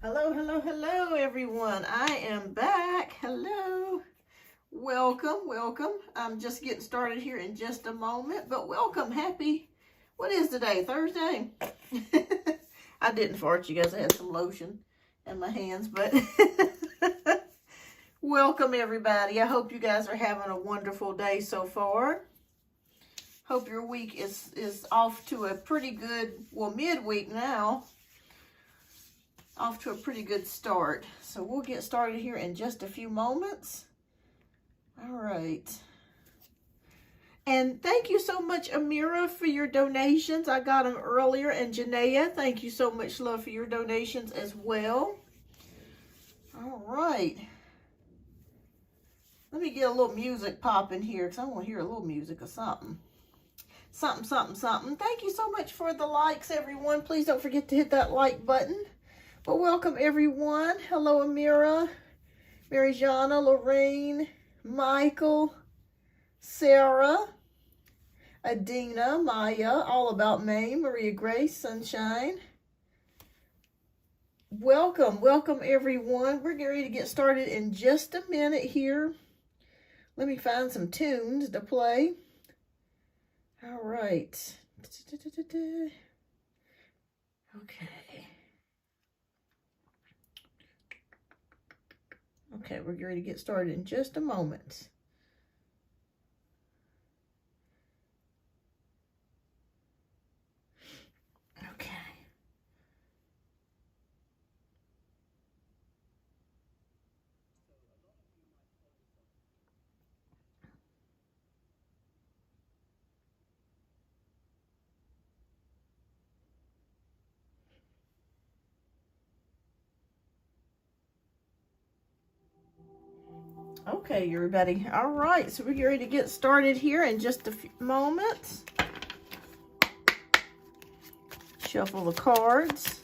Hello, hello, hello, everyone. I am back. Hello. Welcome, welcome. I'm just getting started here in just a moment, but welcome. Happy, what is today? Thursday? I didn't fart, you guys. I had some lotion in my hands, but welcome, everybody. I hope you guys are having a wonderful day so far. Hope your week is off to a pretty good, well, midweek now. Off to a pretty good start. So we'll get started here in just a few moments. All right. And thank you so much, Amira, for your donations. I got them earlier. And Janaea, thank you so much, love, for your donations as well. All right. Let me get a little music popping here because I want to hear a little music or something. Something, something, something. Thank you so much for the likes, everyone. Please don't forget to hit that like button. Well, welcome, everyone. Hello, Amira, Marijana, Lorraine, Michael, Sarah, Adina, Maya, All About May, Maria Grace, Sunshine. Welcome, welcome, everyone. We're getting ready to get started in just a minute here. Let me find some tunes to play. All right. Okay. Okay, we're ready to get started in just a moment. Okay. Okay, everybody. All right, so we're ready to get started here in just a few moments. Shuffle the cards.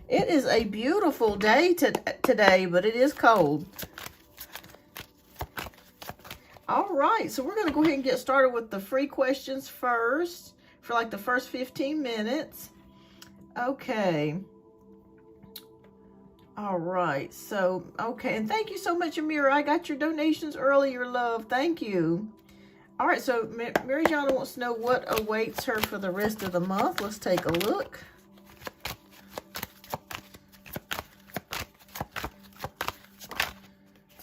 It is a beautiful day today, but it is cold. All right, so we're going to go ahead and get started with the free questions first for like the first 15 minutes. Okay. All right, so, okay, and thank you so much, Amira. I got your donations earlier, love. Thank you. All right, so Marijana wants to know what awaits her for the rest of the month. Let's take a look.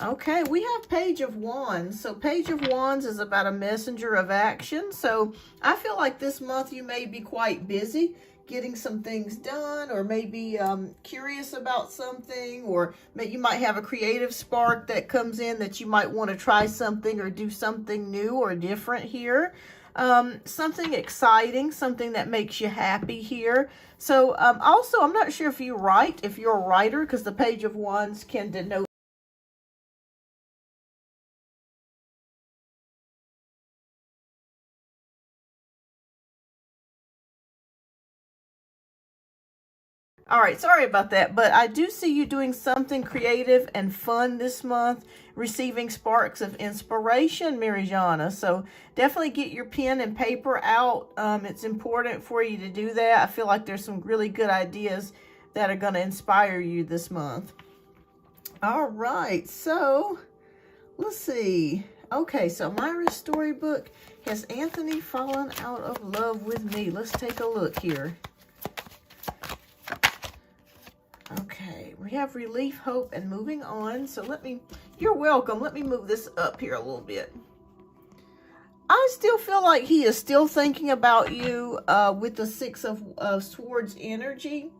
Okay, we have Page of Wands. So Page of Wands is about a messenger of action. So I feel like this month you may be quite busy getting some things done, or maybe curious about something, or you might have a creative spark that comes in that you might want to try something or do something new or different here. Something exciting, something that makes you happy here. So also, I'm not sure if you write, if you're a writer, because the Page of Wands can denote All right, sorry about that, but I do see you doing something creative and fun this month, receiving sparks of inspiration, Marijana. So definitely get your pen and paper out. It's important for you to do that. I feel like there's some really good ideas that are going to inspire you this month. All right, so let's see. Okay, so Myra's storybook, has Anthony fallen out of love with me? Let's take a look here. Okay, we have relief, hope, and moving on. So you're welcome. Let me move this up here a little bit. I still feel like he is still thinking about you with the Six of Swords energy.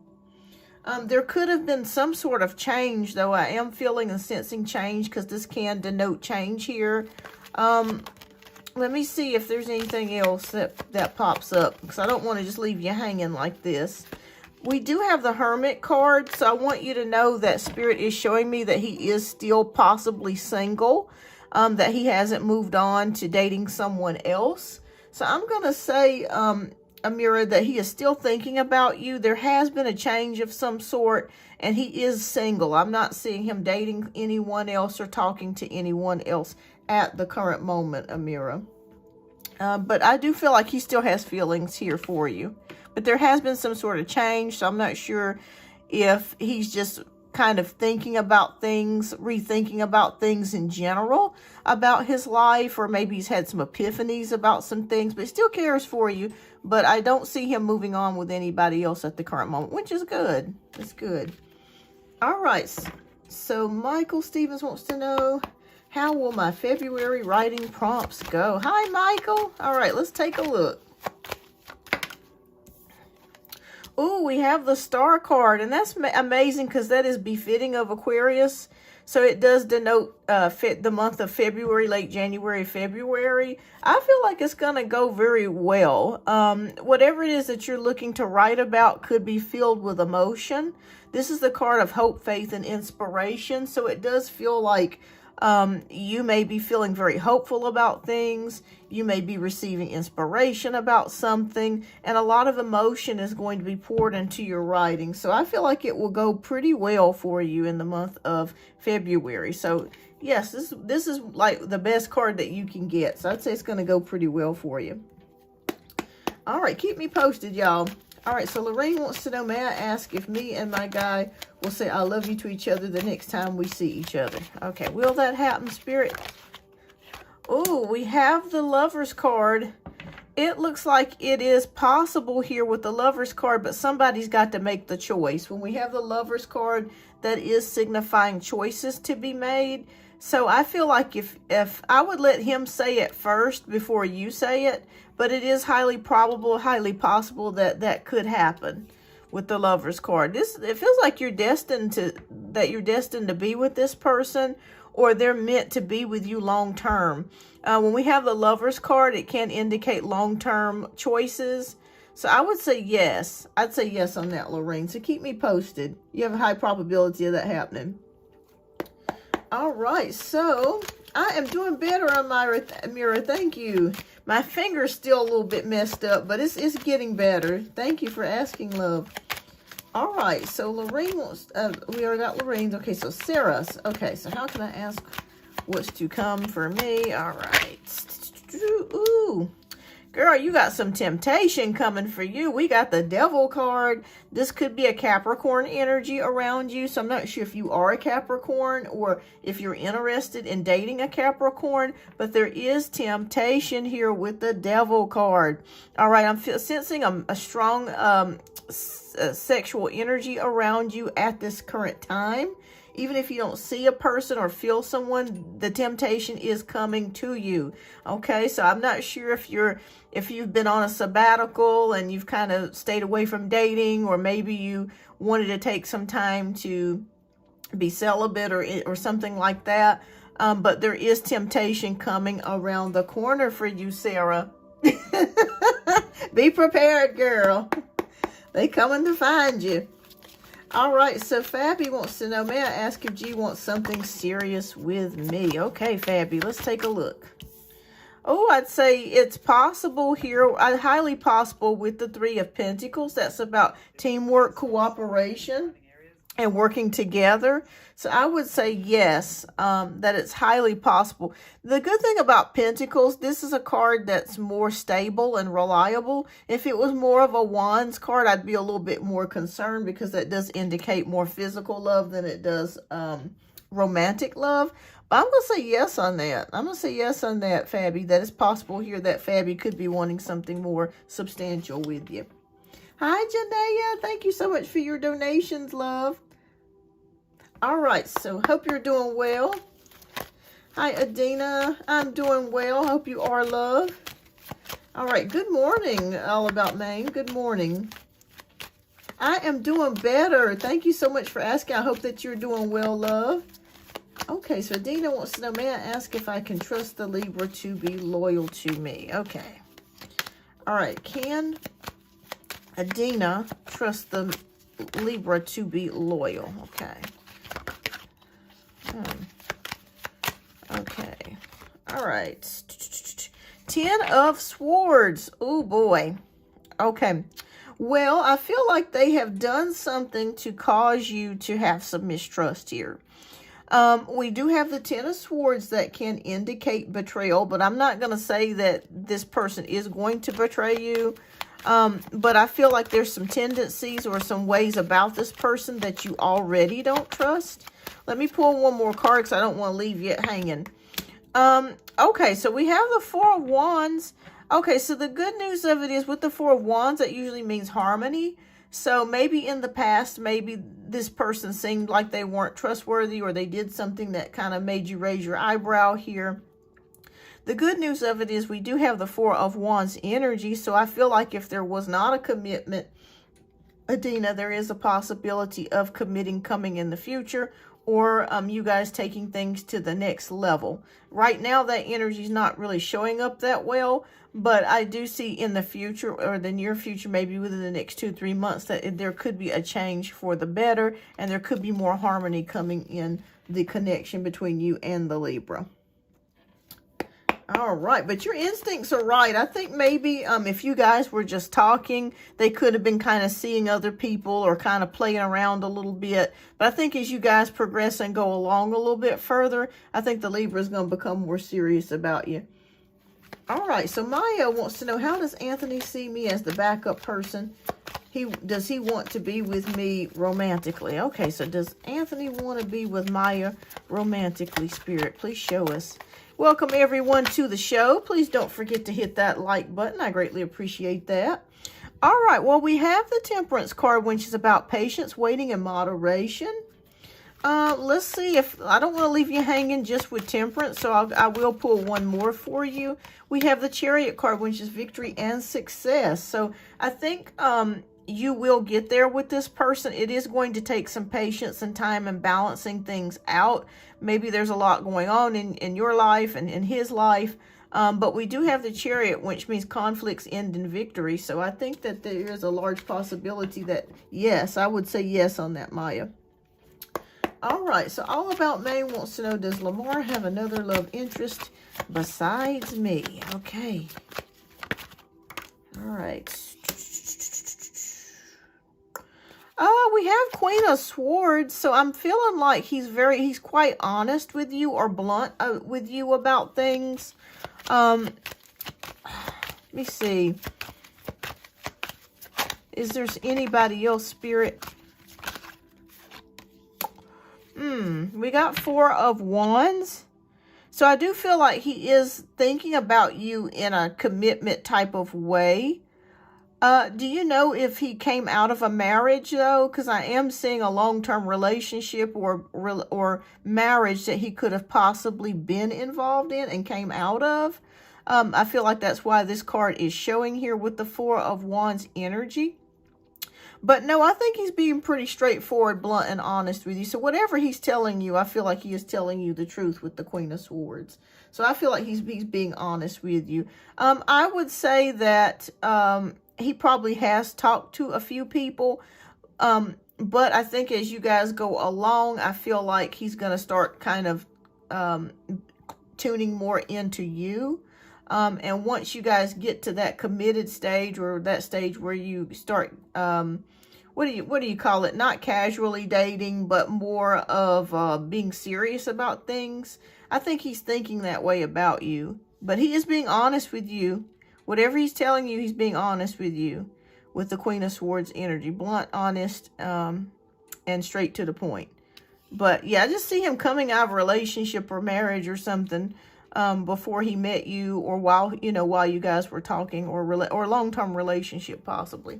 There could have been some sort of change, though. I am feeling and sensing change because this can denote change here. Let me see if there's anything else that pops up, because I don't want to just leave you hanging like this. We do have the Hermit card, so I want you to know that Spirit is showing me that he is still possibly single, that he hasn't moved on to dating someone else. So I'm going to say, Amira, that he is still thinking about you. There has been a change of some sort, and he is single. I'm not seeing him dating anyone else or talking to anyone else at the current moment, Amira. But I do feel like he still has feelings here for you. But there has been some sort of change, so I'm not sure if he's just kind of thinking about things, rethinking about things in general about his life, or maybe he's had some epiphanies about some things, but still cares for you. But I don't see him moving on with anybody else at the current moment, which is good. It's good. All right. So Michael Stevens wants to know, how will my February writing prompts go? Hi, Michael. All right, let's take a look. Oh, we have the star card, and that's amazing because that is befitting of Aquarius. So it does denote the month of February, late January, February. I feel like it's going to go very well. Whatever it is that you're looking to write about could be filled with emotion. This is the card of hope, faith, and inspiration. So it does feel like you may be feeling very hopeful about things. You may be receiving inspiration about something, and a lot of emotion is going to be poured into your writing. So I feel like it will go pretty well for you in the month of February. So yes, this is like the best card that you can get. So I'd say it's going to go pretty well for you. All right, keep me posted, y'all. All right, so Lorraine wants to know, may I ask if me and my guy will say I love you to each other the next time we see each other? Okay, will that happen, Spirit? Oh, we have the Lover's card. It looks like it is possible here with the Lover's card, but somebody's got to make the choice. When we have the Lover's card, that is signifying choices to be made. So I feel like if I would let him say it first before you say it, but it is highly probable, highly possible that that could happen with the Lover's card. It feels like you're destined to be with this person, or they're meant to be with you long term. When we have the Lover's card, it can indicate long-term choices. So I would say yes. I'd say yes on that, Lorraine. So keep me posted. You have a high probability of that happening. All right, so I am doing better on my mirror. Thank you. My finger's still a little bit messed up, but it's getting better. Thank you for asking, love. All right, so Lorraine wants, we already got Lorraine's. Okay, so Sarah's. Okay, so how can I ask what's to come for me? All right. Ooh, girl, you got some temptation coming for you. We got the Devil card. This could be a Capricorn energy around you. So I'm not sure if you are a Capricorn or if you're interested in dating a Capricorn, but there is temptation here with the Devil card. All right, I'm sensing a strong sexual energy around you at this current time. Even if you don't see a person or feel someone, the temptation is coming to you. Okay, so I'm not sure if you've been on a sabbatical and you've kind of stayed away from dating, or maybe you wanted to take some time to be celibate or something like that. But there is temptation coming around the corner for you, Sarah. Be prepared, girl. They coming to find you. All right, so Fabby wants to know, may I ask if G wants something serious with me? Okay, Fabby, let's take a look. Oh, I'd say it's possible here, highly possible with the Three of Pentacles. That's about teamwork, cooperation, and working together. So I would say yes, that it's highly possible. The good thing about Pentacles, this is a card that's more stable and reliable. If it was more of a Wands card, I'd be a little bit more concerned, because that does indicate more physical love than it does romantic love. But I'm going to say yes on that. I'm going to say yes on that, Fabby. That it's possible here that Fabby could be wanting something more substantial with you. Hi, Janaea. Thank you so much for your donations, love. All right, so hope you're doing well. Hi, Adina. I'm doing well. Hope you are, love. All right, good morning, All About Maine. Good morning. I am doing better. Thank you so much for asking. I hope that you're doing well, love. Okay, so Adina wants to know, may I ask if I can trust the Libra to be loyal to me? Okay. All right, can Adina trust the Libra to be loyal? Okay. Okay. All right. 10 of Swords. Oh, boy. Okay. Well, I feel like they have done something to cause you to have some mistrust here. We do have the 10 of Swords that can indicate betrayal, but I'm not going to say that this person is going to betray you. But I feel like there's some tendencies or some ways about this person that you already don't trust. Let me pull one more card because I don't want to leave you hanging. Okay, so we have the Four of Wands. Okay, so the good news of it is with the Four of Wands, that usually means harmony. So maybe in the past, maybe this person seemed like they weren't trustworthy, or they did something that kind of made you raise your eyebrow here. The good news of it is we do have the Four of Wands energy. So I feel like if there was not a commitment, Adina, there is a possibility of committing coming in the future, or you guys taking things to the next level. Right now, that energy is not really showing up that well, but I do see in the future, or the near future, maybe within the next 2-3 months, that there could be a change for the better, and there could be more harmony coming in the connection between you and the Libra. All right, but your instincts are right. I think maybe if you guys were just talking, they could have been kind of seeing other people or kind of playing around a little bit. But I think as you guys progress and go along a little bit further, I think the Libra is going to become more serious about you. All right, so Maya wants to know, how does Anthony see me as the backup person? Does he want to be with me romantically? Okay, so does Anthony want to be with Maya romantically, Spirit? Please show us. Welcome everyone to the show. Please don't forget to hit that like button. I greatly appreciate that. All right, well, we have the Temperance card, which is about patience, waiting, and moderation. Let's see if, I don't want to leave you hanging just with Temperance, so I will pull one more for you. We have the Chariot card, which is victory and success. So I think you will get there with this person. It is going to take some patience and time and balancing things out. Maybe there's a lot going on in your life and in his life. But we do have the Chariot, which means conflicts end in victory. So I think that there is a large possibility that, yes, I would say yes on that, Maya. All right, so All About May wants to know, does Lamar have another love interest besides me? Okay. All right. We have Queen of Swords, so I'm feeling like he's quite honest with you, or blunt with you about things. Let me see. Is there anybody else, Spirit? We got Four of Wands. So I do feel like he is thinking about you in a commitment type of way. Do you know if he came out of a marriage, though? Because I am seeing a long-term relationship or marriage that he could have possibly been involved in and came out of. I feel like that's why this card is showing here with the Four of Wands energy. But no, I think he's being pretty straightforward, blunt, and honest with you. So whatever he's telling you, I feel like he is telling you the truth with the Queen of Swords. So I feel like he's being honest with you. I would say that he probably has talked to a few people. But I think as you guys go along, I feel like he's going to start kind of tuning more into you. And once you guys get to that committed stage, or that stage where you start, what do you call it? Not casually dating, but more of being serious about things. I think he's thinking that way about you, but he is being honest with you. Whatever he's telling you, he's being honest with you with the Queen of Swords energy, blunt, honest, and straight to the point. But yeah, I just see him coming out of a relationship or marriage or something. Before he met you, or while you guys were talking, or long-term relationship possibly.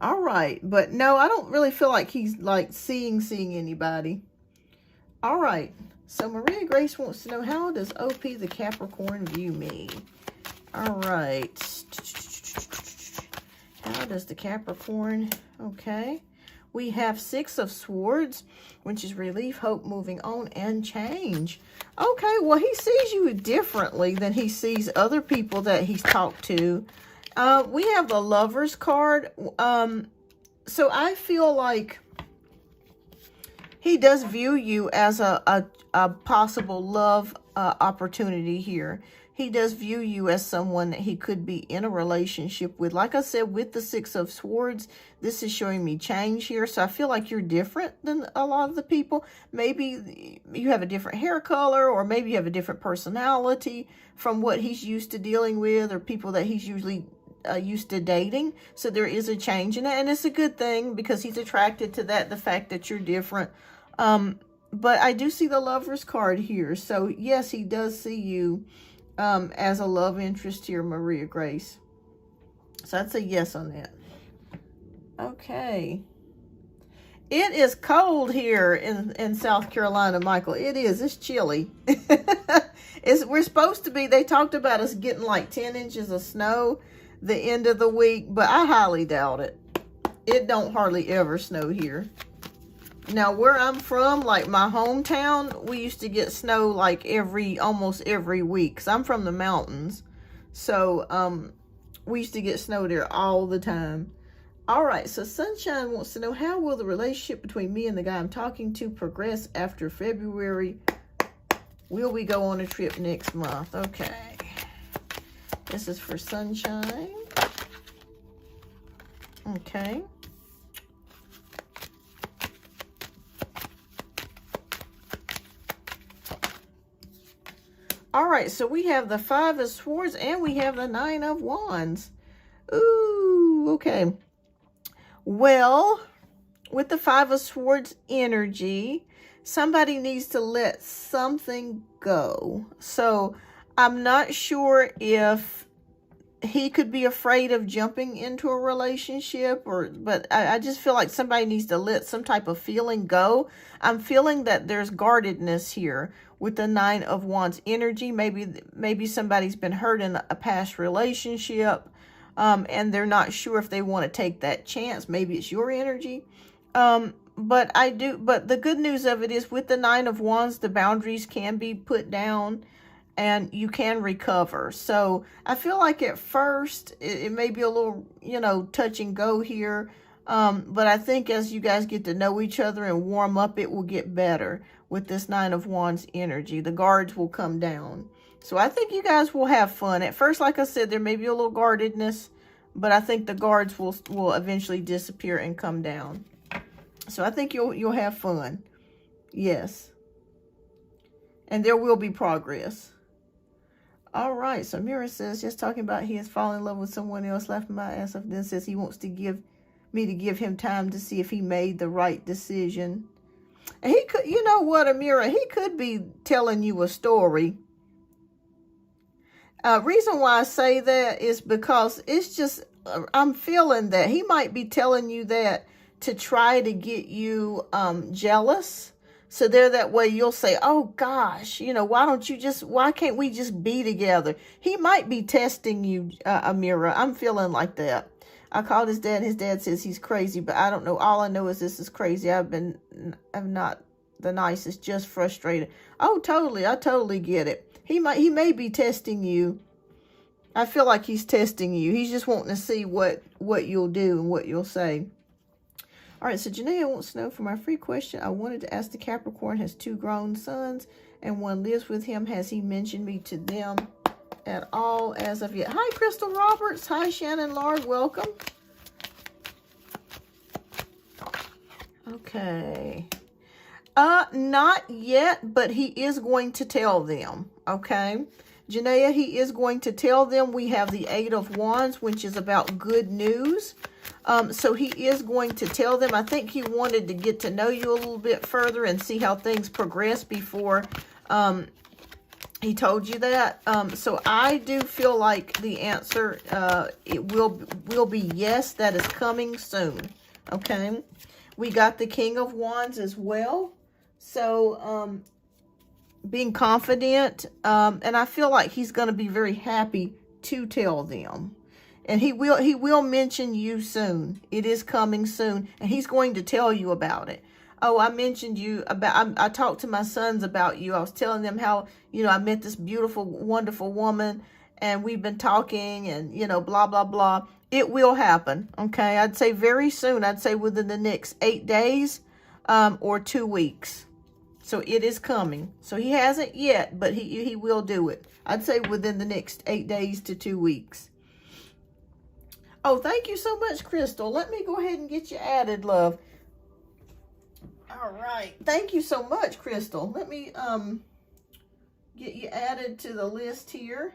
All right, but no, I don't really feel like he's like seeing anybody. All right, so Maria Grace wants to know, how does OP the Capricorn view me? All right, how does the Capricorn? Okay, we have Six of Swords, which is relief, hope, moving on, and change. Okay, well, he sees you differently than he sees other people that he's talked to. We have the Lovers card. So I feel like he does view you as a possible love opportunity here. He does view you as someone that he could be in a relationship with. Like I said, with the Six of Swords, this is showing me change here. So I feel like you're different than a lot of the people. Maybe you have a different hair color, or maybe you have a different personality from what he's used to dealing with, or people that he's usually used to dating. So there is a change in it, and it's a good thing because he's attracted to that, the fact that you're different. But I do see the Lover's card here. So yes, he does see you as a love interest here, Maria Grace. So I'd say yes on that. Okay. It is cold here in South Carolina, Michael. It is. It's chilly. We're supposed to be, they talked about us getting like 10 inches of snow the end of the week, but I highly doubt it. It don't hardly ever snow here. Now, where I'm from, like my hometown, we used to get snow like almost every week. 'Cause I'm from the mountains. So, we used to get snow there all the time. All right, so Sunshine wants to know, how will the relationship between me and the guy I'm talking to progress after February? Will we go on a trip next month? Okay. This is for Sunshine. Okay. All right, so we have the 5 of Swords and we have the 9 of Wands. Ooh, okay. Well, with the 5 of Swords energy, somebody needs to let something go. So I'm not sure if he could be afraid of jumping into a relationship, but I just feel like somebody needs to let some type of feeling go. I'm feeling that there's guardedness here with the 9 of Wands energy. Maybe somebody's been hurt in a past relationship. And they're not sure if they want to take that chance. Maybe it's your energy. But the good news of it is with the 9 of Wands, the boundaries can be put down and you can recover. So I feel like at first it may be a little, touch and go here. But I think as you guys get to know each other and warm up, it will get better with this 9 of Wands energy. The guards will come down. So I think you guys will have fun. At first, like I said, there may be a little guardedness, but I think the guards will eventually disappear and come down. So I think you'll have fun. Yes. And there will be progress. All right. So Mira says, just talking about he has fallen in love with someone else, left my ass up, then says he wants to give him time to see if he made the right decision. And he could, you know what, Amira, he could be telling you a story. Reason why I say that is because it's just, I'm feeling that he might be telling you that to try to get you jealous. So there, that way you'll say, oh gosh, why can't we just be together? He might be testing you, Amira. I'm feeling like that. I called his dad and his dad says he's crazy, but I don't know. All I know is this is crazy. I'm not the nicest, just frustrated. Oh, totally. I totally get it. He may be testing you. I feel like he's testing you. He's just wanting to see what you'll do and what you'll say. All right, so Janae wants to know, for my free question, I wanted to ask, the Capricorn has 2 grown sons and one lives with him. Has he mentioned me to them at all as of yet? Hi, Crystal Roberts. Hi, Shannon Lard. Welcome. Okay. Not yet, but he is going to tell them, okay? Janaea, he is going to tell them. We have the 8 of Wands, which is about good news. So he is going to tell them. I think he wanted to get to know you a little bit further and see how things progress before he told you that. So I do feel like the answer, it will be yes, that is coming soon, okay? We got the King of Wands as well. So, being confident, and I feel like he's going to be very happy to tell them. And he will mention you soon. It is coming soon, and he's going to tell you about it. Oh, I mentioned you about, I talked to my sons about you. I was telling them how, I met this beautiful, wonderful woman, and we've been talking, and, blah, blah, blah. It will happen, okay? I'd say very soon. I'd say within the next 8 days or 2 weeks. So it is coming. So he hasn't yet, but he will do it. I'd say within the next 8 days to 2 weeks. Oh, thank you so much, Crystal. Let me go ahead and get you added, love. All right. Thank you so much, Crystal. Let me get you added to the list here.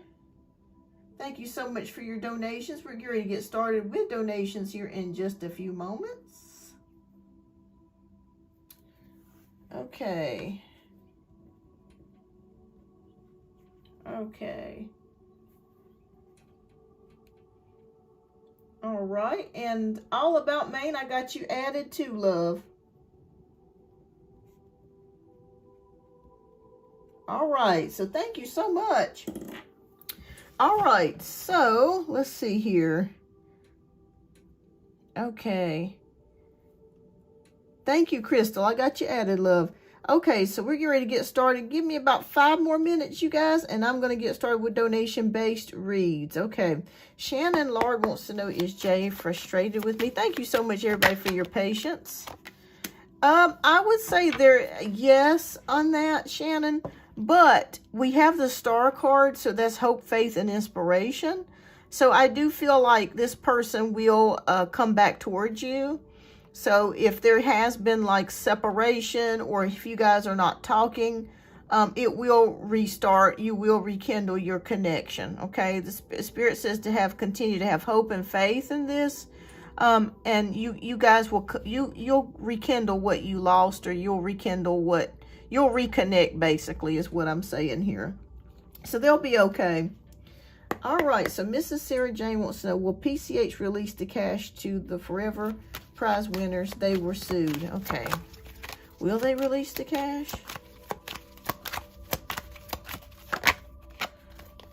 Thank you so much for your donations. We're getting ready to get started with donations here in just a few moments. Okay. Okay. All right. And All About Maine, I got you added too, love. All right. So thank you so much. All right. So let's see here. Okay. Thank you, Crystal. I got you added, love. Okay, so we're getting ready to get started. Give me about 5 more minutes, you guys, and I'm going to get started with donation-based reads. Okay, Shannon Lard wants to know, is Jay frustrated with me? Thank you so much, everybody, for your patience. I would say yes on that, Shannon, but we have the star card, so that's hope, faith, and inspiration. So I do feel like this person will come back towards you. So if there has been like separation, or if you guys are not talking, it will restart. You will rekindle your connection. Okay. The Spirit says to continue to have hope and faith in this. And you guys will, you'll rekindle what you lost, or you'll reconnect, basically, is what I'm saying here. So they'll be okay. All right. So Mrs. Sarah Jane wants to know, will PCH release the cash to the Forever Prize winners? They were sued. Okay. Will they release the cash?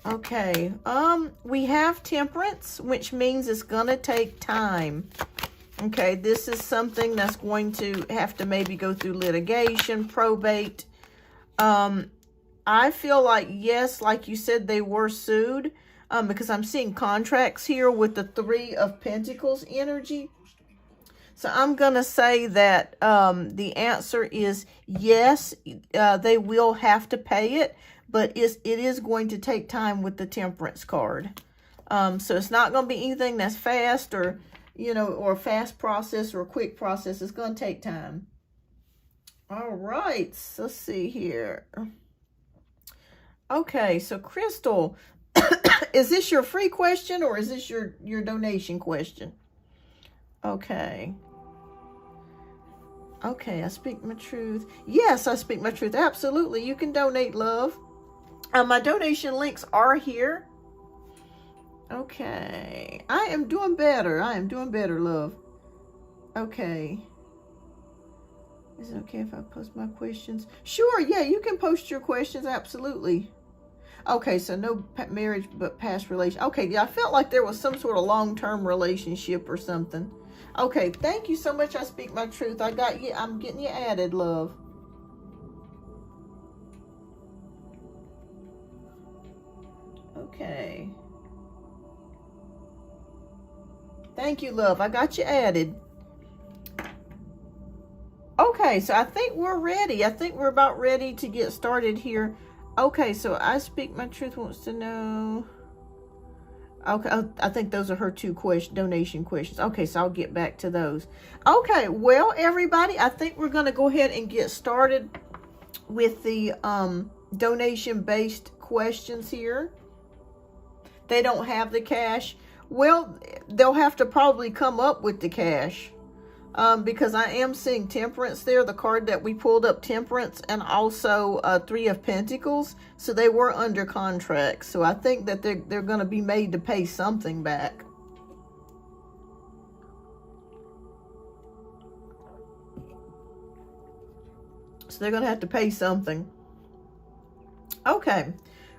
Okay. We have Temperance, which means it's gonna take time. Okay, this is something that's going to have to maybe go through litigation, probate. I feel like, yes, like you said, they were sued, because I'm seeing contracts here with the 3 of Pentacles energy. So I'm going to say that the answer is yes, they will have to pay it, but it is going to take time with the Temperance card. So it's not going to be anything that's fast, or, or a fast process or a quick process. It's going to take time. All right, so let's see here. Okay, so Crystal, is this your free question, or is this your donation question? Okay. Okay, I speak my truth. Yes, I speak my truth. Absolutely. You can donate, love. My donation links are here. Okay. I am doing better. I am doing better, love. Okay. Is it okay if I post my questions? Sure, yeah, you can post your questions. Absolutely. Okay, so no marriage, but past relation. Okay, yeah, I felt like there was some sort of long-term relationship or something. Okay, thank you so much. I speak my truth. I got you. I'm getting you added, love. Okay. Thank you, love. I got you added. Okay, so I think we're ready. I think we're about ready to get started here. Okay, so I speak my truth wants to know. Okay, I think those are her 2 donation questions. Okay, so I'll get back to those. Okay, well, everybody, I think we're going to go ahead and get started with the donation-based questions here. They don't have the cash. Well, they'll have to probably come up with the cash. Because I am seeing Temperance there, the card that we pulled up, Temperance, and also 3 of Pentacles. So they were under contract. So I think that they're going to be made to pay something back. So they're going to have to pay something. Okay.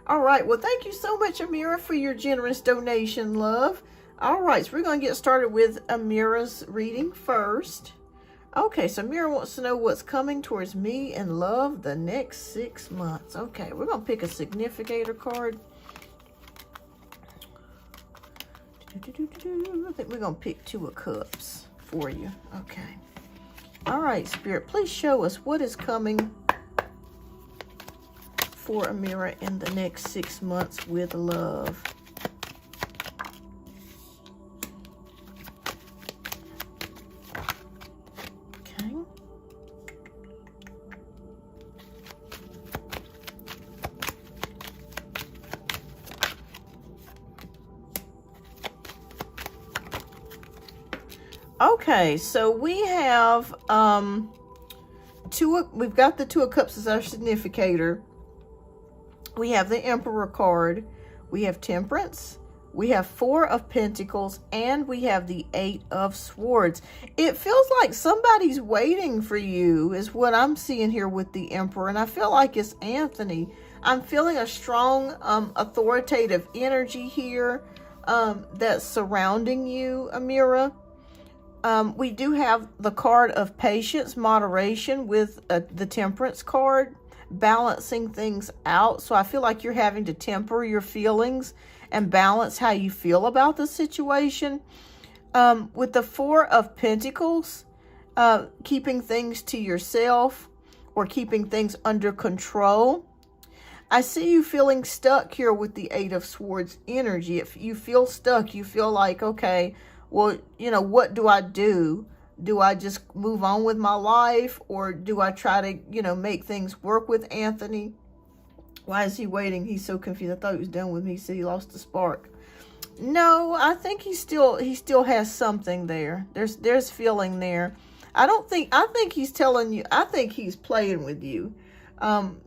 All right. Well, thank you so much, Amira, for your generous donation, love. All right, so we're going to get started with Amira's reading first. Okay, so Amira wants to know what's coming towards me in love the next 6 months. Okay, we're going to pick a significator card. I think we're going to pick 2 of Cups for you. Okay. All right, Spirit, please show us what is coming for Amira in the next 6 months with love. Okay, so we have we've got the Two of Cups as our significator. We have the Emperor card. We have Temperance. We have Four of Pentacles, and we have the Eight of Swords. It feels like somebody's waiting for you is what I'm seeing here with the Emperor, and I feel like it's Anthony. I'm feeling a strong authoritative energy here that's surrounding you, Amira. We do have the card of patience, moderation with the Temperance card, balancing things out. So I feel like you're having to temper your feelings and balance how you feel about the situation. With the Four of Pentacles, keeping things to yourself or keeping things under control. I see you feeling stuck here with the Eight of Swords energy. If you feel stuck, you feel like, okay, well, you know, what do I do? Do I just move on with my life, or do I try to, you know, make things work with Anthony? Why is he waiting? He's so confused. I thought he was done with me. He said he lost the spark. No, I think he still has something there. There's feeling there. I think he's telling you, I think he's playing with you.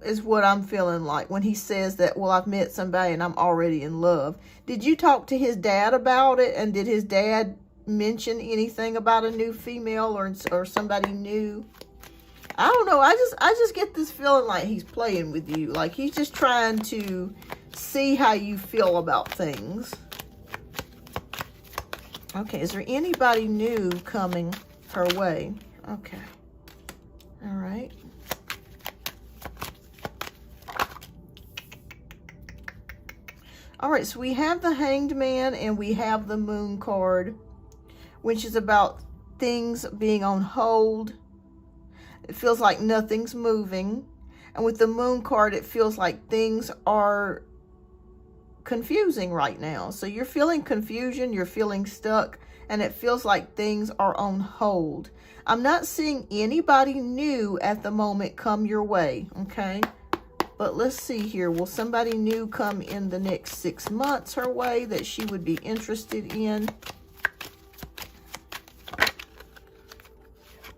Is what I'm feeling like when he says that, well, I've met somebody and I'm already in love. Did you talk to his dad about it? And did his dad mention anything about a new female or somebody new? I don't know. I just get this feeling like he's playing with you. Like he's just trying to see how you feel about things. Okay, is there anybody new coming her way? Okay. All right. All right, so we have the Hanged Man and we have the Moon card, which is about things being on hold. It feels like nothing's moving. And with the Moon card, it feels like things are confusing right now. So you're feeling confusion, you're feeling stuck, and it feels like things are on hold. I'm not seeing anybody new at the moment come your way, okay? But let's see here. Will somebody new come in the next 6 months her way that she would be interested in?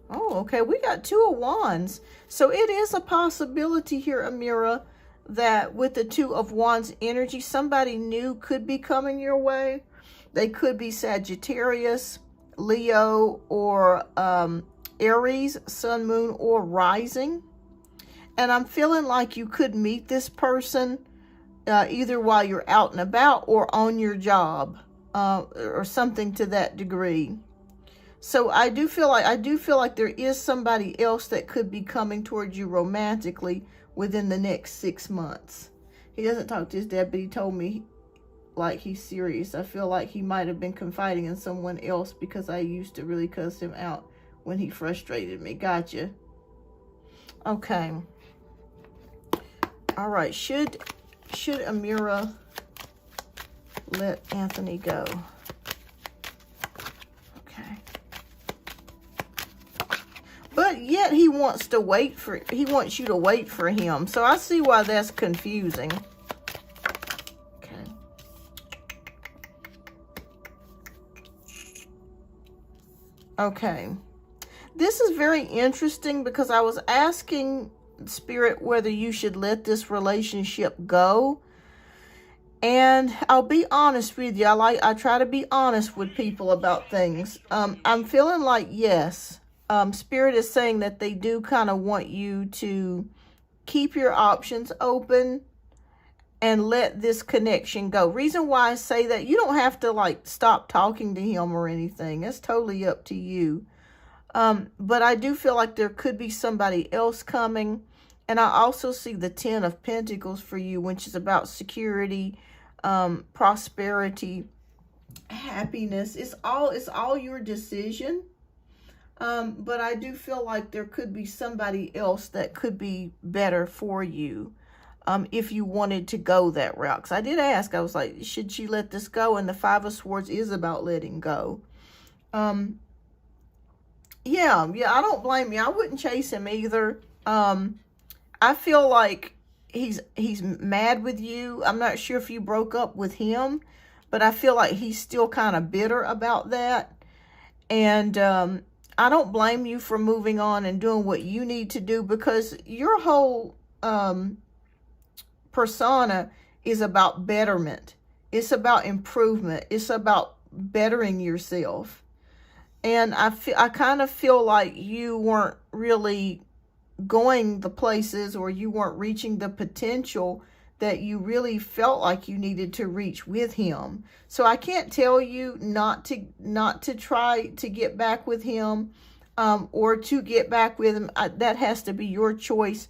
Oh, okay. We got Two of Wands. So it is a possibility here, Amira, that with the Two of Wands energy, somebody new could be coming your way. They could be Sagittarius, Leo, or Aries, Sun, Moon, or Rising. And I'm feeling like you could meet this person either while you're out and about or on your job or something to that degree. So I do feel like there is somebody else that could be coming towards you romantically within the next 6 months. He doesn't talk to his dad, but he told me like he's serious. I feel like he might have been confiding in someone else because I used to really cuss him out when he frustrated me. Gotcha. Okay. All right, should Amira let Anthony go? Okay. But yet he wants you to wait for him. So I see why that's confusing. Okay. Okay. This is very interesting because I was asking Spirit whether you should let this relationship go, and I'll be honest with you. I try to be honest with people about things. I'm feeling like yes, Spirit is saying that they do kind of want you to keep your options open and let this connection go. Reason why I say that, you don't have to like stop talking to him or anything. That's totally up to you. But I do feel like there could be somebody else coming. And I also see the 10 of Pentacles for you, which is about security, prosperity, happiness. It's all your decision. But I do feel like there could be somebody else that could be better for you. If you wanted to go that route. Because I did ask, I was like, should she let this go? And the Five of Swords is about letting go. Yeah, I don't blame you. I wouldn't chase him either. I feel like he's mad with you. I'm not sure if you broke up with him, but I feel like he's still kind of bitter about that. And I don't blame you for moving on and doing what you need to do, because your whole persona is about betterment. It's about improvement. It's about bettering yourself. And I kind of feel like you weren't really going the places, or you weren't reaching the potential that you really felt like you needed to reach with him. So I can't tell you not to try to get back with him, or to get back with him. That has to be your choice.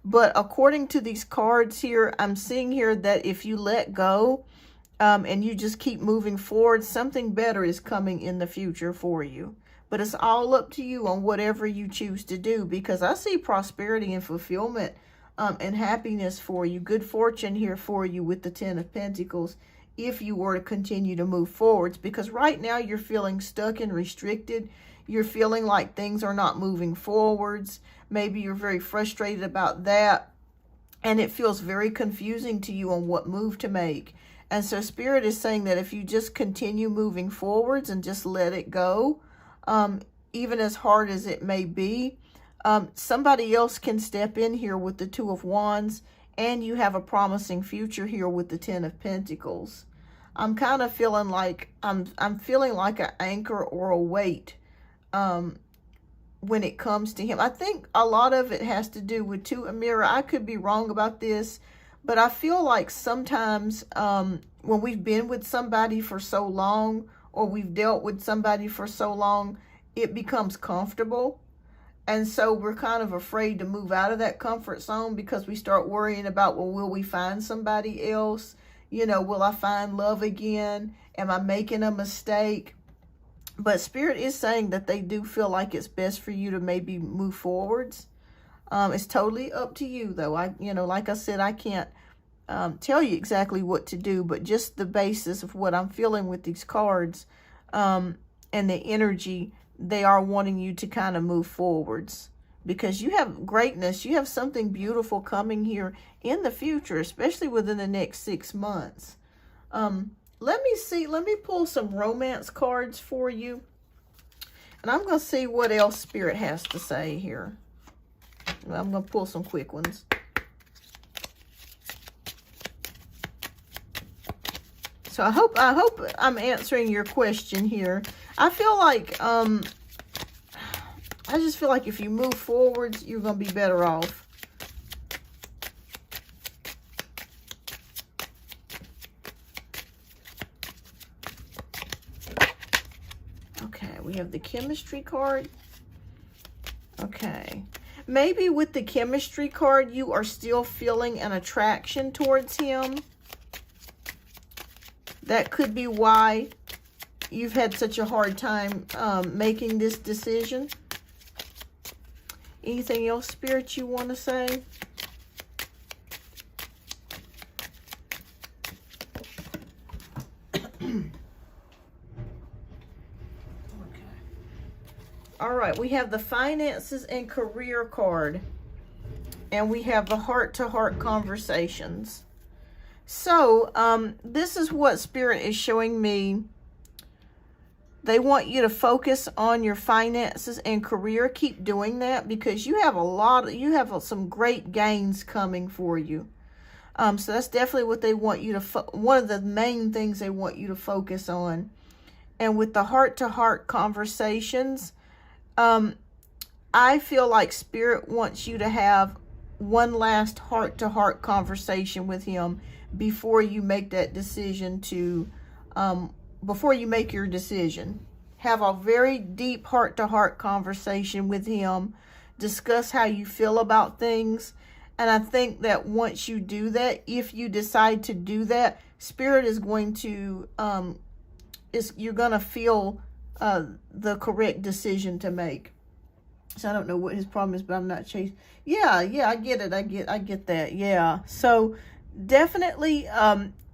But according to these cards here, I'm seeing here that if you let go, and you just keep moving forward, something better is coming in the future for you. But it's all up to you on whatever you choose to do, because I see prosperity and fulfillment and happiness for you, good fortune here for you with the Ten of Pentacles, if you were to continue to move forwards. Because right now you're feeling stuck and restricted. You're feeling like things are not moving forwards. Maybe you're very frustrated about that, and it feels very confusing to you on what move to make. And so Spirit is saying that if you just continue moving forwards and just let it go, even as hard as it may be, somebody else can step in here with the Two of Wands, and you have a promising future here with the Ten of Pentacles. I'm kind of feeling like I'm feeling like an anchor or a weight when it comes to him. I think a lot of it has to do with Amira. I could be wrong about this, but I feel like sometimes when we've been with somebody for so long, or we've dealt with somebody for so long, it becomes comfortable. And so we're kind of afraid to move out of that comfort zone, because we start worrying about, well, will we find somebody else? You know, will I find love again? Am I making a mistake? But Spirit is saying that they do feel like it's best for you to maybe move forwards. It's totally up to you, though. Like I said, I can't tell you exactly what to do, but just the basis of what I'm feeling with these cards and the energy, they are wanting you to kind of move forwards, because you have greatness. You have something beautiful coming here in the future, especially within the next 6 months. Let me pull some romance cards for you, and I'm going to see what else Spirit has to say here. I'm going to pull some quick ones. So I hope I'm answering your question here. I feel like I just feel like if you move forwards, you're going to be better off. Okay, we have the chemistry card. Okay. Maybe with the chemistry card, you are still feeling an attraction towards him. That could be why you've had such a hard time making this decision. Anything else, Spirit, you want to say? Okay. All right, we have the finances and career card, and we have the heart-to-heart conversations. So, this is what Spirit is showing me. They want you to focus on your finances and career. Keep doing that, because you have some great gains coming for you. So that's definitely what they want you to, one of the main things they want you to focus on. And with the heart-to-heart conversations, I feel like Spirit wants you to have one last heart-to-heart conversation with him before you make that decision before you make your decision. Have a very deep heart-to-heart conversation with him. Discuss how you feel about things. And I think that once you do that, if you decide to do that, Spirit is going to, you're going to feel the correct decision to make. So I don't know what his problem is, but I'm not chasing. Yeah, I get it. I get that. Yeah. So definitely,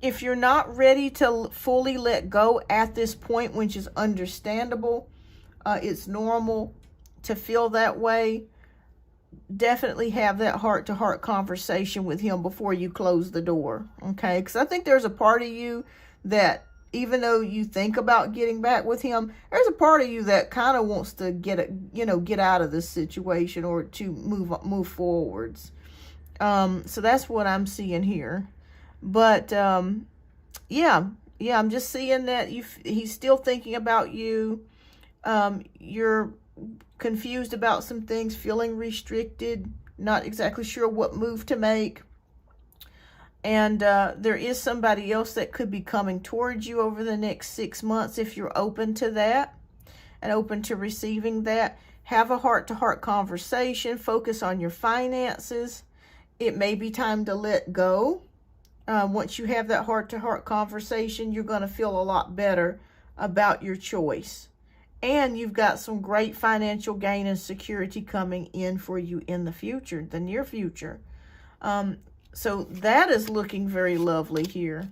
if you're not ready to fully let go at this point, which is understandable, it's normal to feel that way. Definitely have that heart-to-heart conversation with him before you close the door, okay? Because I think there's a part of you that even though you think about getting back with him, there's a part of you that kind of wants to get out of this situation or to move forwards. So that's what I'm seeing here. But yeah, I'm just seeing that he's still thinking about you. You're confused about some things, feeling restricted, not exactly sure what move to make. And there is somebody else that could be coming towards you over the next 6 months if you're open to that and open to receiving that. Have a heart-to-heart conversation. Focus on your finances. It may be time to let go. Once you have that heart-to-heart conversation, you're going to feel a lot better about your choice. And you've got some great financial gain and security coming in for you in the future, the near future. So that is looking very lovely here.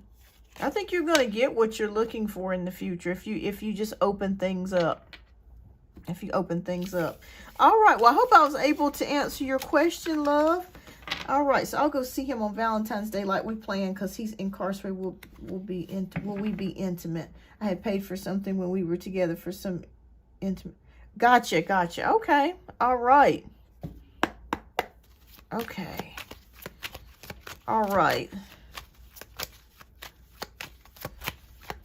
I think you're going to get what you're looking for in the future if you just open things up. If you open things up. All right. Well, I hope I was able to answer your question, love. All right. So I'll go see him on Valentine's Day like we planned because he's incarcerated. Will we be intimate? I had paid for something when we were together for some intimate. Gotcha. Okay. All right. Okay. All right.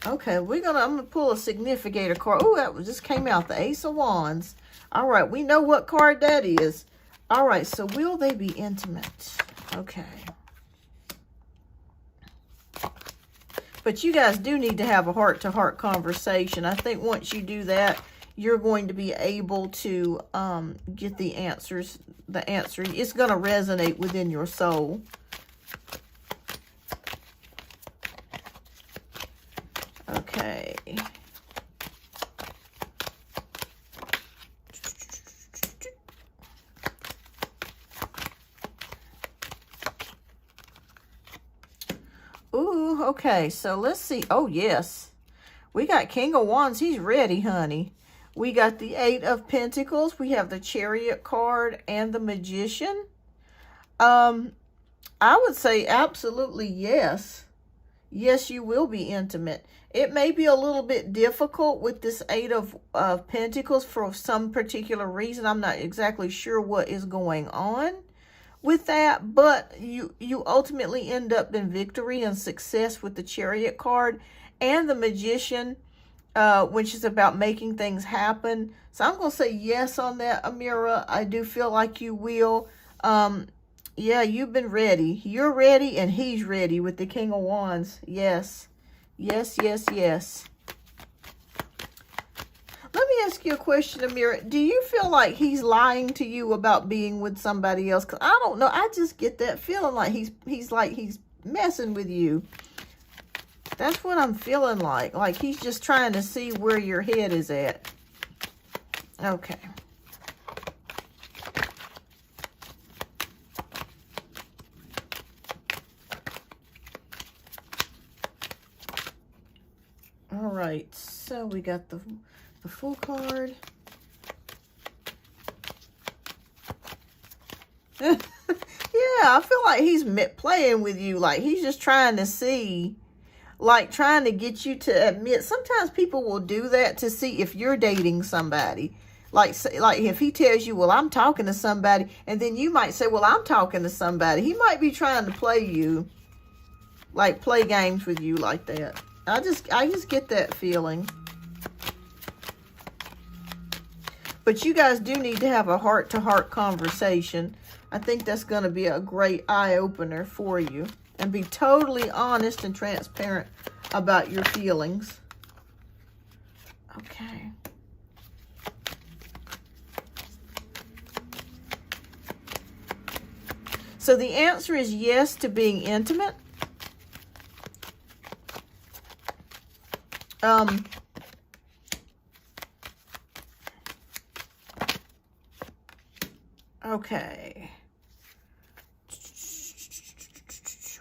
Okay, I'm gonna pull a significator card. Oh, just came out, the Ace of Wands. All right, we know what card that is. All right, so will they be intimate? Okay. But you guys do need to have a heart-to-heart conversation. I think once you do that, you're going to be able to get the answers. The answer, it's going to resonate within your soul. Okay. Ooh, okay. So let's see. Oh, yes. We got King of Wands. He's ready, honey. We got the Eight of Pentacles. We have the Chariot card and the Magician. I would say absolutely yes. Yes, you will be intimate. It may be a little bit difficult with this Eight of Pentacles for some particular reason. I'm not exactly sure what is going on with that, but you ultimately end up in victory and success with the Chariot card and the Magician, which is about making things happen. So I'm going to say yes on that, Amira. I do feel like you will. Yeah, you've been ready. You're ready and he's ready with the King of Wands. Yes. Yes. Let me ask you a question, Amira. Do you feel like he's lying to you about being with somebody else? Because I don't know. I just get that feeling like he's messing with you. That's what I'm feeling like. Like he's just trying to see where your head is at. Okay. All right, so we got the Fool card. Yeah, I feel like he's playing with you. Like he's just trying to see, like trying to get you to admit. Sometimes people will do that to see if you're dating somebody. Like if he tells you, well, I'm talking to somebody, and then you might say, well, I'm talking to somebody. He might be trying to play you, like play games with you like that. I just get that feeling. But you guys do need to have a heart-to-heart conversation. I think that's going to be a great eye-opener for you. And be totally honest and transparent about your feelings. Okay. So the answer is yes to being intimate. Okay.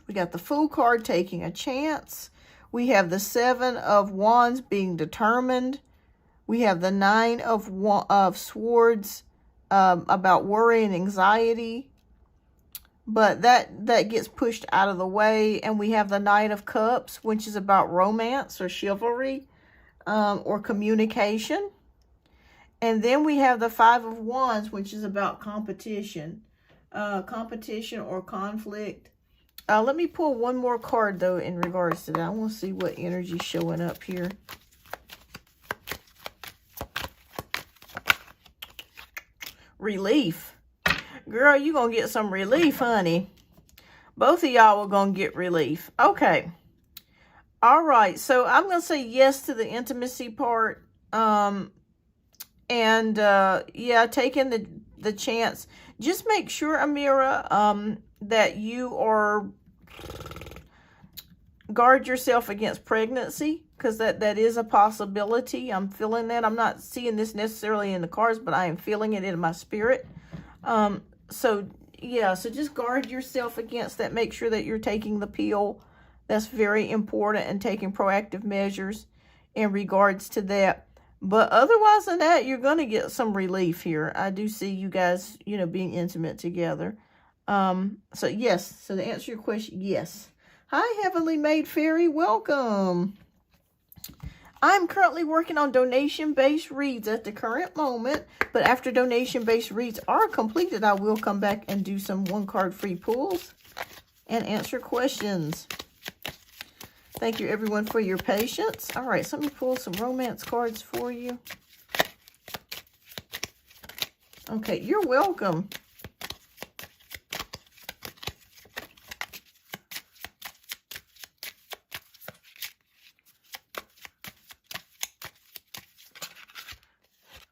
We got the Fool card, taking a chance. We have the Seven of Wands, being determined. We have the Nine of Swords, about worry and anxiety. but that gets pushed out of the way. And we have the Knight of Cups, which is about romance or chivalry, or communication. And then we have the Five of Wands, which is about competition, or conflict. Let me pull one more card, though, in regards to that. I want to see what energy is showing up here. Relief. Girl, you're going to get some relief, honey. Both of y'all are going to get relief. Okay. All right. So I'm going to say yes to the intimacy part. Yeah, taking the chance. Just make sure, Amira, that you are... guard yourself against pregnancy, because that is a possibility. I'm feeling that. I'm not seeing this necessarily in the cards, but I am feeling it in my spirit. So just guard yourself against that. Make sure that you're taking the pill. That's very important, and taking proactive measures in regards to that. But otherwise than that, you're going to get some relief here. I do see you guys, being intimate together. So yes. So to answer your question, yes. Hi, Heavenly Maid Fairy. Welcome. I'm currently working on donation-based reads at the current moment, but after donation-based reads are completed, I will come back and do some one-card free pulls and answer questions. Thank you, everyone, for your patience. All right, so let me pull some romance cards for you. Okay, you're welcome.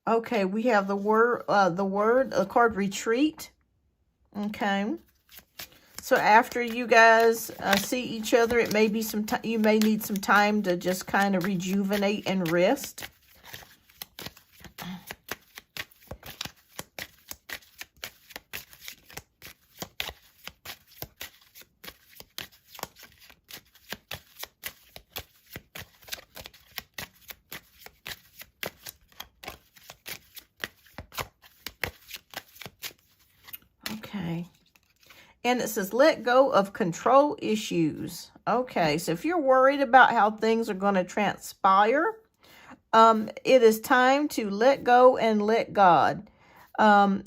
Okay, we have the card retreat. Okay. So after you guys see each other, it may be you may need some time to just kind of rejuvenate and rest. Okay. And it says, let go of control issues. Okay, so if you're worried about how things are going to transpire, it is time to let go and let God.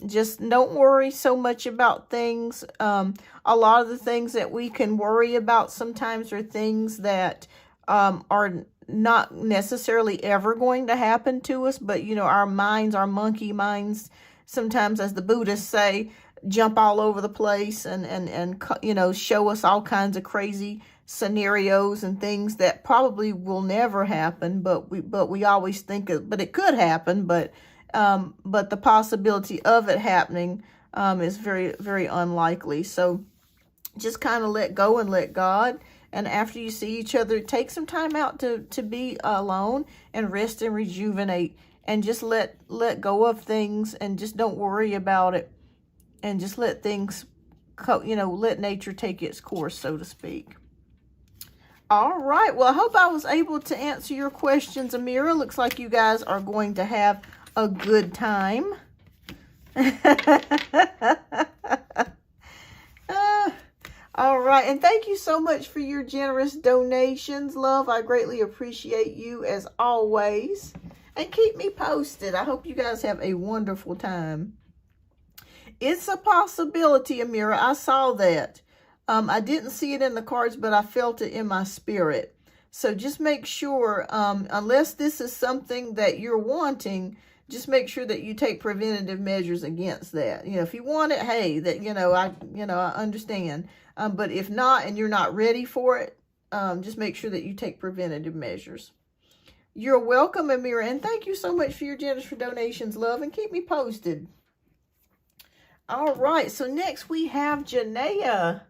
Just don't worry so much about things. A lot of the things that we can worry about sometimes are things that are not necessarily ever going to happen to us. But, our minds, our monkey minds, sometimes, as the Buddhists say, jump all over the place and show us all kinds of crazy scenarios and things that probably will never happen, but we always think but it could happen, but the possibility of it happening is very, very unlikely. So just kind of let go and let God. And after you see each other, take some time out to be alone and rest and rejuvenate, and just let go of things, and just don't worry about it. And just let things, let nature take its course, so to speak. All right. Well, I hope I was able to answer your questions, Amira. Looks like you guys are going to have a good time. All right. And thank you so much for your generous donations, love. I greatly appreciate you as always. And keep me posted. I hope you guys have a wonderful time. It's a possibility, Amira. I saw that. I didn't see it in the cards, but I felt it in my spirit. So just make sure, unless this is something that you're wanting, just make sure that you take preventative measures against that. If you want it, hey, that I understand. But if not, and you're not ready for it, just make sure that you take preventative measures. You're welcome, Amira, and thank you so much for your generous donations, love, and keep me posted. All right, so next we have Janaea.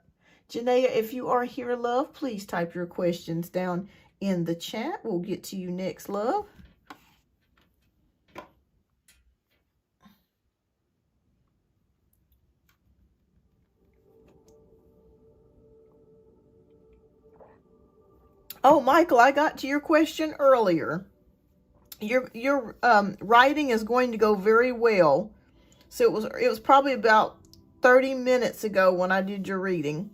Janaea, if you are here, love, please type your questions down in the chat. We'll get to you next, love. Oh, Michael, I got to your question earlier. Your writing is going to go very well. So it was probably about 30 minutes ago when I did your reading.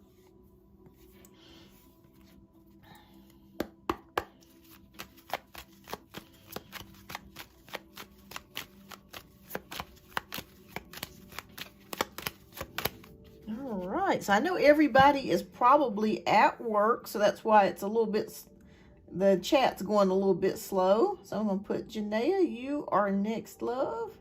All right, so I know everybody is probably at work, so that's why it's a little bit, the chat's going a little bit slow. So I'm going to put, Janaea, you are next, love.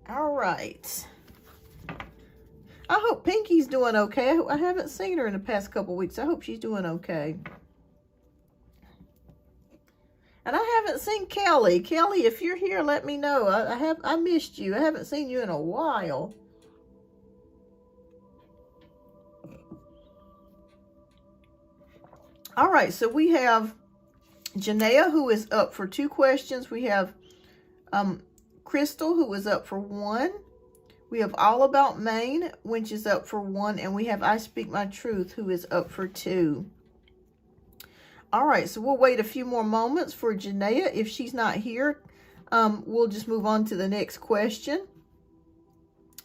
All right. I hope Pinky's doing okay. I haven't seen her in the past couple weeks. I hope she's doing okay. And I haven't seen Kelly. Kelly, if you're here, let me know. I missed you. I haven't seen you in a while. All right, so we have Janaea, who is up for 2 questions. We have Crystal, who is up for 1. We have All About Maine, which is up for 1. And we have I Speak My Truth, who is up for 2. All right, so we'll wait a few more moments for Janaea. If she's not here, we'll just move on to the next question.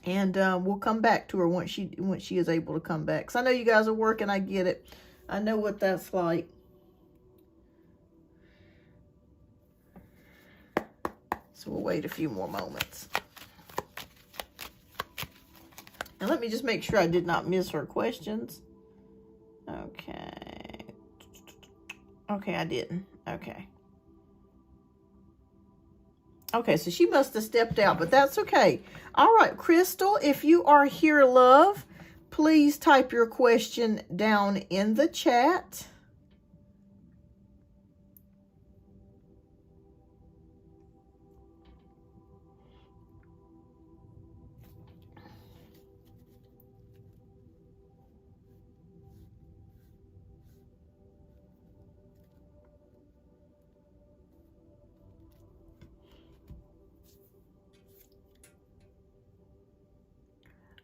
And we'll come back to her once she is able to come back. Because I know you guys are working, I get it. I know what that's like. So we'll wait a few more moments. And let me just make sure I did not miss her questions. Okay. Okay, I didn't. Okay. Okay, so she must have stepped out, but that's okay. All right, Crystal, if you are here, love, please type your question down in the chat.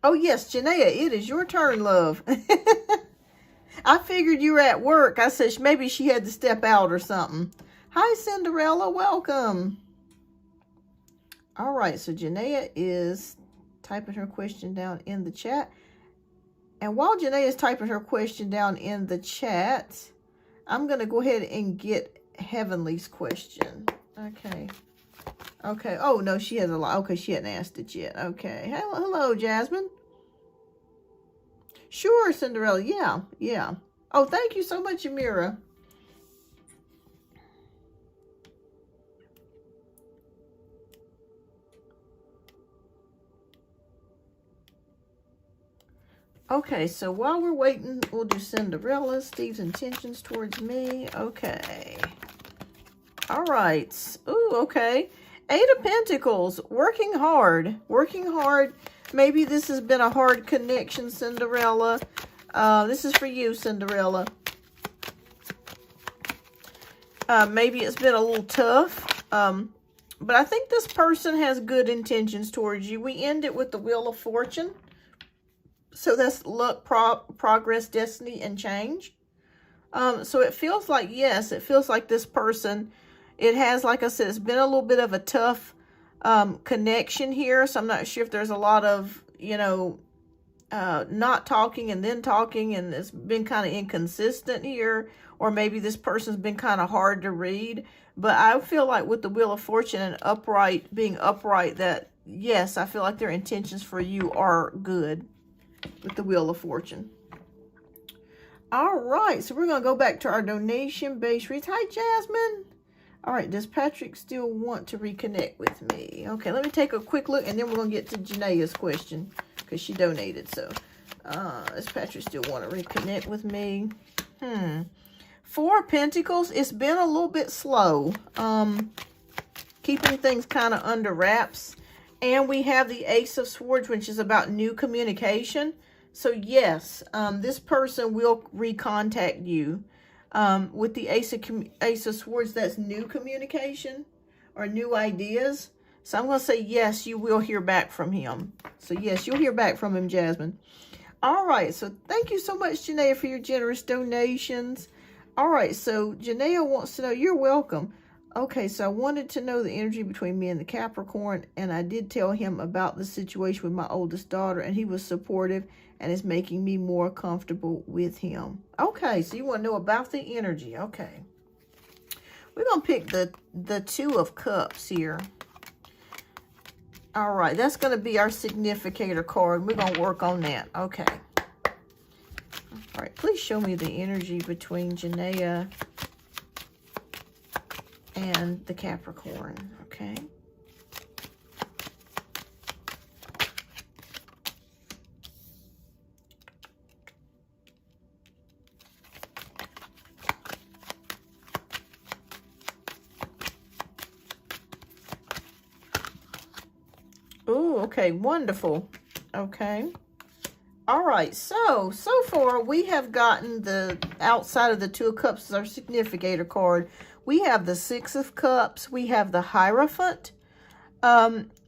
Oh, yes, Janaea, it is your turn, love. I figured you were at work. I said maybe she had to step out or something. Hi, Cinderella. Welcome. All right, so Janaea is typing her question down in the chat. And while Janaea is typing her question down in the chat, I'm going to go ahead and get Heavenly's question. Okay. Okay. Oh, no, she has a lot. Okay, she hadn't asked it yet. Okay. Hello, Jasmine. Sure, Cinderella. Yeah, yeah. Oh, thank you so much, Amira. Okay, so while we're waiting, we'll do Cinderella, Steve's intentions towards me. Okay. All right. Ooh, okay. 8 of Pentacles, working hard. Working hard. Maybe this has been a hard connection, Cinderella. This is for you, Cinderella. Maybe it's been a little tough. But I think this person has good intentions towards you. We end it with the Wheel of Fortune. So that's luck, progress, destiny, and change. So it feels like, yes, it feels like this person, it has, like I said, it's been a little bit of a tough connection here. So I'm not sure if there's a lot of, not talking and then talking, and it's been kind of inconsistent here. Or maybe this person's been kind of hard to read. But I feel like with the Wheel of Fortune and being upright, that, yes, I feel like their intentions for you are good with the Wheel of Fortune. All right, so we're going to go back to our donation-based reads. Hi, Jasmine. All right, does Patrick still want to reconnect with me? Okay, let me take a quick look, and then we're going to get to Janaea's question because she donated. So, does Patrick still want to reconnect with me? 4 of Pentacles. It's been a little bit slow. Keeping things kind of under wraps. And we have the Ace of Swords, which is about new communication. So, yes, this person will recontact you. With the Ace of Swords, that's new communication or new ideas. So, I'm going to say, yes, you will hear back from him. So, yes, you'll hear back from him, Jasmine. All right. So, thank you so much, Janaea, for your generous donations. All right. So, Janaea wants to know, you're welcome. Okay, so I wanted to know the energy between me and the Capricorn, and I did tell him about the situation with my oldest daughter, and he was supportive and is making me more comfortable with him. Okay, so you want to know about the energy. Okay. We're going to pick the Two of Cups here. All right, that's going to be our significator card. We're going to work on that. Okay. All right, please show me the energy between Janaea and the Capricorn. Okay. Oh, okay, wonderful. Okay. All right, so far we have gotten the outside of the Two of Cups as our significator card. We have the Six of Cups, we have the Hierophant,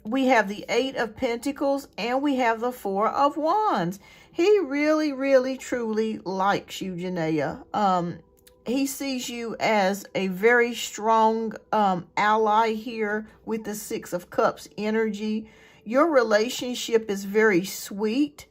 we have the Eight of Pentacles, and we have the Four of Wands. He really, really, truly likes you, Janaea. He sees you as a very strong ally here with the Six of Cups energy. Your relationship is very sweet.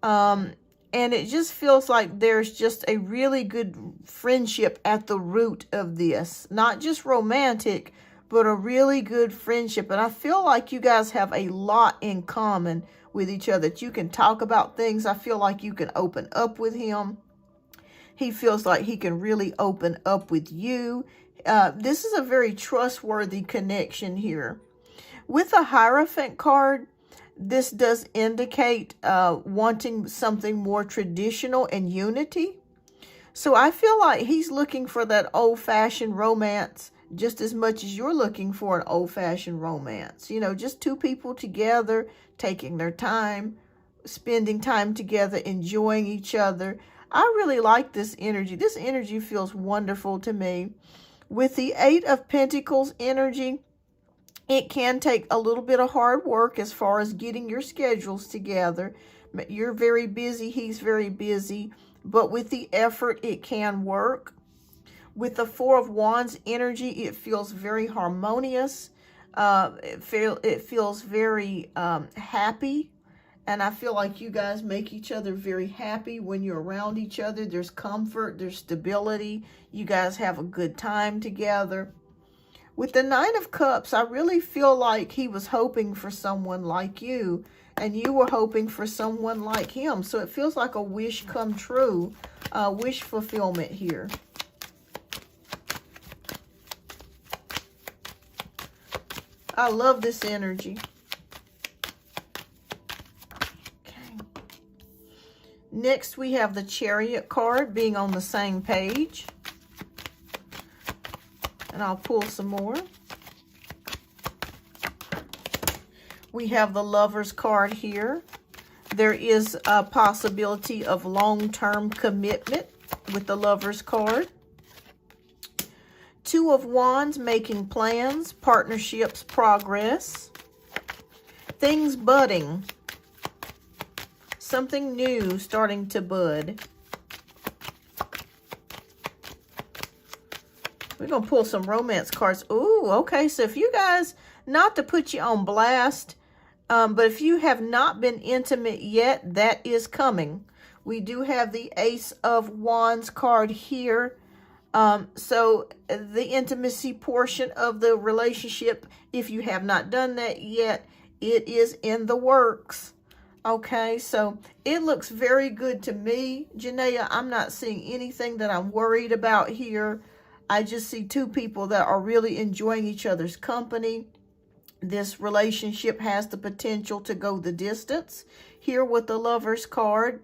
And it just feels like there's just a really good friendship at the root of this. Not just romantic, but a really good friendship. And I feel like you guys have a lot in common with each other. That you can talk about things. I feel like you can open up with him. He feels like he can really open up with you. This is a very trustworthy connection here. With a Hierophant card, this does indicate wanting something more traditional and unity. So I feel like he's looking for that old-fashioned romance just as much as you're looking for an old-fashioned romance. You know, just two people together, taking their time, spending time together, enjoying each other. I really like this energy. This energy feels wonderful to me. With the Eight of Pentacles energy, it can take a little bit of hard work as far as getting your schedules together. You're very busy, he's very busy, but with the effort, it can work. With the Four of Wands energy, it feels very harmonious. It feels very happy. And I feel like you guys make each other very happy when you're around each other. There's comfort, there's stability. You guys have a good time together. With the Nine of Cups, I really feel like he was hoping for someone like you, and you were hoping for someone like him. So it feels like a wish come true, wish fulfillment here. I love this energy. Okay. Next, we have the Chariot card being on the same page. And I'll pull some more. We have the Lover's card here. There is a possibility of long-term commitment with the Lover's card. Two of Wands, making plans, partnerships, progress. Things budding. Something new starting to bud. We're going to pull some romance cards. Ooh, okay. So if you guys, not to put you on blast, but if you have not been intimate yet, that is coming. We do have the Ace of Wands card here. So the intimacy portion of the relationship, if you have not done that yet, it is in the works. Okay, so it looks very good to me, Janaea. I'm not seeing anything that I'm worried about here. I just see two people that are really enjoying each other's company. This relationship has the potential to go the distance. Here with the Lover's card,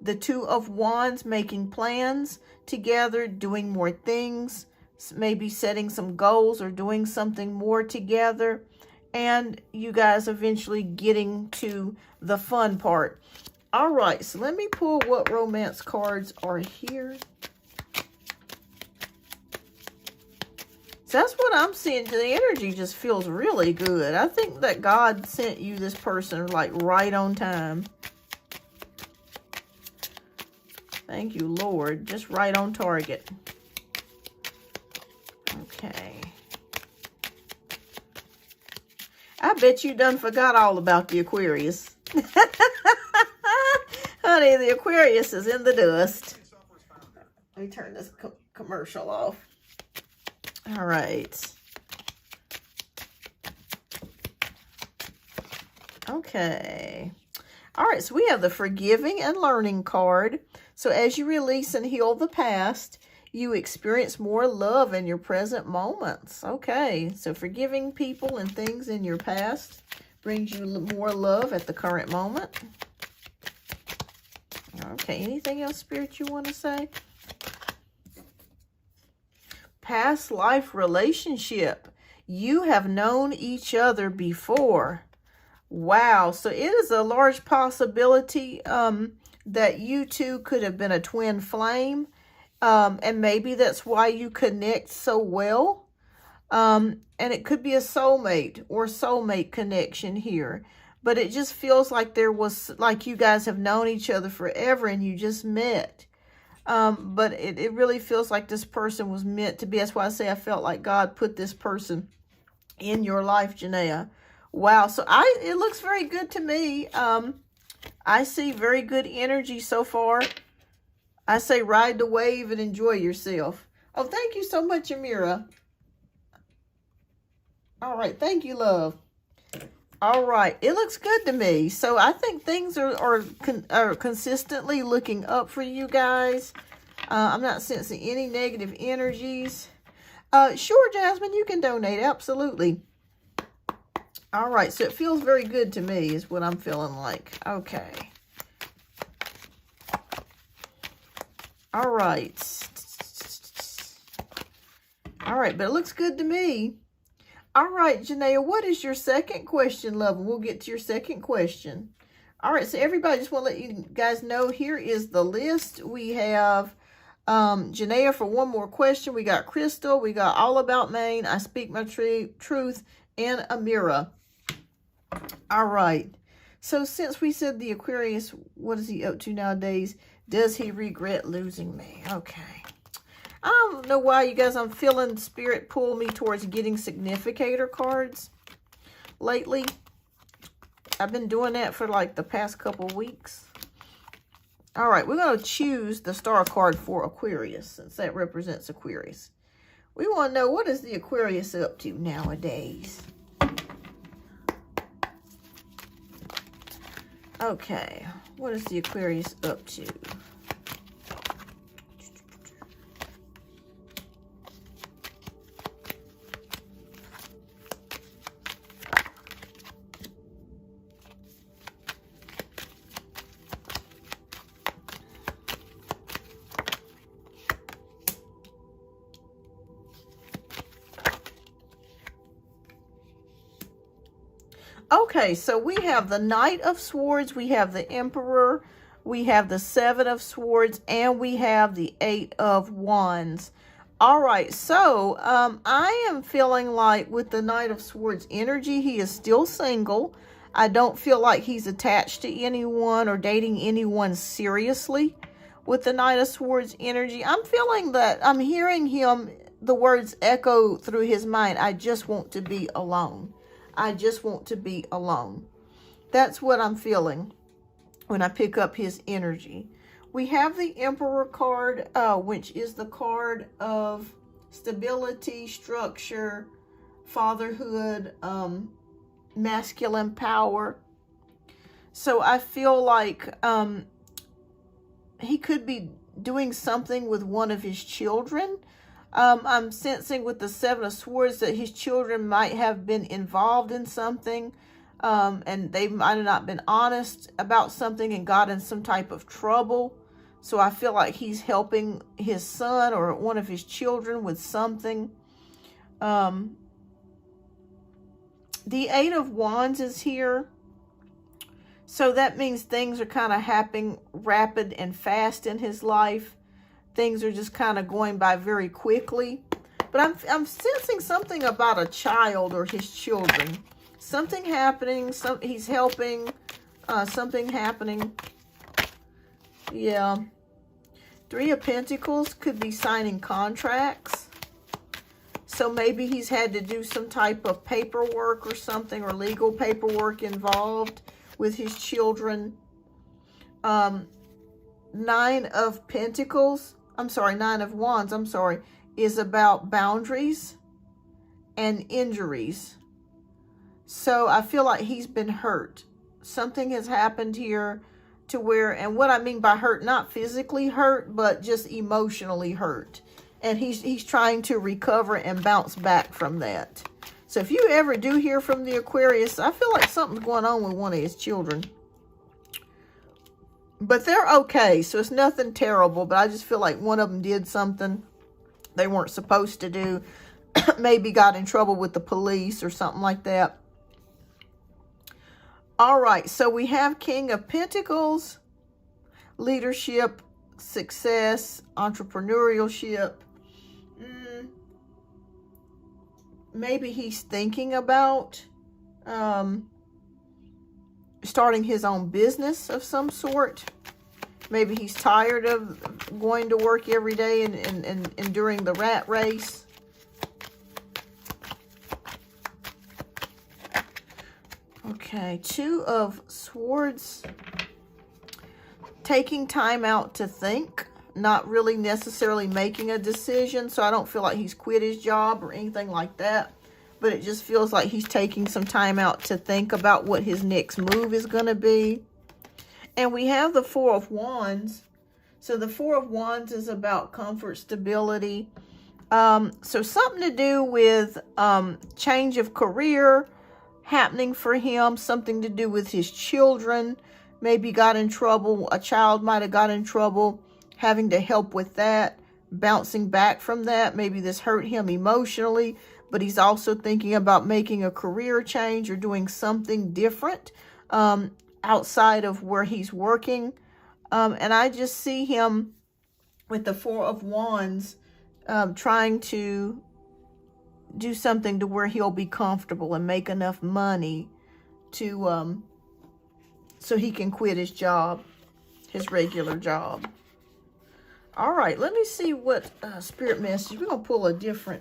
the Two of Wands, making plans together, doing more things, maybe setting some goals or doing something more together, and you guys eventually getting to the fun part. All right, so let me pull what romance cards are here. So that's what I'm seeing. The energy just feels really good. I think that God sent you this person like right on time. Thank you, Lord. Just right on target. Okay. I bet you done forgot all about the Aquarius. Honey, the Aquarius is in the dust. Let me turn this commercial off. All right. Okay. All right, so we have the Forgiving and Learning card. So as you release and heal the past, you experience more love in your present moments. Okay, so forgiving people and things in your past brings you more love at the current moment. Okay, anything else, Spirit, you want to say? Past life relationship. You have known each other before. Wow, so it is a large possibility that you two could have been a twin flame. And maybe that's why you connect so well. And it could be a soulmate or soulmate connection here. But it just feels like there was, like you guys have known each other forever and you just met. But it really feels like this person was meant to be. That's why I say I felt like God put this person in your life, Janaea. Wow, so it looks very good to me. I see very good energy so far. I say ride the wave and enjoy yourself. Oh, thank you so much, Amira. All right, thank you, love. All right, it looks good to me. So I think things are consistently looking up for you guys. I'm not sensing any negative energies. Sure, Jasmine, you can donate, absolutely. All right, so it feels very good to me is what I'm feeling like. Okay. All right. All right, but it looks good to me. All right, Janaea, what is your second question, love? And we'll get to your second question. All right, so everybody, just want to let you guys know, here is the list. We have Janaea for one more question. We got Crystal. We got All About Maine, I Speak My Truth, and Amira. All right. So since we said the Aquarius, what is he up to nowadays? Does he regret losing me? Okay. I don't know why, you guys, I'm feeling Spirit pull me towards getting significator cards lately. I've been doing that for like the past couple weeks. All right, we're going to choose the star card for Aquarius, since that represents Aquarius. We want to know, what is the Aquarius up to nowadays? Okay, what is the Aquarius up to? Okay, so we have the Knight of Swords, we have the Emperor, we have the Seven of Swords, and we have the Eight of Wands. All right, so I am feeling like with the Knight of Swords energy, he is still single. I don't feel like he's attached to anyone or dating anyone seriously with the Knight of Swords energy. I'm feeling that I'm hearing him, the words echo through his mind, I just want to be alone. I just want to be alone. That's what I'm feeling when I pick up his energy. We have the Emperor card, which is the card of stability, structure, fatherhood, masculine power. So I feel like he could be doing something with one of his children. I'm sensing with the Seven of Swords that his children might have been involved in something, and they might have not been honest about something and got in some type of trouble. So I feel like he's helping his son or one of his children with something. The Eight of Wands is here. So that means things are kind of happening rapid and fast in his life. Things are just kind of going by very quickly. But I'm sensing something about a child or his children. Something happening. He's helping. Something happening. Yeah. Three of Pentacles could be signing contracts. So maybe he's had to do some type of paperwork or something, or legal paperwork involved with his children. 9 of Pentacles, I'm sorry, 9 of Wands, I'm sorry, is about boundaries and injuries. So I feel like he's been hurt. Something has happened here to where, and what I mean by hurt, not physically hurt, but just emotionally hurt. And he's trying to recover and bounce back from that. So if you ever do hear from the Aquarius, I feel like something's going on with one of his children. But they're okay, so it's nothing terrible. But I just feel like one of them did something they weren't supposed to do. Maybe got in trouble with the police or something like that. All right, so we have King of Pentacles, leadership, success, entrepreneurship. Maybe he's thinking about starting his own business of some sort. Maybe he's tired of going to work every day and enduring the rat race. Okay, 2 of Swords. Taking time out to think, not really necessarily making a decision. So I don't feel like he's quit his job or anything like that. But it just feels like he's taking some time out to think about what his next move is going to be. And we have the 4 of Wands. So the 4 of Wands is about comfort, stability. So something to do with change of career happening for him. Something to do with his children. Maybe got in trouble. A child might have got in trouble. Having to help with that. Bouncing back from that. Maybe this hurt him emotionally. But he's also thinking about making a career change or doing something different outside of where he's working. And I just see him with the 4 of Wands trying to do something to where he'll be comfortable and make enough money to so he can quit his job, his regular job. All right, let me see what spirit message. We're going to pull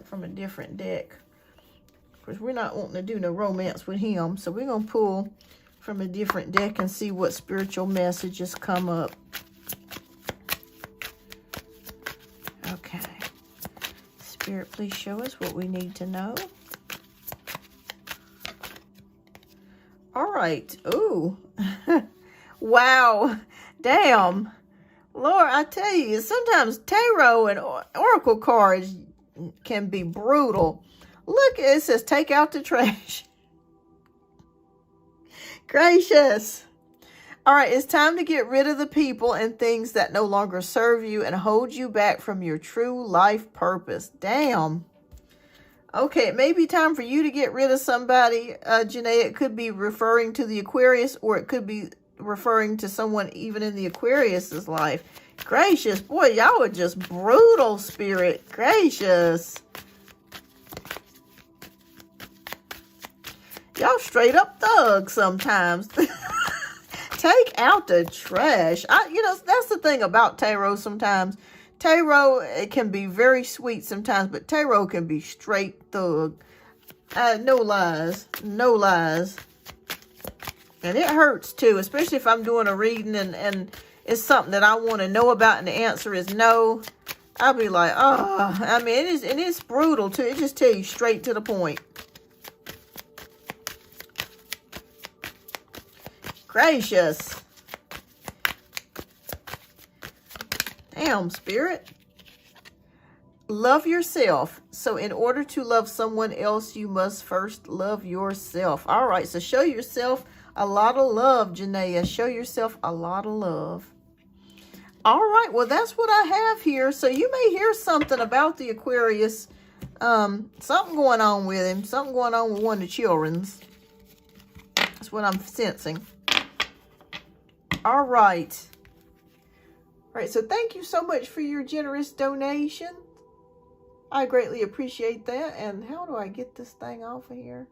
from a different deck. Because we're not wanting to do no romance with him. So we're going to pull from a different deck and see what spiritual messages come up. Okay. Spirit, please show us what we need to know. All right. Ooh. Wow. Damn. Lord, I tell you, sometimes tarot and oracle cards can be brutal. Look, it says, take out the trash. Gracious. All right, it's time to get rid of the people and things that no longer serve you and hold you back from your true life purpose. Damn. Okay, it may be time for you to get rid of somebody, Janae. It could be referring to the Aquarius, or it could be referring to someone even in the Aquarius's life. Gracious, boy, y'all are just brutal, Spirit. Gracious. Y'all straight up thugs sometimes. Take out the trash. You know, that's the thing about tarot sometimes. Tarot, it can be very sweet sometimes, but tarot can be straight thug. No lies. No lies. And it hurts too, especially if I'm doing a reading and it's something that I want to know about and the answer is no. I'll be like, oh, I mean, it is brutal too. It just tells you straight to the point. Gracious. Damn, Spirit. Love yourself. So in order to love someone else, you must first love yourself. All right, so show yourself a lot of love, Janaea. Show yourself a lot of love. All right, well, that's what I have here. So you may hear something about the Aquarius. Something going on with him. Something going on with one of the children's. That's what I'm sensing. All right. All right, so thank you so much for your generous donation. I greatly appreciate that. And how do I get this thing off of here?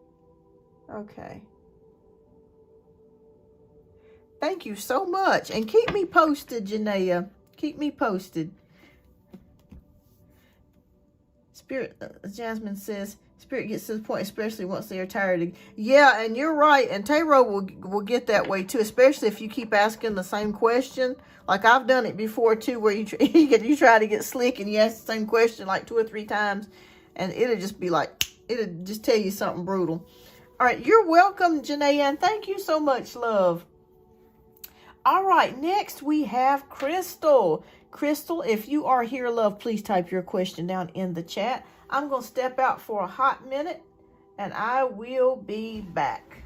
Okay. Thank you so much. And keep me posted, Janaea. Keep me posted. Spirit, Jasmine says, Spirit gets to the point, especially once they are tired. Yeah, and you're right. And Tarot will get that way too, especially if you keep asking the same question. Like I've done it before too, where you try to get slick and you ask the same question like 2 or 3 times, and it'll just be like, it'll just tell you something brutal. All right, you're welcome, Janae, and thank you so much, love. All right, next we have Crystal. Crystal, if you are here, love, please type your question down in the chat. I'm going to step out for a hot minute, and I will be back.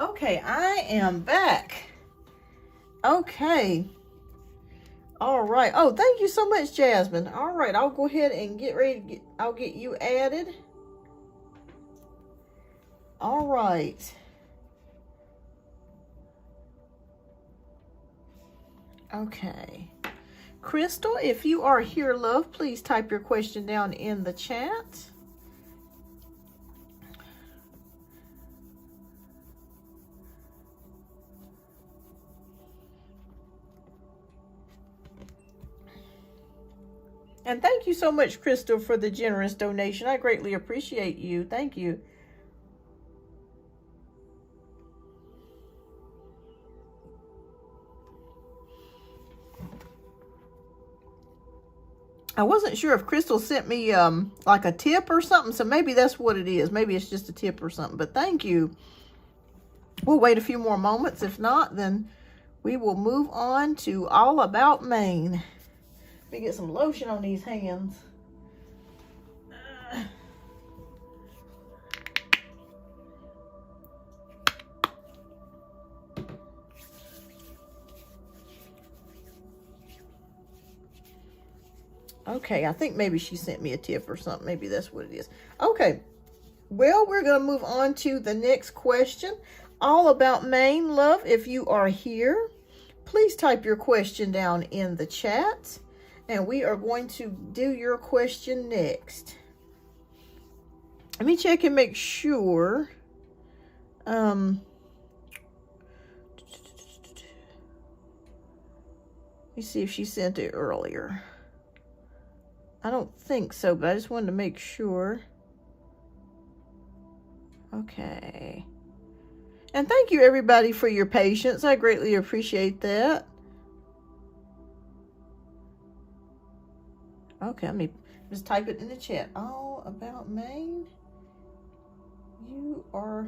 Okay, I am back. Okay. All right. Oh, thank you so much, Jasmine. All right, I'll go ahead and get ready to I'll get you added. All right. Okay. Crystal, if you are here, love, please type your question down in the chat. And thank you so much, Crystal, for the generous donation. I greatly appreciate you. Thank you. I wasn't sure if Crystal sent me like a tip or something, so maybe that's what it is. Maybe it's just a tip or something, but thank you. We'll wait a few more moments. If not, then we will move on to All About Maine. Let me get some lotion on these hands. Okay, I think maybe she sent me a tip or something. Maybe that's what it is. Okay, well, we're going to move on to the next question. All About Maine, love, if you are here, please type your question down in the chat. And we are going to do your question next. Let me check and make sure. Let me see if she sent it earlier. I don't think so, but I just wanted to make sure. Okay. And thank you, everybody, for your patience. I greatly appreciate that. Okay, let me just type it in the chat. All About Maine. You are...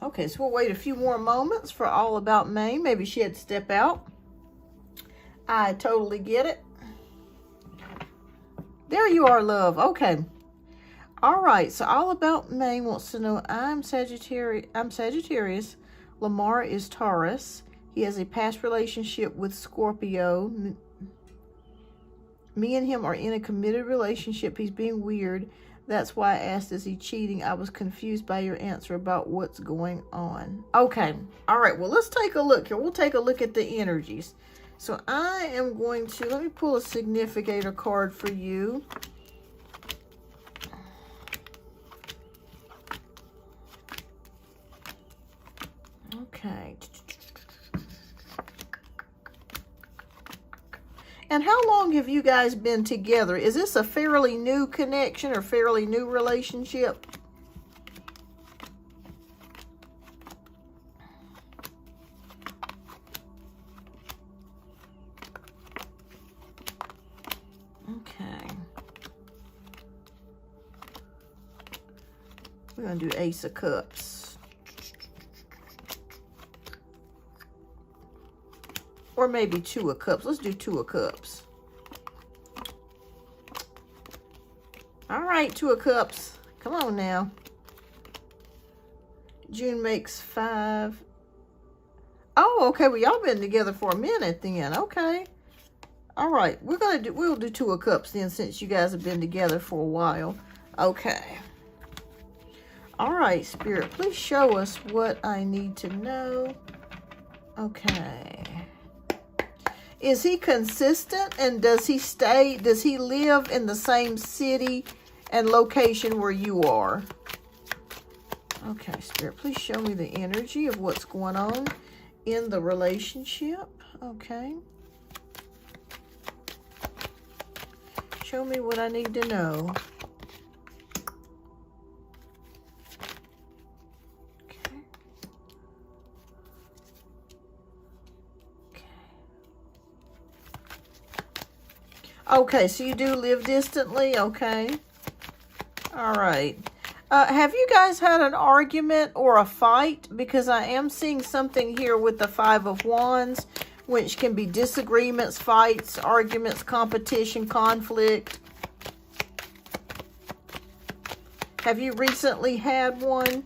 Okay, so we'll wait a few more moments for All About Maine. Maybe she had to step out. I totally get it. There you are, love. Okay. All right, so All About Maine wants to know, I'm Sagittarius. Lamar is Taurus. He has a past relationship with Scorpio. Me and him are in a committed relationship. He's being weird. That's why I asked, is he cheating? I was confused by your answer about what's going on. Okay. All right. Well, let's take a look here. We'll take a look at the energies. So I am going to, let me pull a significator card for you. Okay. And how long have you guys been together? Is this a fairly new connection or fairly new relationship? Okay. We're going to do Ace of Cups. Or maybe Two of Cups. Let's do Two of Cups. All right, Two of Cups. Come on now. June makes 5. Oh, okay. Well, y'all been together for a minute then. Okay. All right. We'll do Two of Cups then, since you guys have been together for a while. Okay. All right, Spirit, please show us what I need to know. Okay. Is he consistent, and does he live in the same city and location where you are? Okay, Spirit, please show me the energy of what's going on in the relationship. Okay. Show me what I need to know. Okay, so you do live distantly, okay. All right. Have you guys had an argument or a fight? Because I am seeing something here with the Five of Wands, which can be disagreements, fights, arguments, competition, conflict. Have you recently had one?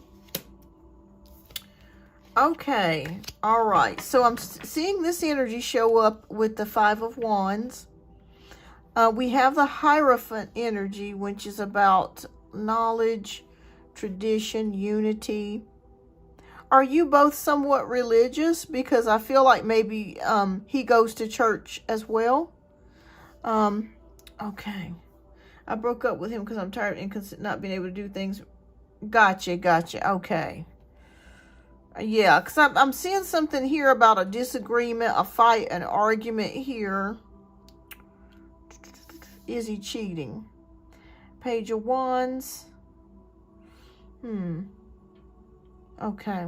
Okay, all right. So I'm seeing this energy show up with the Five of Wands. We have the Hierophant energy, which is about knowledge, tradition, unity. Are you both somewhat religious? Because I feel like maybe he goes to church as well. Okay. I broke up with him because I'm tired and not being able to do things. Gotcha. Okay. Yeah, because I'm seeing something here about a disagreement, a fight, an argument here. Is he cheating? Page of Wands. Okay.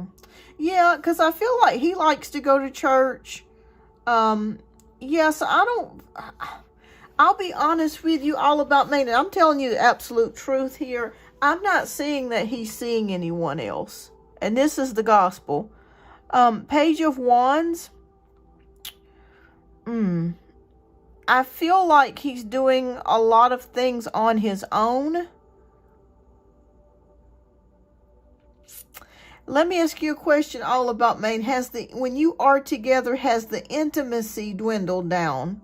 Yeah, because I feel like he likes to go to church. Yes, I'll be honest with you, All About Maine. I'm telling you the absolute truth here. I'm not seeing that he's seeing anyone else. And this is the gospel. Page of Wands. I feel like he's doing a lot of things on his own. Let me ask you a question, All About Maine. When you are together, has the intimacy dwindled down?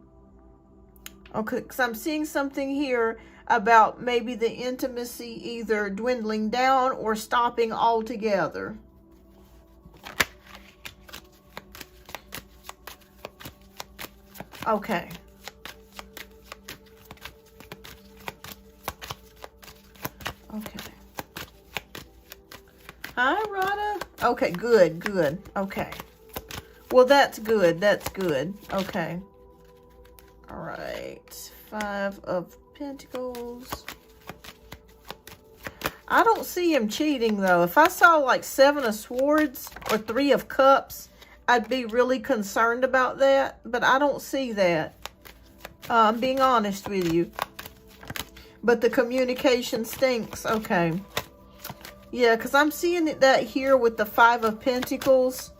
Okay, because I'm seeing something here about maybe the intimacy either dwindling down or stopping altogether. Okay. Okay. Hi, Rada. Okay, good. Okay. Well, that's good. Okay. All right. 5 of Pentacles. I don't see him cheating, though. If I saw like 7 of Swords or 3 of Cups, I'd be really concerned about that. But I don't see that. I'm being honest with you. But the communication stinks. Okay. Yeah, because I'm seeing that here with the 5 of Pentacles.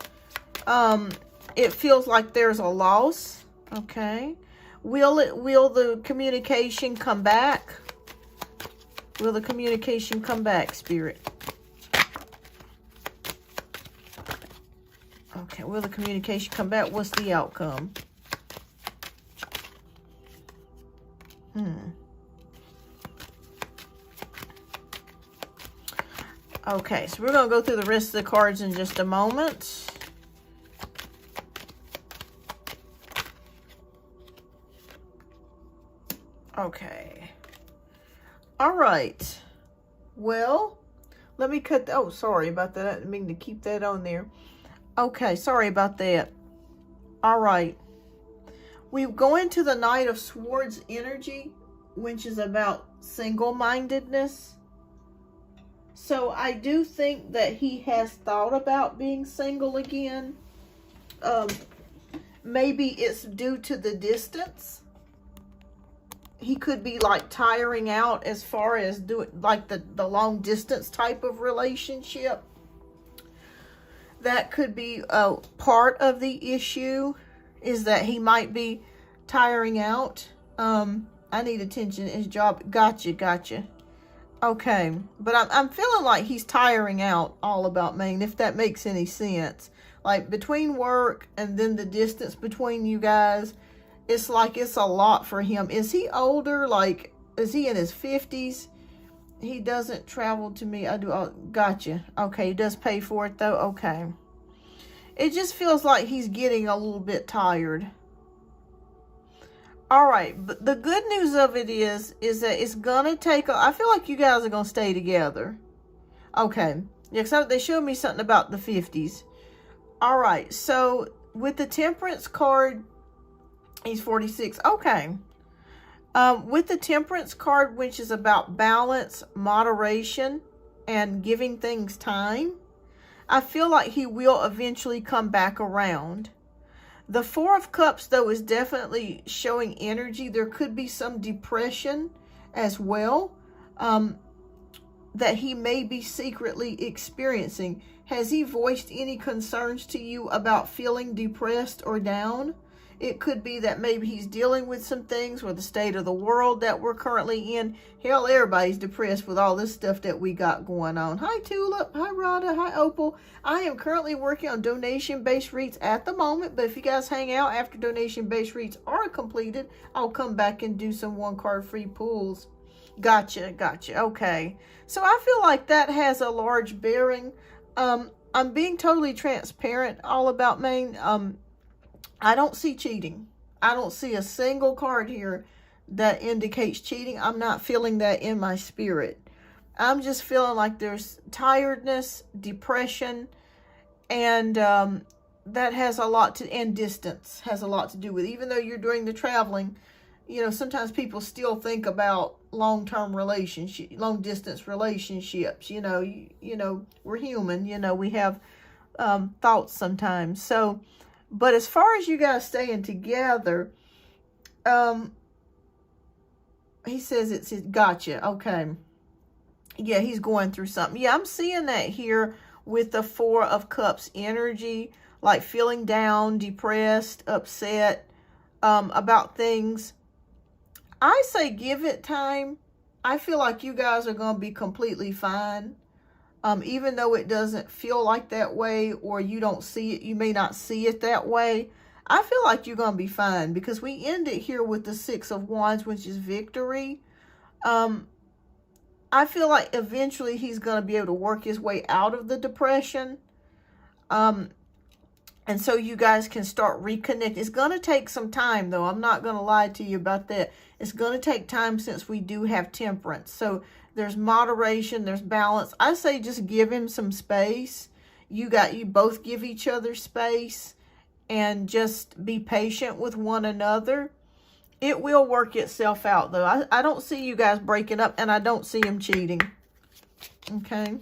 It feels like there's a loss. Okay. Will the communication come back? Will the communication come back, Spirit? Okay, will the communication come back? What's the outcome? Okay, so we're going to go through the rest of the cards in just a moment. Okay. All right. Well, let me cut the, oh, sorry about that. I didn't mean to keep that on there. Okay, sorry about that. All right. We go into the Knight of Swords energy, which is about single-mindedness. So I do think that he has thought about being single again. Maybe it's due to the distance. He could be like tiring out as far as doing like the long distance type of relationship. That could be a part of the issue, is that he might be tiring out. I need attention in his job. Gotcha. Okay, but I'm feeling like he's tiring out all about Maine, if that makes any sense. Like between work and then the distance between you guys, it's like it's a lot for him. Is he older? Like, is he in his 50s? He doesn't travel to me. I do. Oh, gotcha. Okay, he does pay for it though. Okay. It just feels like he's getting a little bit tired. All right, but the good news of it is that it's gonna take. I feel like you guys are gonna stay together. Okay. Yeah, so they showed me something about the 50s. All right. So with the Temperance card, he's 46. Okay. With the Temperance card, which is about balance, moderation, and giving things time, I feel like he will eventually come back around. The Four of Cups, though, is definitely showing energy. There could be some depression as well that he may be secretly experiencing. Has he voiced any concerns to you about feeling depressed or down? It could be that maybe he's dealing with some things with the state of the world that we're currently in. Hell, everybody's depressed with all this stuff that we got going on. Hi, Tulip. Hi, Rhonda. Hi, Opal. I am currently working on donation-based reads at the moment, but if you guys hang out after donation-based reads are completed, I'll come back and do some one-card free pulls. Gotcha. Okay. So I feel like that has a large bearing. I'm being totally transparent all about Maine. I don't see cheating. I don't see a single card here that indicates cheating. I'm not feeling that in my spirit. I'm just feeling like there's tiredness, depression, and that has a lot to, and distance has a lot to do with it. Even though you're doing the traveling, you know, sometimes people still think about long-term relationship, long-distance relationships. You know, we're human. You know, we have thoughts sometimes. So, but as far as you guys staying together, he says it's his, gotcha. Okay. Yeah, he's going through something. Yeah, I'm seeing that here with the Four of Cups energy, like feeling down, depressed, upset about things. I say give it time. I feel like you guys are going to be completely fine. Even though it doesn't feel like that way, or you don't see it, you may not see it that way. I feel like you're going to be fine, because we end it here with the Six of Wands, which is victory. I feel like eventually he's going to be able to work his way out of the depression. And so you guys can start reconnecting. It's going to take some time, though. I'm not going to lie to you about that. It's going to take time, since we do have Temperance. So there's moderation, there's balance. I say just give him some space. You both give each other space, and just be patient with one another. It will work itself out, though. I don't see you guys breaking up, and I don't see him cheating. Okay.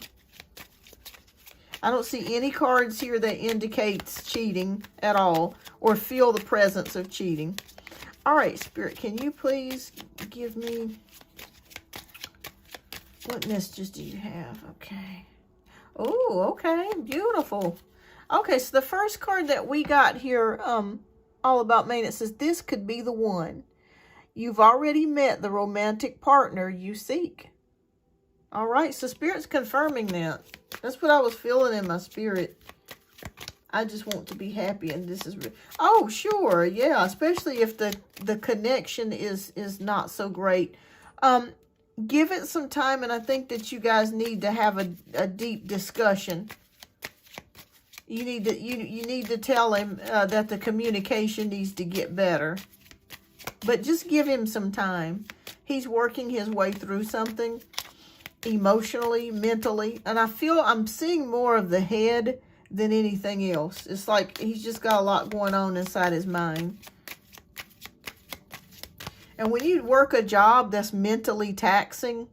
I don't see any cards here that indicates cheating at all, or feel the presence of cheating. All right, Spirit, can you please give me, what messages do you have? Okay. Oh, okay. Beautiful. Okay, so the first card that we got here, all about Maine, it says, this could be the one. You've already met the romantic partner you seek. All right, so Spirit's confirming that. That's what I was feeling in my spirit. I just want to be happy, and this is... Oh, sure, yeah, especially if the connection is not so great. Give it some time, and I think that you guys need to have a deep discussion. You need to tell him that the communication needs to get better. But just give him some time. He's working his way through something emotionally, mentally, and I'm seeing more of the head than anything else. It's like he's just got a lot going on inside his mind. And when you work a job that's mentally taxing,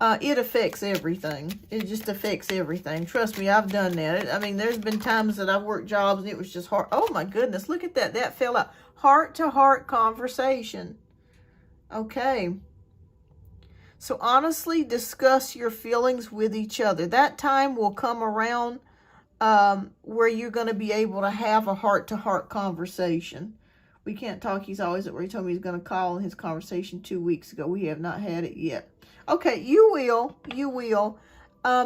it affects everything. It just affects everything. Trust me, I've done that. I mean, there's been times that I've worked jobs and it was just hard. Oh my goodness, look at that. That fell out. Heart-to-heart conversation. Okay. So honestly, discuss your feelings with each other. That time will come around where you're going to be able to have a heart-to-heart conversation. We can't talk. He's always at where he told me he's going to call in his conversation 2 weeks ago. We have not had it yet. Okay, you will. You will.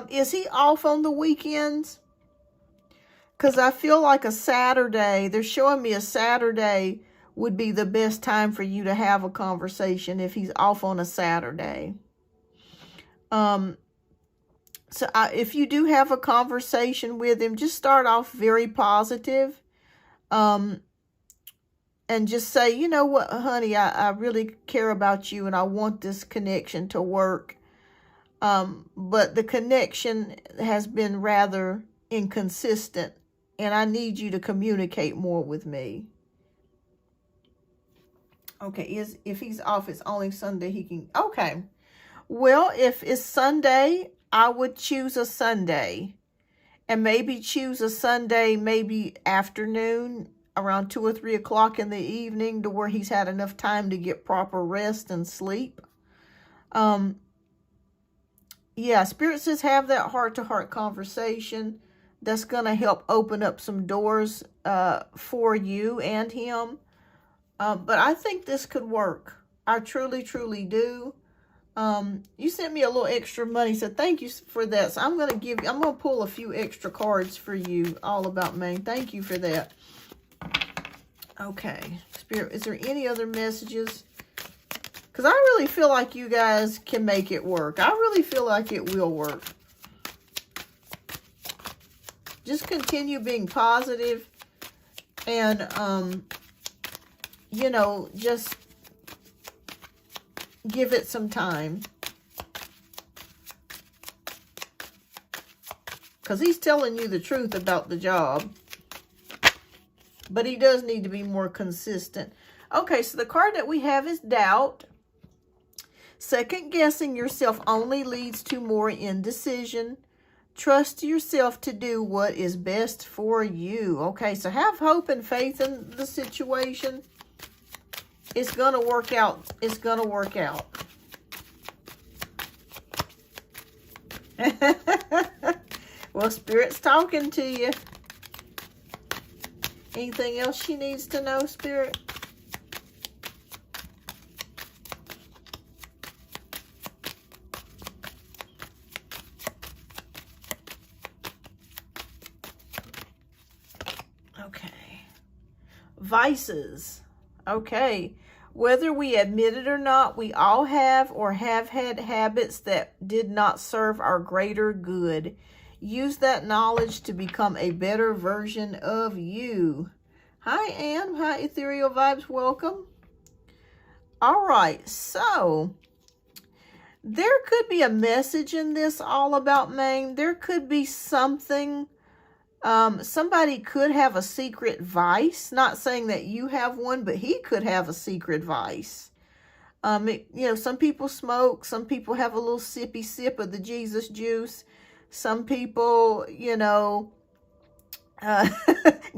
Is he off on the weekends? Because I feel like a Saturday, they're showing me a Saturday would be the best time for you to have a conversation if he's off on a Saturday. So if you do have a conversation with him, just start off very positive. And just say, you know what, honey, I really care about you and I want this connection to work. But the connection has been rather inconsistent and I need you to communicate more with me. Okay, if he's off, it's only Sunday he can... Okay. Well, if it's Sunday, I would choose a Sunday. And maybe choose a Sunday, maybe afternoon, around 2 or 3 o'clock in the evening, to where he's had enough time to get proper rest and sleep. Yeah, Spirit says have that heart-to-heart conversation. That's going to help open up some doors for you and him. But I think this could work. I truly, truly do. You sent me a little extra money, so thank you for that. So I'm going to pull a few extra cards for you all about Maine. Thank you for that. Okay, Spirit, is there any other messages? Because I really feel like you guys can make it work. I really feel like it will work. Just continue being positive and, you know, just give it some time. Because he's telling you the truth about the job. But he does need to be more consistent. Okay, so the card that we have is doubt. Second guessing yourself only leads to more indecision. Trust yourself to do what is best for you. Okay, so have hope and faith in the situation. It's going to work out. It's going to work out. Well, Spirit's talking to you. Anything else she needs to know, Spirit? Okay. Vices. Okay. Whether we admit it or not, we all have or have had habits that did not serve our greater good. Use that knowledge to become a better version of you. Hi, Anne. Hi, Ethereal Vibes. Welcome. All right. So, there could be a message in this all about Maine. There could be something. Somebody could have a secret vice. Not saying that you have one, but he could have a secret vice. You know, some people smoke. Some people have a little sippy sip of the Jesus juice. Some people, you know,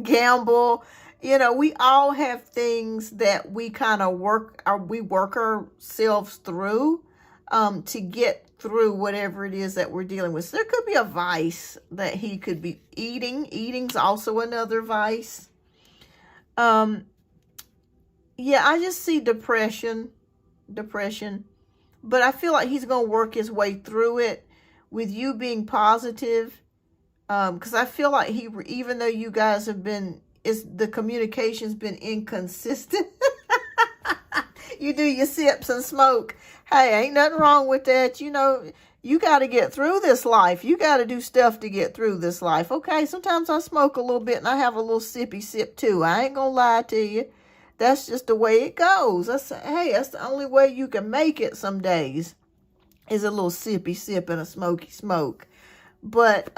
gamble. You know, we all have things that we kind of work ourselves through to get through whatever it is that we're dealing with. So there could be a vice that he could be eating. Eating's also another vice. Yeah, I just see depression. but I feel like he's going to work his way through it with you being positive. Because I feel like even though you guys have been, the communication's been inconsistent. You do your sips and smoke. Hey, ain't nothing wrong with that. You know, you got to get through this life. You got to do stuff to get through this life. Okay, sometimes I smoke a little bit and I have a little sippy sip too. I ain't going to lie to you. That's just the way it goes. Hey, that's the only way you can make it some days, is a little sippy sip and a smoky smoke. But,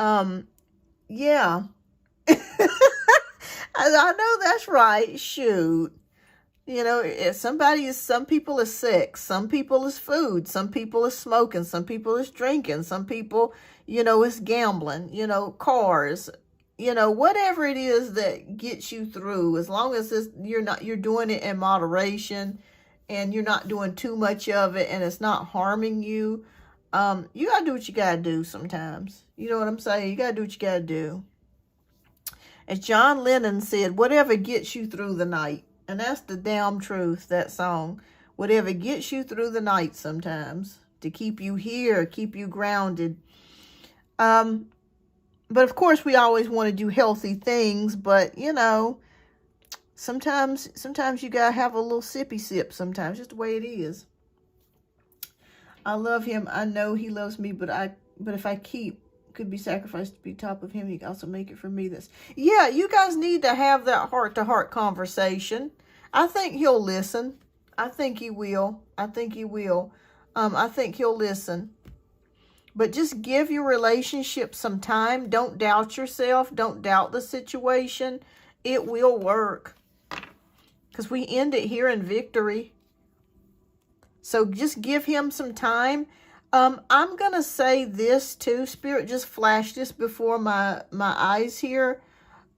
yeah. I know that's right. Shoot. You know, some people is sex, some people is food, some people is smoking, some people is drinking, some people, you know, is gambling, you know, cars, you know, whatever it is that gets you through, as long as you're doing it in moderation and you're not doing too much of it and it's not harming you. You gotta do what you gotta do sometimes. You know what I'm saying? You gotta do what you gotta do. As John Lennon said, whatever gets you through the night. And that's the damn truth, that song. Whatever gets you through the night sometimes, to keep you here, keep you grounded. But of course, we always want to do healthy things. But, you know, sometimes you got to have a little sippy sip sometimes. Just the way it is. I love him. I know he loves me, but if I could be sacrificed to be top of him, he can also make it for me. Yeah, you guys need to have that heart-to-heart conversation. I think he'll listen. I think he will. I think he'll listen. But just give your relationship some time. Don't doubt yourself. Don't doubt the situation. It will work. Because we end it here in victory. So just give him some time. I'm going to say this too. Spirit just flashed this before my eyes here.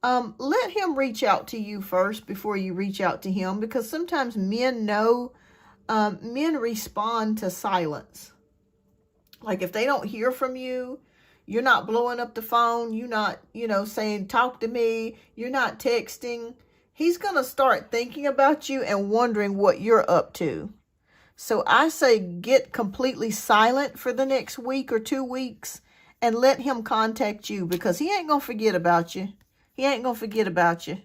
Let him reach out to you first before you reach out to him. Because sometimes men respond to silence. Like if they don't hear from you, you're not blowing up the phone. You're not, saying, talk to me. You're not texting. He's going to start thinking about you and wondering what you're up to. So I say get completely silent for the next week or 2 weeks and let him contact you, because he ain't going to forget about you. He ain't going to forget about you.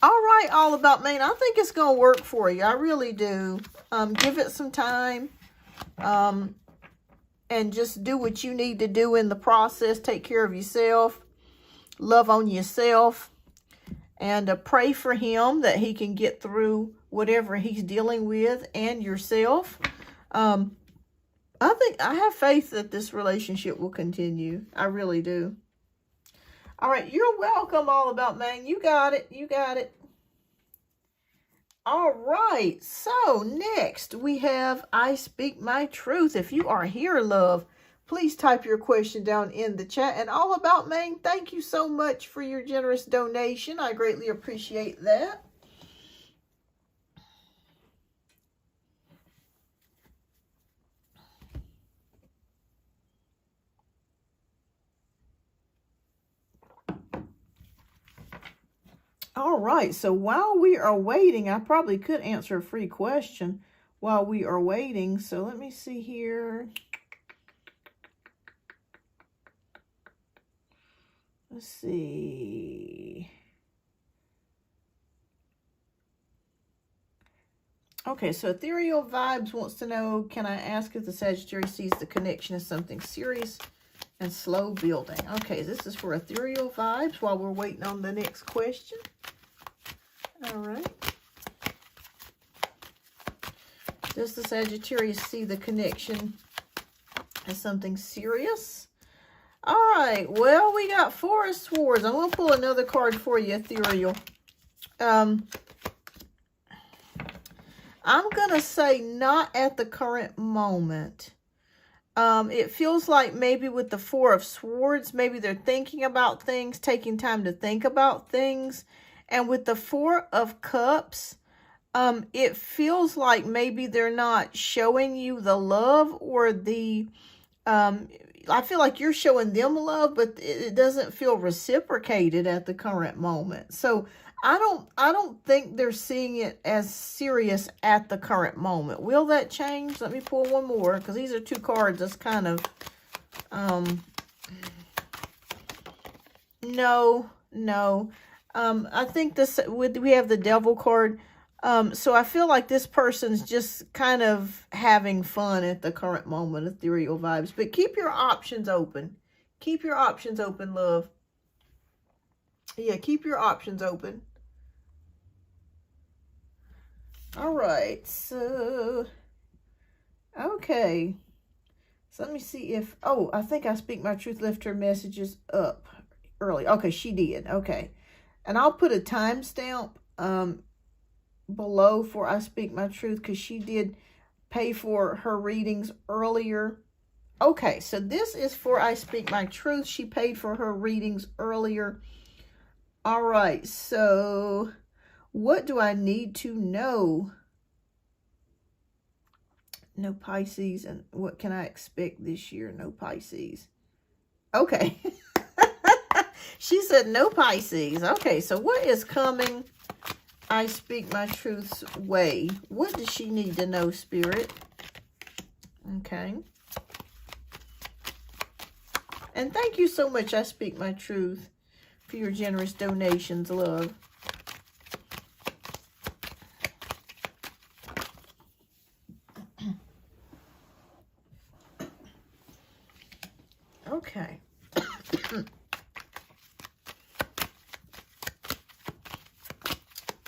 All right, All About Maine. I think it's going to work for you. I really do. Give it some time. And just do what you need to do in the process. Take care of yourself. Love on yourself. And pray for him that he can get through whatever he's dealing with, and yourself. I have faith that this relationship will continue. I really do. All right, you're welcome, All About Maine. You got it. You got it. All right, so next we have I Speak My Truth. If you are here, love, please type your question down in the chat. And All About Maine, thank you so much for your generous donation. I greatly appreciate that. All right, so while we are waiting, I probably could answer a free question while we are waiting. So let me see here. Let's see. Okay, so Ethereal Vibes wants to know, can I ask if the Sagittarius sees the connection as something serious and slow building? Okay, this is for Ethereal Vibes while we're waiting on the next question. All right. Does the Sagittarius see the connection as something serious? All right. Well, we got Four of Swords. I'm going to pull another card for you, Ethereal. I'm going to say not at the current moment. It feels like maybe with the Four of Swords, maybe they're thinking about things, taking time to think about things. And with the Four of Cups, it feels like maybe they're not showing you the love or the, I feel like you're showing them love, but it doesn't feel reciprocated at the current moment. So I don't think they're seeing it as serious at the current moment. Will that change? Let me pull one more, because these are two cards that's kind of, no. I think this, we have the Devil card. So I feel like this person's just kind of having fun at the current moment, ethereal vibes. But keep your options open. Keep your options open, love. Yeah, keep your options open. All right, so, okay. So let me see if, oh, I think I Speak My Truth left her messages up early. Okay, she did. Okay. And I'll put a timestamp below for I Speak My Truth, because she did pay for her readings earlier. Okay, so this is for I Speak My Truth. She paid for her readings earlier. All right, so what do I need to know? No Pisces, and what can I expect this year? No Pisces. Okay. She said no Pisces. Okay, so what is coming I Speak My Truth's way? What does she need to know, Spirit? Okay. And thank you so much, I Speak My Truth, for your generous donations, love. Okay.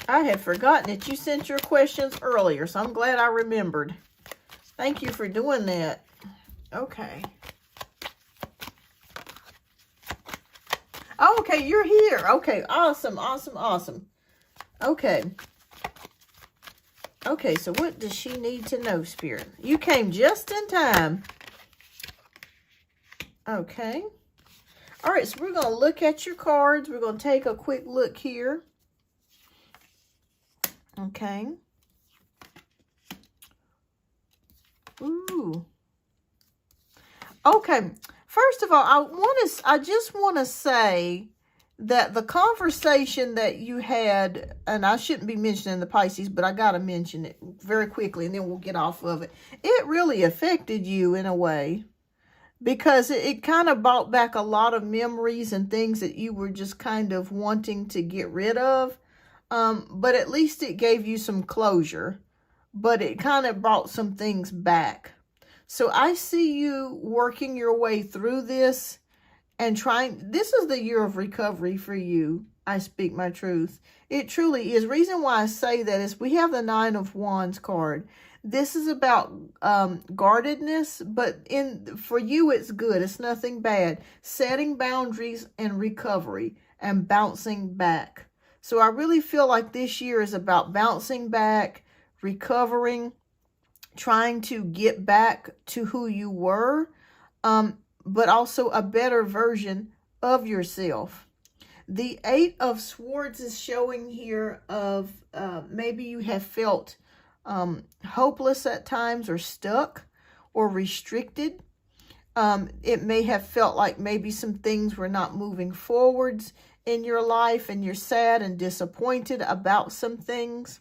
I had forgotten that you sent your questions earlier, so I'm glad I remembered. Thank you for doing that. Okay. Oh, okay, you're here. Okay, awesome. Okay. Okay, so what does she need to know, Spirit? You came just in time. Okay. All right, so we're going to look at your cards. We're going to take a quick look here. Okay. Ooh. Okay. First of all, I just want to say that the conversation that you had, and I shouldn't be mentioning the Pisces, but I got to mention it very quickly, and then we'll get off of it. It really affected you in a way, because it kind of brought back a lot of memories and things that you were just kind of wanting to get rid of. But at least it gave you some closure, but it kind of brought some things back. So I see you working your way through this and trying. This is the year of recovery for you. I Speak My Truth. It truly is. Reason why I say that is we have the Nine of Wands card. This is about guardedness, but for you it's good. It's nothing bad. Setting boundaries and recovery and bouncing back. So I really feel like this year is about bouncing back, recovering, trying to get back to who you were, but also a better version of yourself. The Eight of Swords is showing here of maybe you have felt hopeless at times, or stuck, or restricted. It may have felt like maybe some things were not moving forwards in your life, and you're sad and disappointed about some things.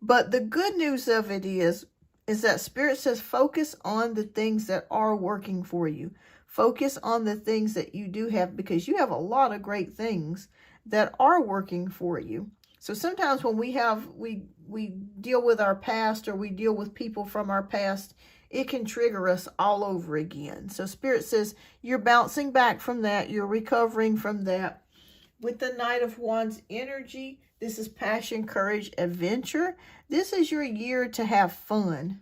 But the good news of it is that Spirit says focus on the things that are working for you. Focus on the things that you do have, because you have a lot of great things that are working for you. So sometimes when we deal with our past, or we deal with people from our past, it can trigger us all over again. So Spirit says you're bouncing back from that. You're recovering from that. With the Knight of Wands energy, this is passion, courage, adventure. This is your year to have fun,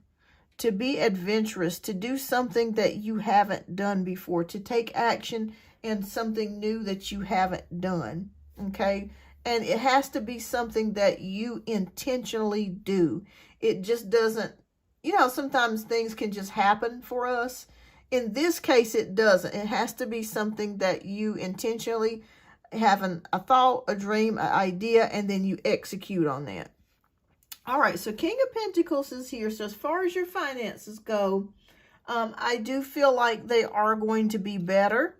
to be adventurous, to do something that you haven't done before, to take action in something new that you haven't done, okay? And it has to be something that you intentionally do. It just doesn't, sometimes things can just happen for us. In this case, it doesn't. It has to be something that you intentionally have a thought, a dream, an idea, and then you execute on that. All right, so King of Pentacles is here. So as far as your finances go, I do feel like they are going to be better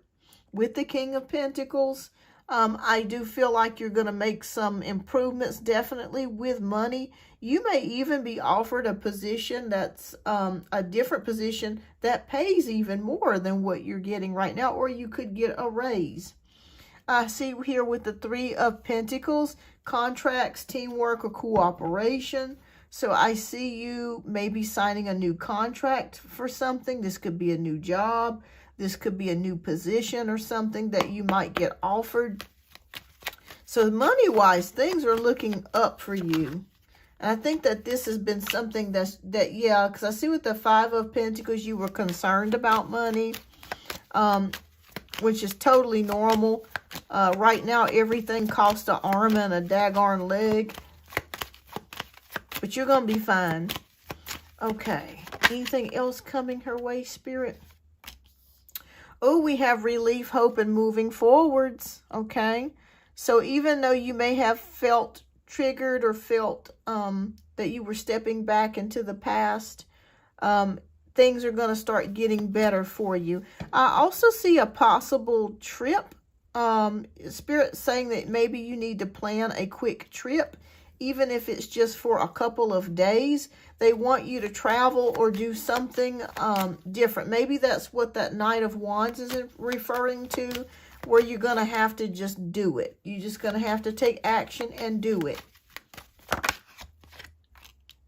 with the King of Pentacles. I do feel like you're going to make some improvements definitely with money. You may even be offered a position that's a different position that pays even more than what you're getting right now, or you could get a raise. I see here with the Three of Pentacles, contracts, teamwork, or cooperation. So I see you maybe signing a new contract for something. This could be a new job. This could be a new position or something that you might get offered. So money-wise, things are looking up for you. And I think that this has been something yeah, because I see with the Five of Pentacles, you were concerned about money, which is totally normal. Right now, everything costs an arm and a daggone leg. But you're going to be fine. Okay. Anything else coming her way, Spirit? Oh, we have relief, hope, and moving forwards. Okay. So even though you may have felt triggered or felt that you were stepping back into the past, things are going to start getting better for you. I also see a possible trip. Spirit saying that maybe you need to plan a quick trip, even if it's just for a couple of days. They want you to travel or do something different. Maybe that's what that Knight of Wands is referring to, where you're going to have to just do it. You're just going to have to take action and do it.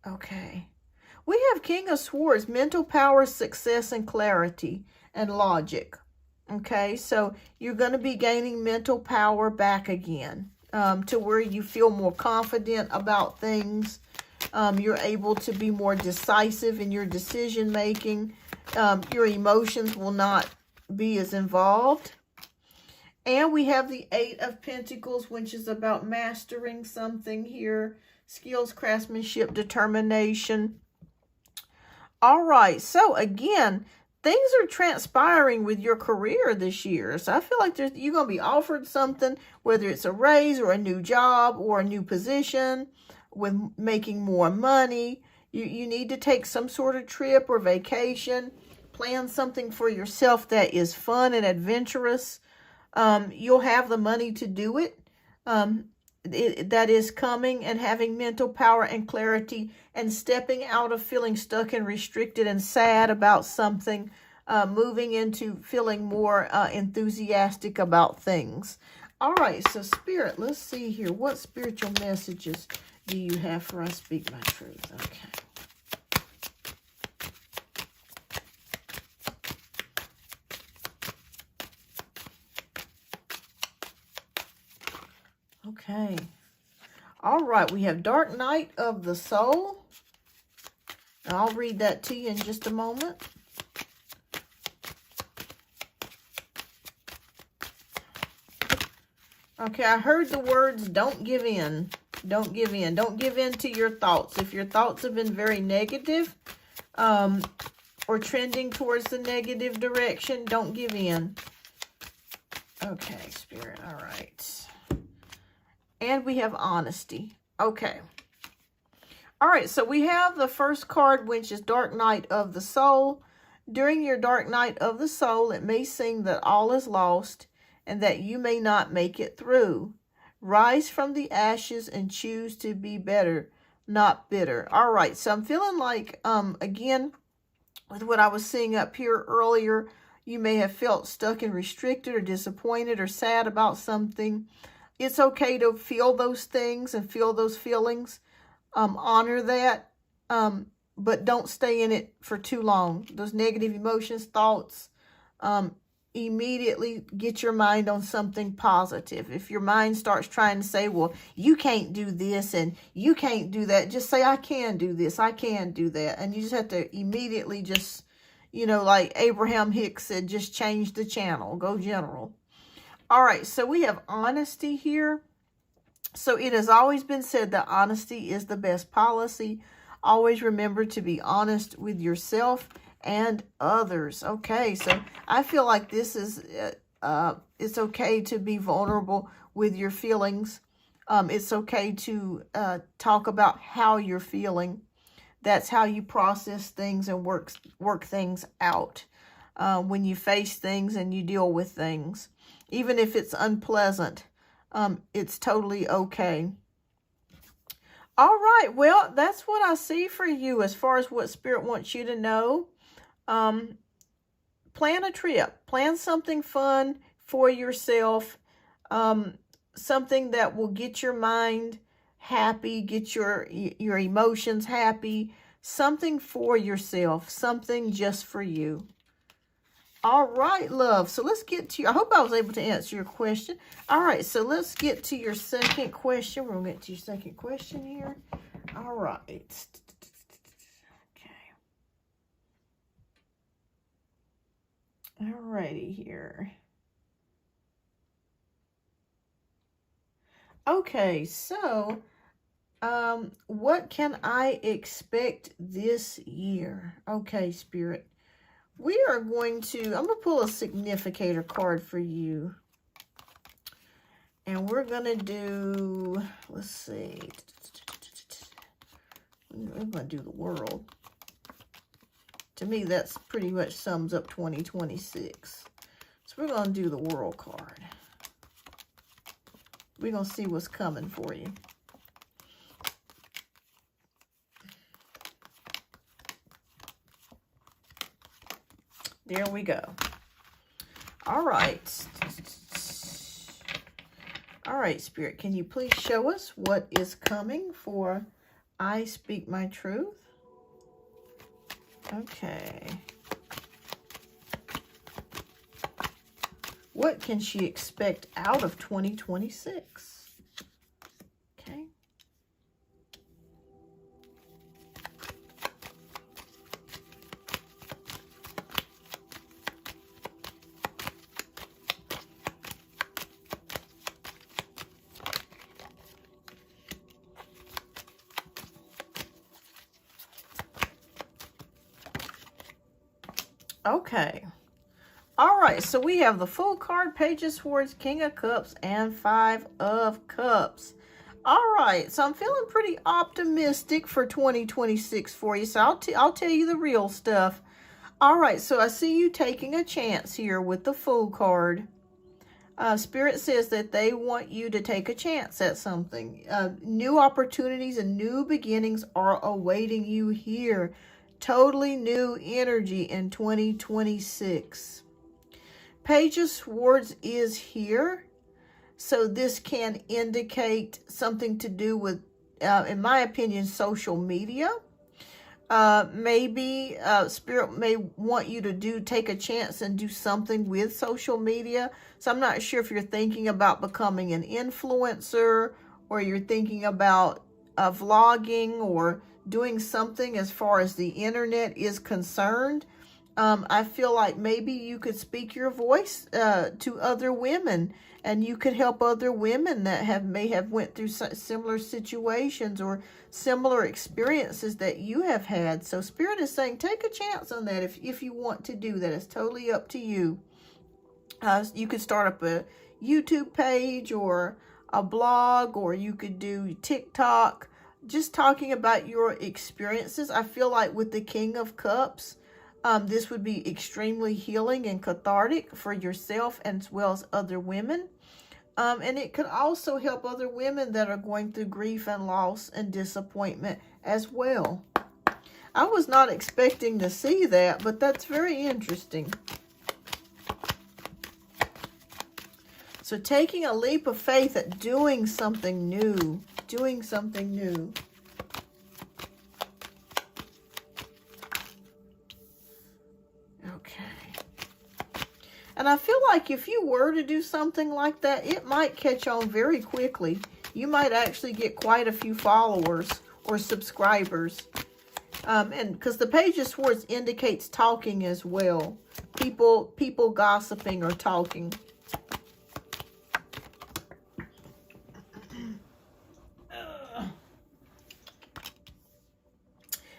Okay. We have King of Swords, mental power, success, and clarity, and logic. Okay, so you're going to be gaining mental power back again, to where you feel more confident about things. You're able to be more decisive in your decision making. Your emotions will not be as involved. And we have the Eight of Pentacles, which is about mastering something here. Skills, craftsmanship, determination. All right, so again, things are transpiring with your career this year. So I feel like you're going to be offered something, whether it's a raise or a new job or a new position with making more money. You need to take some sort of trip or vacation. Plan something for yourself that is fun and adventurous. You'll have the money to do it. That is coming, and having mental power and clarity and stepping out of feeling stuck and restricted and sad about something, moving into feeling more enthusiastic about things. All right, so Spirit, let's see here. What spiritual messages do you have for us? Speak my truth. Okay. Okay. All right, we have Dark Night of the Soul. And I'll read that to you in just a moment. Okay, I heard the words, don't give in. Don't give in. Don't give in to your thoughts. If your thoughts have been very negative or trending towards the negative direction, don't give in. Okay, Spirit, all right. And we have honesty. Okay. All right, so we have the first card, which is Dark Night of the Soul. During your Dark Night of the Soul, it may seem that all is lost and that you may not make it through. Rise from the ashes and choose to be better, not bitter. All right, so I'm feeling like, again, with what I was seeing up here earlier, you may have felt stuck and restricted or disappointed or sad about something. It's okay to feel those things and feel those feelings. Honor that, but don't stay in it for too long. Those negative emotions, thoughts, immediately get your mind on something positive. If your mind starts trying to say, well, you can't do this and you can't do that, just say, I can do this, I can do that. And you just have to immediately just, you know, like Abraham Hicks said, just change the channel, go general. All right, so we have honesty here. So it has always been said that honesty is the best policy. Always remember to be honest with yourself and others. Okay, so I feel like this is, it's okay to be vulnerable with your feelings. It's okay to talk about how you're feeling. That's how you process things and work things out when you face things and you deal with things. Even if it's unpleasant, it's totally okay. All right, well, that's what I see for you as far as what Spirit wants you to know. Plan a trip. Plan something fun for yourself. Something that will get your mind happy, get your emotions happy. Something for yourself. Something just for you. All right, love. So let's get to I hope I was able to answer your question. All right, so let's get to your second question. We're going to get to your second question here. All right. Okay. All righty here. Okay, so what can I expect this year? Okay, Spirit. We are going to, I'm going to pull a significator card for you. And we're going to do, let's see. We're going to do the world. To me, that's pretty much sums up 2026. So we're going to do the world card. We're going to see what's coming for you. There we go. All right. All right, Spirit, can you please show us what is coming for I Speak My Truth? Okay. What can she expect out of 2026? Okay. Okay. All right, so we have the full card, Page of Swords, King of Cups, and 5 of Cups. All right, so I'm feeling pretty optimistic for 2026 for you, so I'll tell you the real stuff. All right, so I see you taking a chance here with the full card. Spirit says that they want you to take a chance at something. New opportunities and new beginnings are awaiting you here. Totally new energy in 2026. Page of Swords is here. So this can indicate something to do with, in my opinion, social media. Maybe Spirit may want you to take a chance and do something with social media. So I'm not sure if you're thinking about becoming an influencer, or you're thinking about vlogging, or doing something as far as the internet is concerned. I feel like maybe you could speak your voice to other women, and you could help other women that may have went through similar situations or similar experiences that you have had. So Spirit is saying take a chance on that if you want to do that. It's totally up to you. You could start up a YouTube page or a blog, or you could do TikTok, just talking about your experiences. I feel like with the King of Cups, this would be extremely healing and cathartic for yourself as well as other women. And it could also help other women that are going through grief and loss and disappointment as well. I was not expecting to see that, but that's very interesting. So taking a leap of faith at doing something new. Doing something new. Okay. And I feel like if you were to do something like that, it might catch on very quickly. You might actually get quite a few followers or subscribers. And because the Page of Swords indicates talking as well. People gossiping or talking.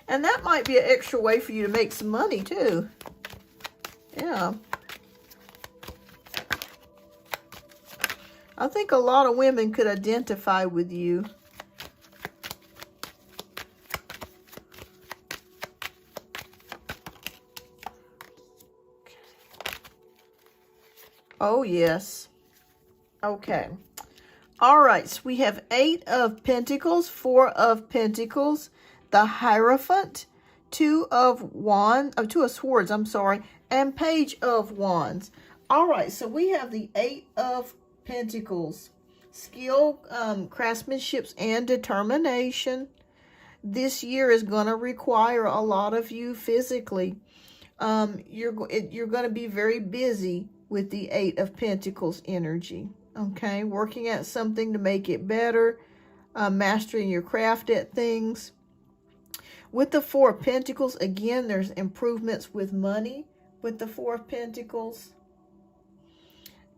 And that might be an extra way for you to make some money too. Yeah. I think a lot of women could identify with you. Oh, yes. Okay. All right, so we have 8 of Pentacles, 4 of Pentacles, the Hierophant, 2 of Swords, I'm sorry, and Page of Wands. All right, so we have the 8 of Pentacles. Skill, craftsmanship, and determination. This year is going to require a lot of you physically. You're going to be very busy with the 8 of Pentacles energy. Okay, working at something to make it better, mastering your craft at things. With the 4 of Pentacles, again, there's improvements with money with the 4 of Pentacles.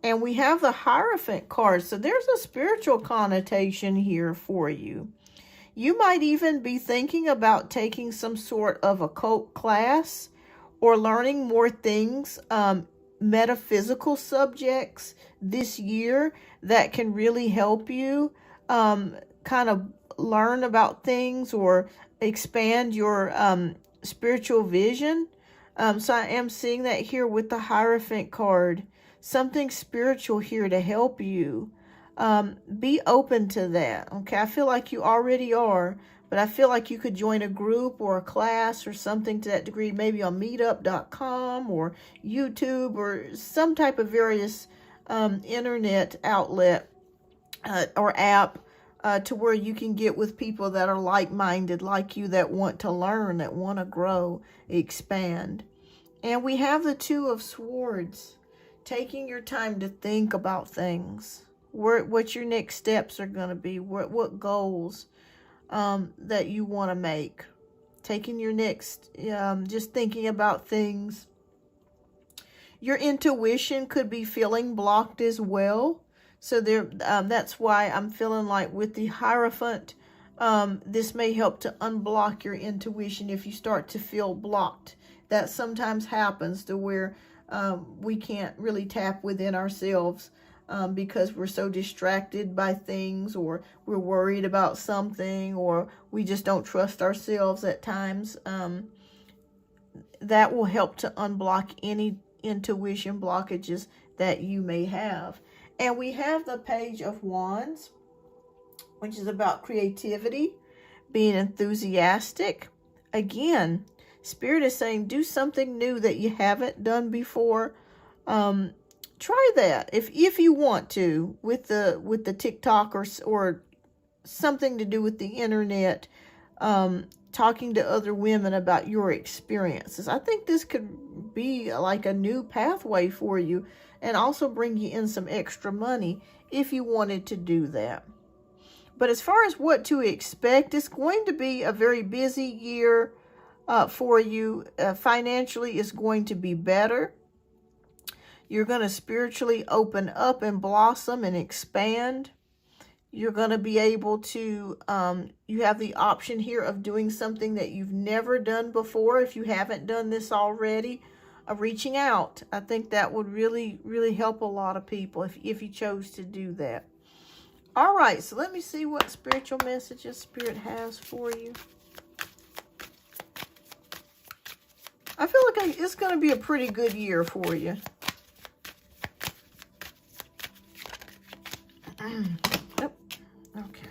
And we have the Hierophant card, so there's a spiritual connotation here for you. You might even be thinking about taking some sort of occult class or learning more things, metaphysical subjects this year that can really help you kind of learn about things or expand your spiritual vision. So I am seeing that here with the Hierophant card. Something spiritual here to help you. Be open to that. Okay, I feel like you already are, but I feel like you could join a group or a class or something to that degree, maybe on meetup.com or YouTube or some type of various internet outlet or app to where you can get with people that are like-minded like you, that want to learn, that want to grow, expand. And we have the 2 of Swords, taking your time to think about things, what your next steps are going to be, what goals that you want to make. Taking your next, just thinking about things. Your intuition could be feeling blocked as well. So there, that's why I'm feeling like with the Hierophant, this may help to unblock your intuition if you start to feel blocked. That sometimes happens to where we can't really tap within ourselves because we're so distracted by things, or we're worried about something, or we just don't trust ourselves at times. That will help to unblock any intuition blockages that you may have. And we have the Page of Wands, which is about creativity, being enthusiastic. Again, Spirit is saying do something new that you haven't done before. Try that if you want to with the TikTok or something to do with the internet. Talking to other women about your experiences. I think this could be like a new pathway for you, and also bring you in some extra money if you wanted to do that. But as far as what to expect, it's going to be a very busy year for you. Financially, it's going to be better. You're going to spiritually open up and blossom and expand. You're going to be able to, you have the option here of doing something that you've never done before. If you haven't done this already, reaching out. I think that would really, really help a lot of people if you chose to do that. All right, so let me see what spiritual messages Spirit has for you. I feel like it's going to be a pretty good year for you. Okay.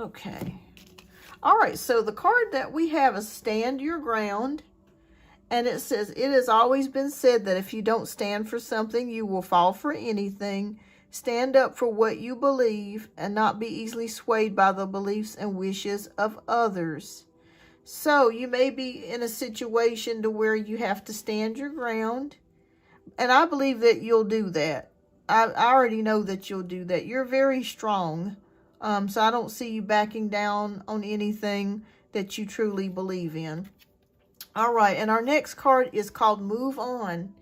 Okay. All right, so the card that we have is Stand Your Ground. And it says, it has always been said that if you don't stand for something, you will fall for anything. Stand up for what you believe and not be easily swayed by the beliefs and wishes of others. So you may be in a situation to where you have to stand your ground. And I believe that you'll do that. I already know that you'll do that. You're very strong. So I don't see you backing down on anything that you truly believe in. All right, and our next card is called Move On.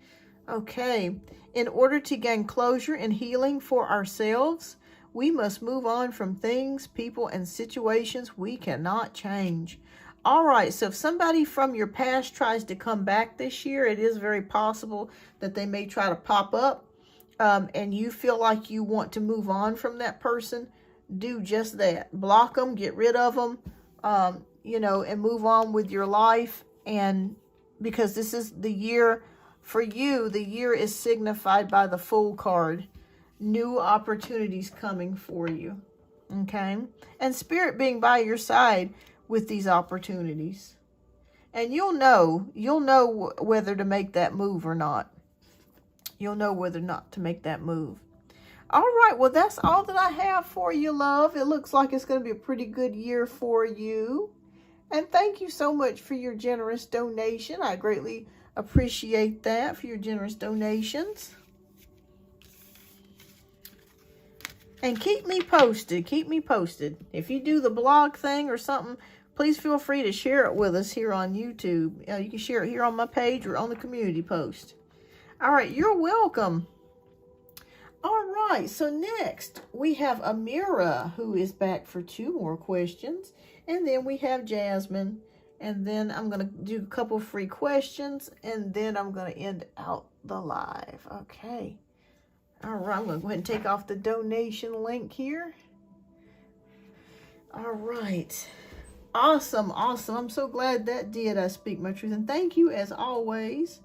Okay, in order to gain closure and healing for ourselves, we must move on from things, people, and situations we cannot change. All right, so if somebody from your past tries to come back this year, it is very possible that they may try to pop up, and you feel like you want to move on from that person. Do just that. Block them, get rid of them, you know, and move on with your life and because this is the year for you. The year is signified by the Fool card. New opportunities coming for you. Okay? And Spirit being by your side with these opportunities. And you'll know whether to make that move or not. You'll know whether or not to make that move. All right, well, that's all that I have for you, love. It looks like it's going to be a pretty good year for you. And thank you so much for your generous donation. I greatly appreciate that, for your generous donations. And keep me posted. Keep me posted. If you do the blog thing or something, please feel free to share it with us here on YouTube. You can share it here on my page or on the community post. All right, you're welcome. All right, so next we have Amira, who is back for 2 more questions. And then we have Jasmine. And then I'm going to do a couple free questions. And then I'm going to end out the live. Okay. All right, I'm going to go ahead and take off the donation link here. All right. Awesome, awesome. I'm so glad that did. I speak my truth. And thank you as always.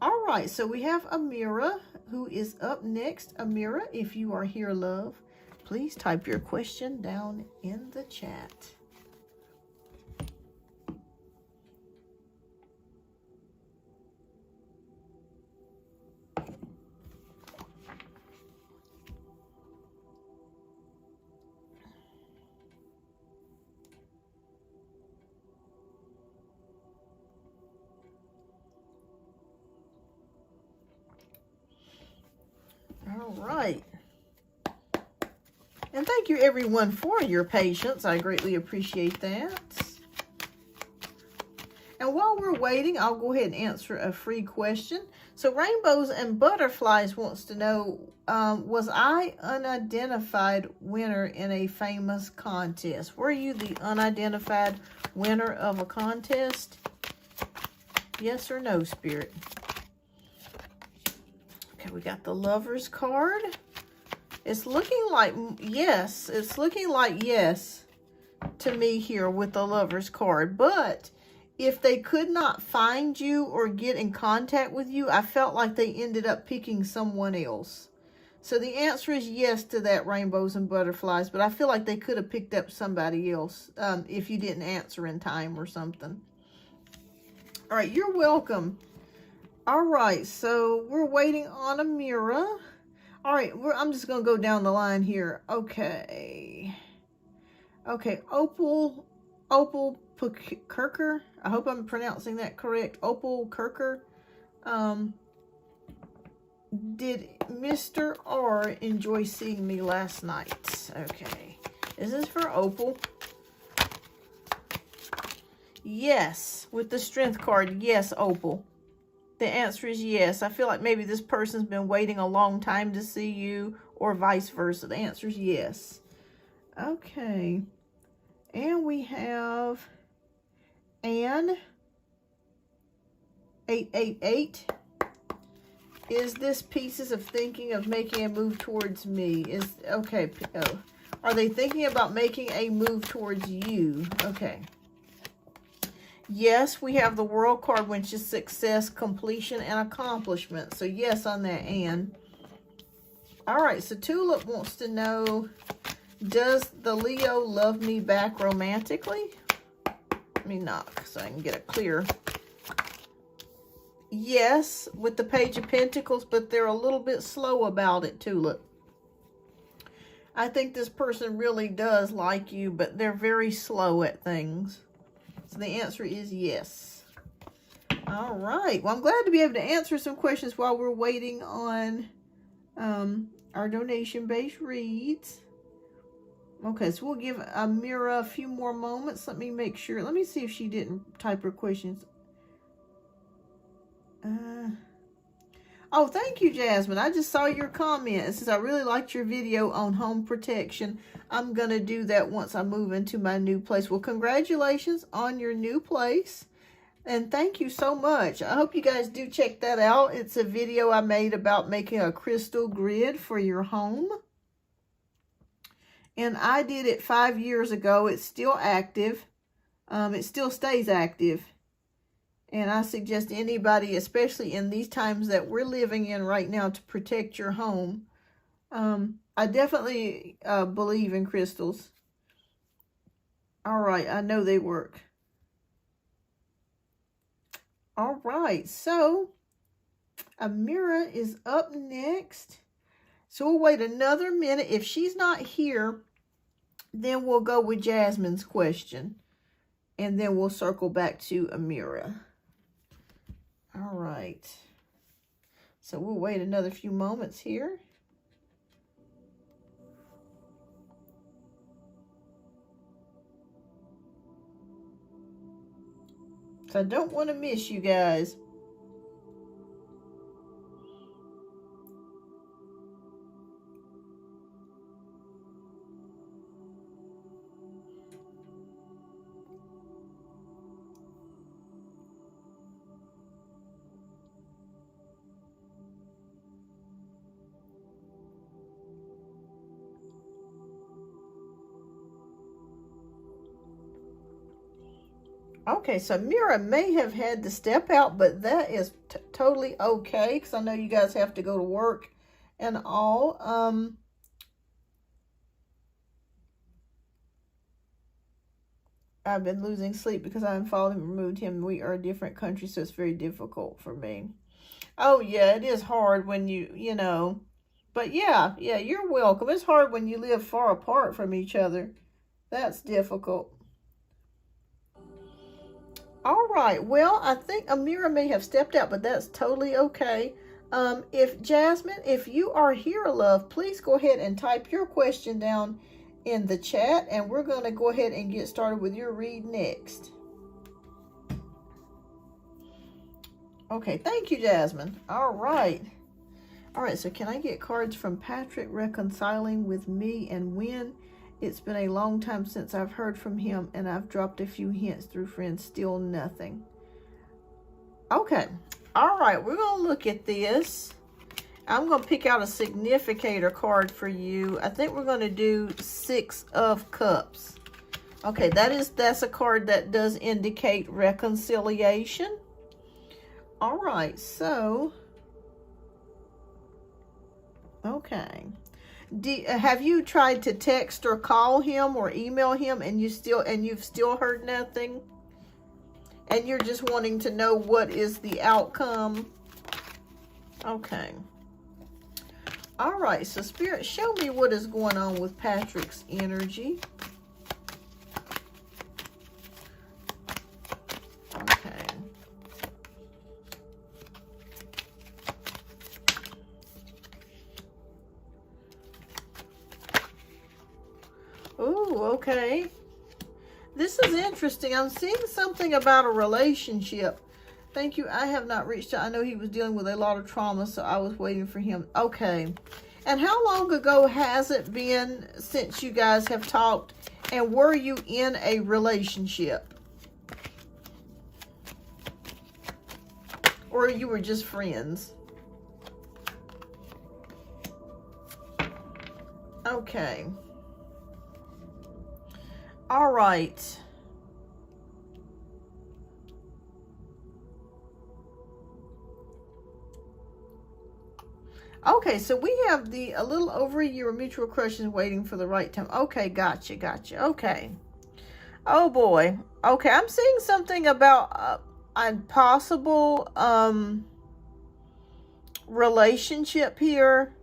All right, so we have Amira, who is up next. Amira, if you are here, love, please type your question down in the chat. All right. And thank you, everyone, for your patience. I greatly appreciate that. And while we're waiting, I'll go ahead and answer a free question. So Rainbows and Butterflies wants to know, was I unidentified winner in a famous contest? Were you the unidentified winner of a contest? Yes or no, Spirit? Okay, we got the Lover's card. It's looking like yes. It's looking like yes to me here with the Lover's card. But if they could not find you or get in contact with you, I felt like they ended up picking someone else. So the answer is yes to that, Rainbows and Butterflies. But I feel like they could have picked up somebody else if you didn't answer in time or something. All right, you're welcome. All right, so we're waiting on Amira. All right, I'm just going to go down the line here. Okay. Okay, Opal Kirker. I hope I'm pronouncing that correct. Opal Kirker. Did Mr. R enjoy seeing me last night? Okay. Is this for Opal? Yes. With the Strength card. Yes, Opal. The answer is yes. I feel like maybe this person's been waiting a long time to see you, or vice versa. The answer is yes. Okay. And we have Anne 888. Is this pieces of thinking of making a move towards me? Okay. Oh, are they thinking about making a move towards you? Okay. Yes, we have the World card, which is success, completion, and accomplishment. So yes on that, Anne. All right, so Tulip wants to know, does the Leo love me back romantically? Let me knock so I can get it clear. Yes, with the Page of Pentacles, but they're a little bit slow about it, Tulip. I think this person really does like you, but they're very slow at things. So the answer is yes. All right. Well, I'm glad to be able to answer some questions while we're waiting on our donation-based reads. Okay, so we'll give Amira a few more moments. Let me make sure. Let me see if she didn't type her questions. Oh, thank you, Jasmine. I just saw your comment. It says, I really liked your video on home protection. I'm going to do that once I move into my new place. Well, congratulations on your new place. And thank you so much. I hope you guys do check that out. It's a video I made about making a crystal grid for your home. And I did it 5 years ago. It's still active. It still stays active. And I suggest anybody, especially in these times that we're living in right now, to protect your home. I definitely believe in crystals. All right, I know they work. All right, so Amira is up next. So we'll wait another minute. If she's not here, then we'll go with Jasmine's question. And then we'll circle back to Amira. All right. So we'll wait another few moments here. So I don't want to miss you guys. Okay, so Mira may have had to step out, but that is totally okay, because I know you guys have to go to work and all. I've been losing sleep because I unfollowed him, removed him. We are a different country, so it's very difficult for me. Oh, yeah, it is hard when you know. But yeah, you're welcome. It's hard when you live far apart from each other. That's difficult. All right, well, I think Amira may have stepped out, but that's totally okay. If Jasmine, if you are here, love, please go ahead and type your question down in the chat, and we're going to go ahead and get started with your read next. Okay, thank you, Jasmine. All right. All right, so can I get cards from Patrick reconciling with me and when? It's been a long time since I've heard from him, and I've dropped a few hints through friends, still nothing. Okay. All right, we're going to look at this. I'm going to pick out a significator card for you. I think we're going to do 6 of Cups. Okay, that's a card that does indicate reconciliation. All right, so okay. Have you tried to text or call him or email him and you've still heard nothing? And you're just wanting to know what is the outcome? Okay. All right, so Spirit, show me what is going on with Patrick's energy. Okay. Ooh, okay. This is interesting. I'm seeing something about a relationship. Thank you. I have not reached out. I know he was dealing with a lot of trauma, so I was waiting for him. Okay. And how long ago has it been since you guys have talked? And were you in a relationship? Or you were just friends? Okay. All right. Okay, so we have a little over a year of mutual crushes waiting for the right time. Okay, gotcha. Okay. Oh boy. Okay, I'm seeing something about a possible relationship here.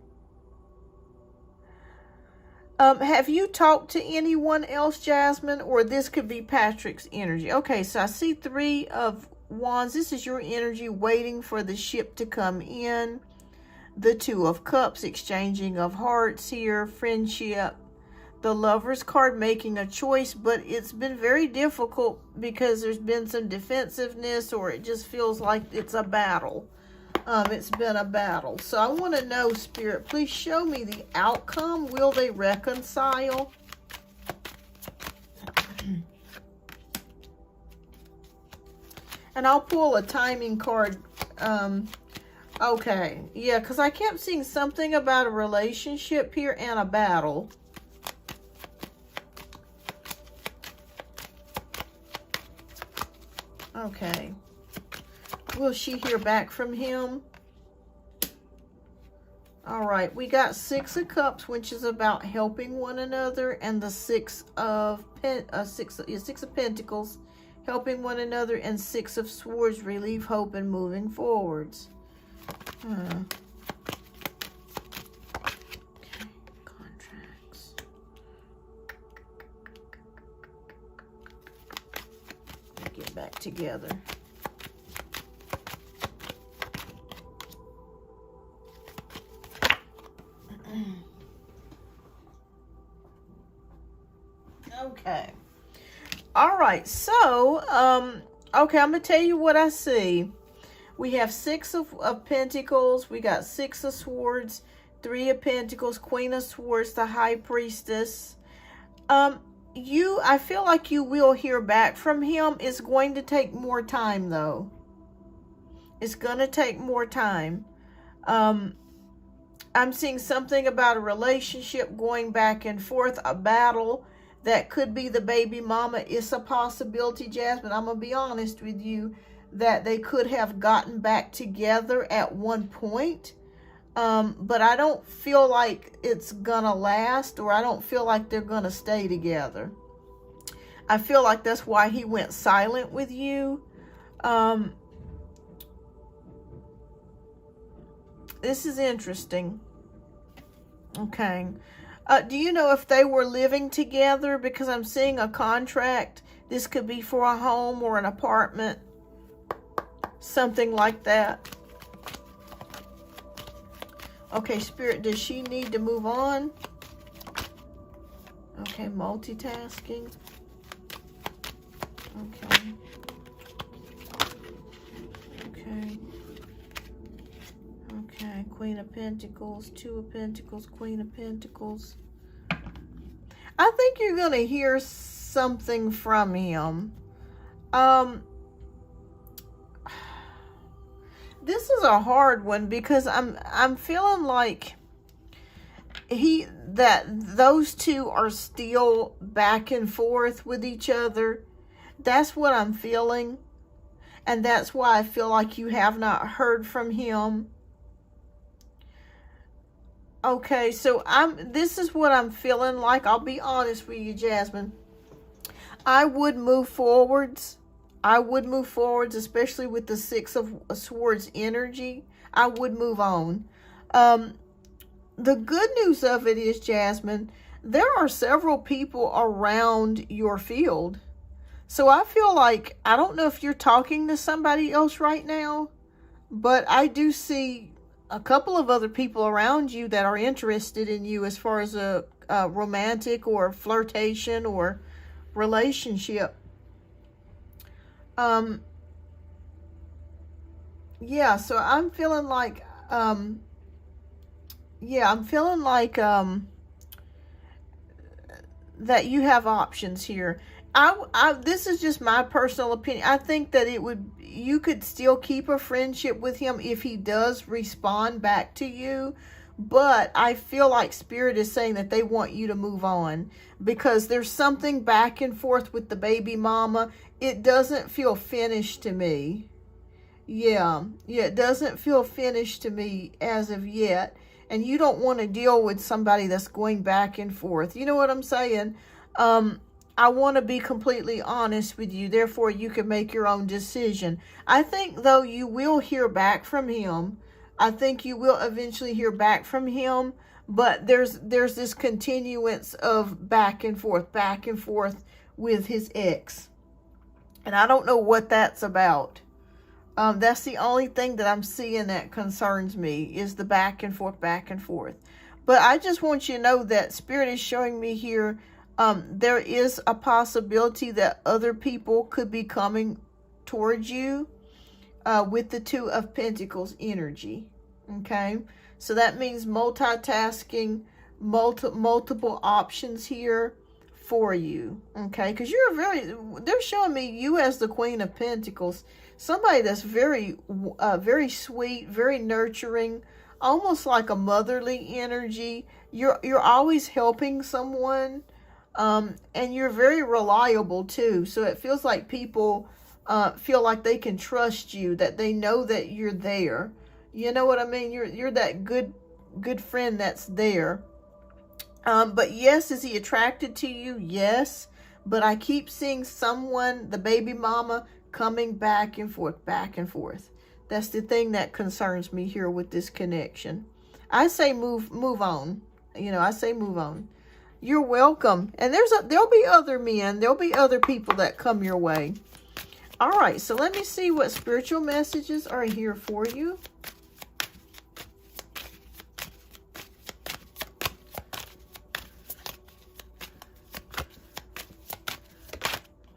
Have you talked to anyone else, Jasmine? Or this could be Patrick's energy. Okay, so I see 3 of Wands. This is your energy waiting for the ship to come in. The 2 of Cups, exchanging of hearts here, friendship. The Lover's card, making a choice, but it's been very difficult because there's been some defensiveness, or it just feels like it's a battle. It's been a battle. So I want to know, Spirit, please show me the outcome. Will they reconcile? And I'll pull a timing card. Okay, yeah, because I kept seeing something about a relationship here and a battle. Okay. Will she hear back from him? All right, we got Six of Cups, which is about helping one another, and the Six of Pentacles, helping one another, and Six of Swords, relief, hope, and moving forwards. Okay, contracts. Get back together. Okay. All right. So, okay, I'm going to tell you what I see. We have Six of Pentacles. We got Six of Swords, Three of Pentacles, Queen of Swords, the High Priestess. I feel like you will hear back from him. It's going to take more time, though. It's going to take more time. I'm seeing something about a relationship going back and forth, a battle. That could be the baby mama. It's a possibility, Jasmine. I'm going to be honest with you, that they could have gotten back together at one point. But I don't feel like it's going to last, or I don't feel like they're going to stay together. I feel like that's why he went silent with you. This is interesting. Okay. Do you know if they were living together? Because I'm seeing a contract. This could be for a home or an apartment. Something like that. Okay, Spirit, does she need to move on? Okay, multitasking. Okay. Okay. Okay, Queen of Pentacles, Two of Pentacles, Queen of Pentacles. I think you're going to hear something from him. This is a hard one because I'm feeling like those two are still back and forth with each other. That's what I'm feeling. And that's why I feel like you have not heard from him. Okay, so this is what I'm feeling like. I'll be honest with you, Jasmine. I would move forwards. I would move forwards, especially with the Six of Swords energy. I would move on. The good news of it is, Jasmine, there are several people around your field. So I feel like, I don't know if you're talking to somebody else right now, but I do see a couple of other people around you that are interested in you as far as a romantic or flirtation or relationship. Yeah, so I'm feeling like, that you have options here. This is just my personal opinion. I think that you could still keep a friendship with him if he does respond back to you. But I feel like Spirit is saying that they want you to move on because there's something back and forth with the baby mama. It doesn't feel finished to me. Yeah, it doesn't feel finished to me as of yet. And you don't want to deal with somebody that's going back and forth. You know what I'm saying? I want to be completely honest with you. Therefore, you can make your own decision. I think, though, you will hear back from him. I think you will eventually hear back from him. But there's this continuance of back and forth with his ex. And I don't know what that's about. That's the only thing that I'm seeing that concerns me is the back and forth. But I just want you to know that Spirit is showing me here there is a possibility that other people could be coming towards you with the Two of Pentacles energy. Okay, so that means multitasking, multiple options here for you. Okay, because they're showing me you as the Queen of Pentacles, somebody that's very sweet, very nurturing, almost like a motherly energy. You're always helping someone. And you're very reliable too. So it feels like people feel like they can trust you, that they know that you're there. You know what I mean? You're that good friend that's there. But yes, is he attracted to you? Yes. But I keep seeing someone, the baby mama, coming back and forth, back and forth. That's the thing that concerns me here with this connection. I say move on. You know, I say move on. You're welcome. And there'll be other men. There'll be other people that come your way. All right, so let me see what spiritual messages are here for you.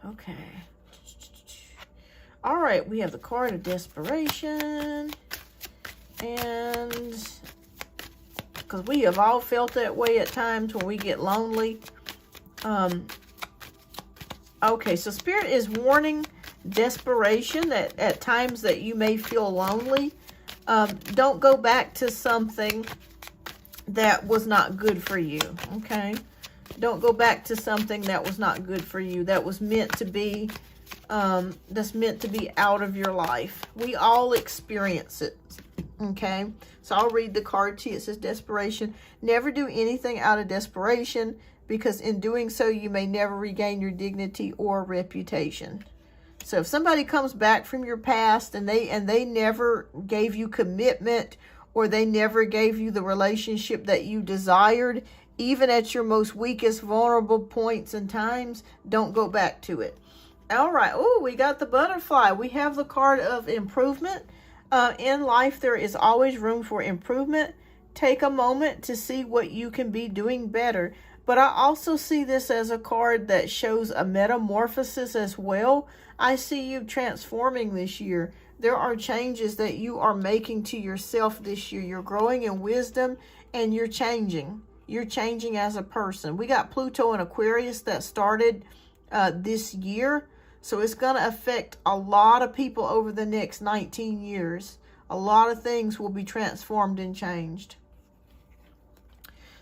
Okay. All right, we have the card of desperation. And because we have all felt that way at times when we get lonely. Okay, so Spirit is warning desperation, that at times that you may feel lonely. Don't go back to something that was not good for you, okay? Don't go back to something that was not good for you, that was meant to be, that's meant to be out of your life. We all experience it, okay? So I'll read the card to you. It says desperation. Never do anything out of desperation, because in doing so, you may never regain your dignity or reputation. So if somebody comes back from your past and they never gave you commitment, or they never gave you the relationship that you desired, even at your most weakest, vulnerable points and times, don't go back to it. All right. Oh, we got the butterfly. We have the card of improvement. In life, there is always room for improvement. Take a moment to see what you can be doing better. But I also see this as a card that shows a metamorphosis as well. I see you transforming this year. There are changes that you are making to yourself this year. You're growing in wisdom and you're changing. You're changing as a person. We got Pluto in Aquarius that started this year. So it's going to affect a lot of people over the next 19 years. A lot of things will be transformed and changed.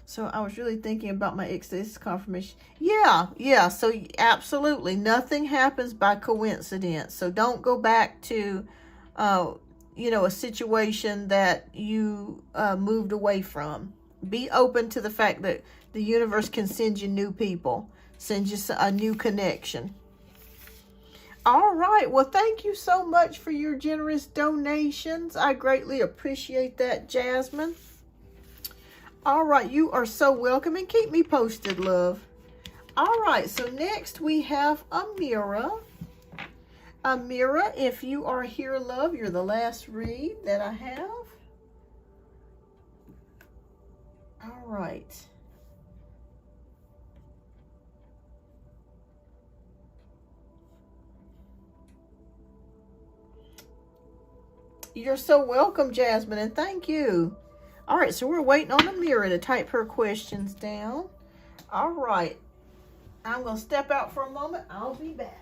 So I was really thinking about my ex. This confirmation. Yeah. So absolutely. Nothing happens by coincidence. So don't go back to, a situation that you moved away from. Be open to the fact that the universe can send you new people. Send you a new connection. All right. Well, thank you so much for your generous donations. I greatly appreciate that, Jasmine. All right, you are so welcome, and keep me posted, love. All right, so next we have Amira. Amira, if you are here, love, you're the last read that I have. All right. You're so welcome, Jasmine, and thank you. All right, so we're waiting on Amira to type her questions down. All right. I'm going to step out for a moment. I'll be back.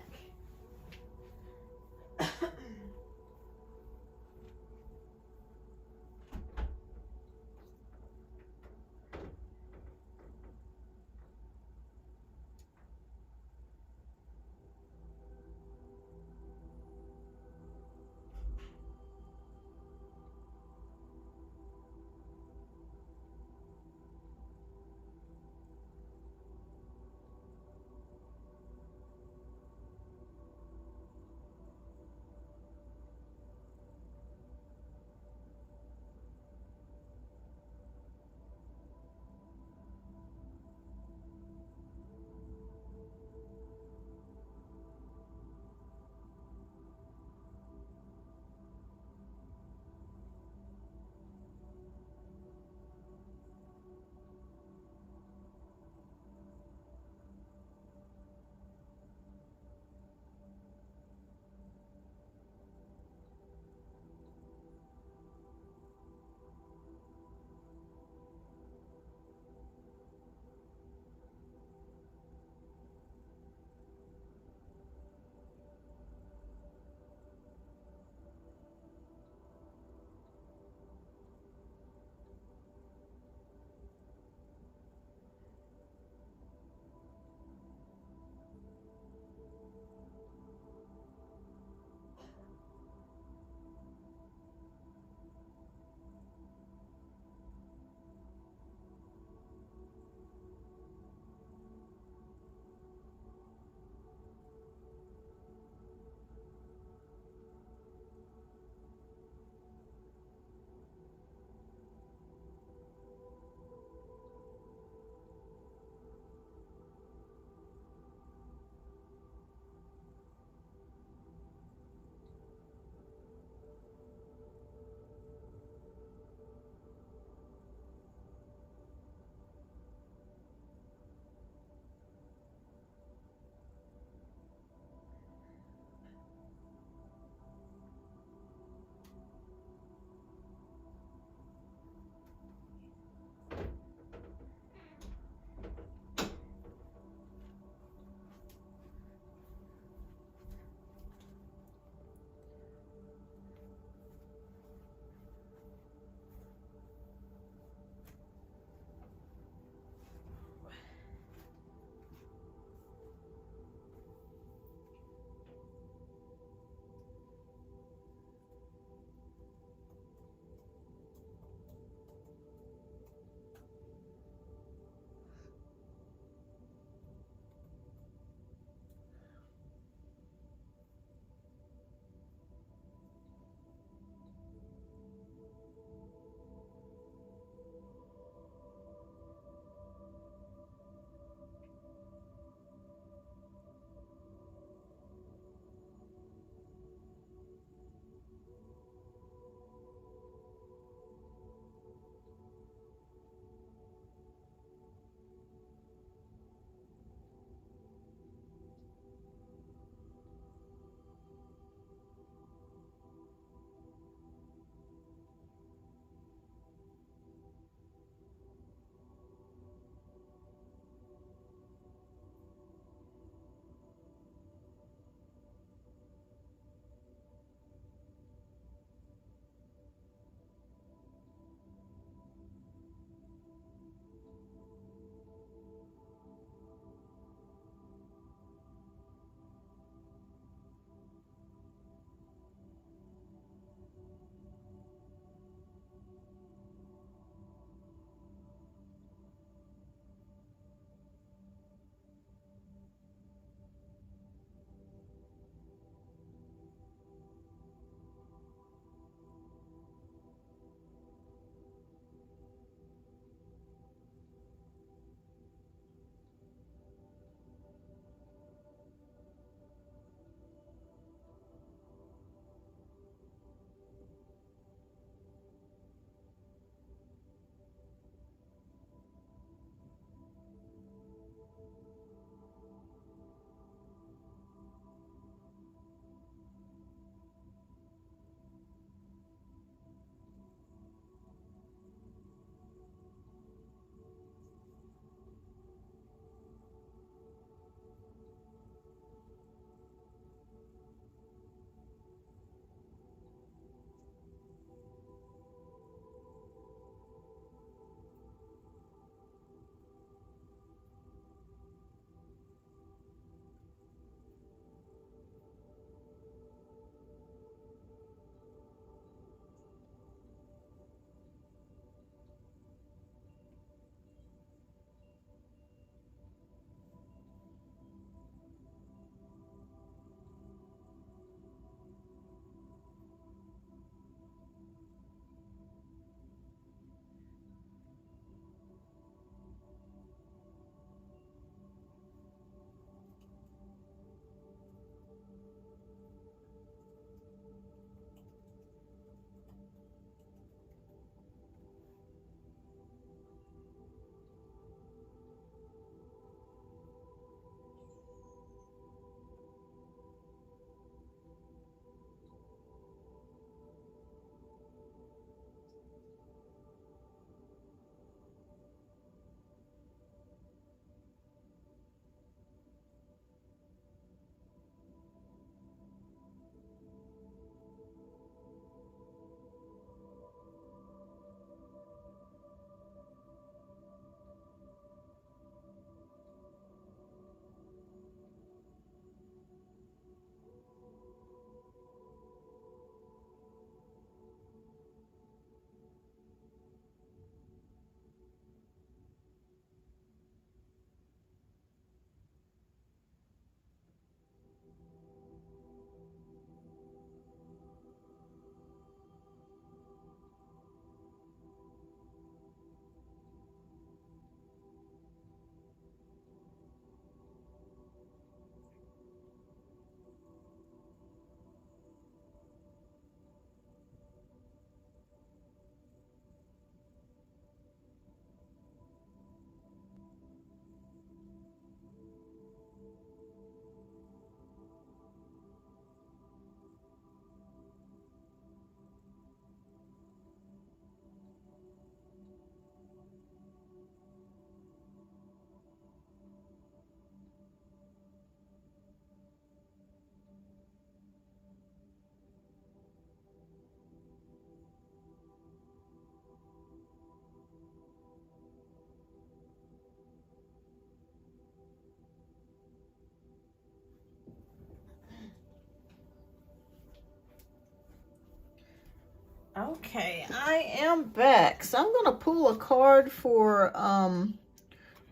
Okay, I am back. So I'm going to pull a card for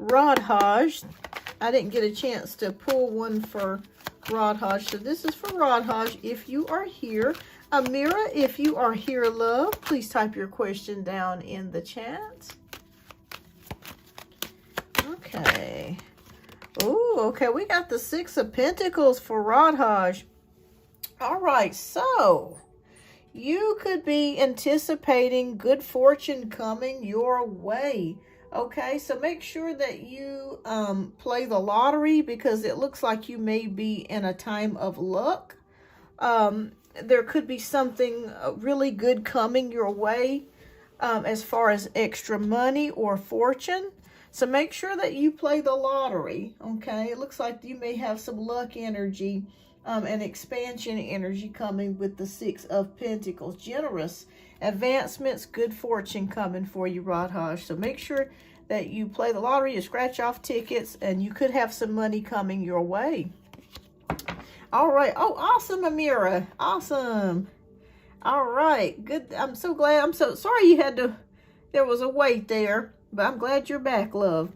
Radhaj. I didn't get a chance to pull one for Radhaj. So this is for Radhaj. If you are here, Amira, if you are here, love, please type your question down in the chat. Okay. Oh, okay. We got the Six of Pentacles for Radhaj. All right, so you could be anticipating good fortune coming your way. Okay, so make sure that you play the lottery, because it looks like you may be in a time of luck. There could be something really good coming your way as far as extra money or fortune. So make sure that you play the lottery. Okay, it looks like you may have some luck energy and expansion energy coming with the Six of Pentacles. Generous advancements, good fortune coming for you, Radhaj. So make sure that you play the lottery, you scratch off tickets, and you could have some money coming your way. All right. Oh, awesome, Amira. Awesome. All right. Good. I'm so glad. I'm so sorry you had to, there was a wait there, but I'm glad you're back, love.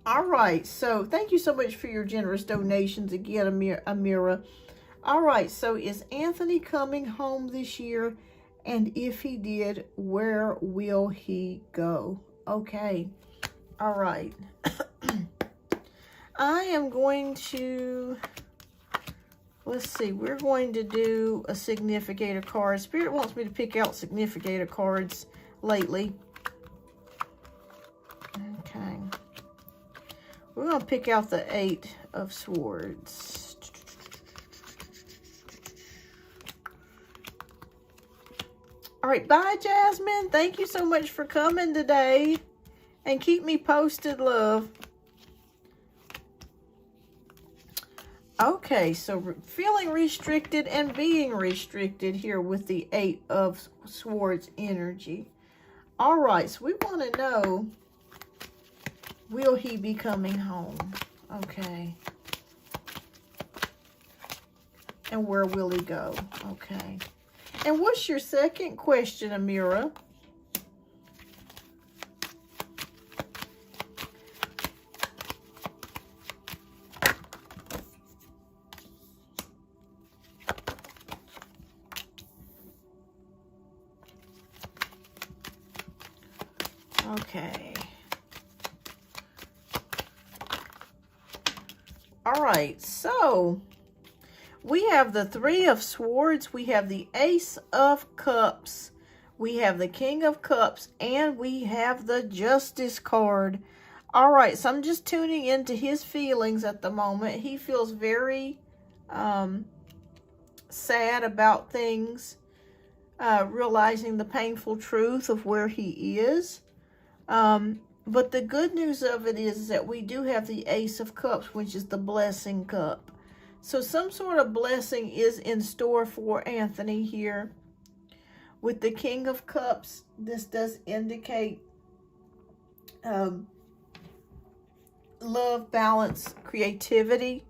All right, so thank you so much for your generous donations again, Amira. All right, so is Anthony coming home this year? And if he did, where will he go? Okay, all right. I am going to, let's see, we're going to do a significator card. Spirit wants me to pick out significator cards lately. Okay. We're going to pick out the Eight of Swords. All right, bye, Jasmine. Thank you so much for coming today. And keep me posted, love. Okay, so feeling restricted and being restricted here with the Eight of Swords energy. All right, so we want to know, will he be coming home? Okay. And where will he go? Okay. And what's your second question, Amira? Okay. All right, so we have the Three of Swords, we have the Ace of Cups, we have the King of Cups, and we have the Justice card. All right, so I'm just tuning into his feelings at the moment. He feels very sad about things, realizing the painful truth of where he is. But the good news of it is that we do have the Ace of Cups, which is the blessing cup. So some sort of blessing is in store for Anthony here. With the King of Cups, this does indicate love, balance, creativity.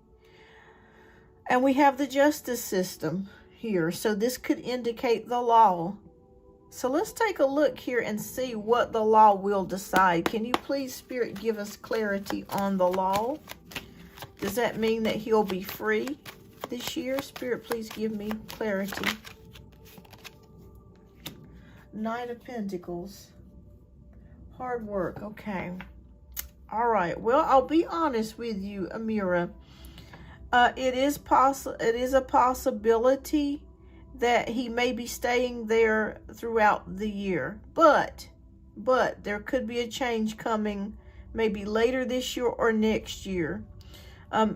And we have the justice system here. So this could indicate the law. So let's take a look here and see what the law will decide. Can you please, Spirit, give us clarity on the law? Does that mean that he'll be free this year? Spirit, please give me clarity. Knight of Pentacles. Hard work. Okay. All right. Well, I'll be honest with you, Amira. It is a possibility that he may be staying there throughout the year. But there could be a change coming maybe later this year or next year.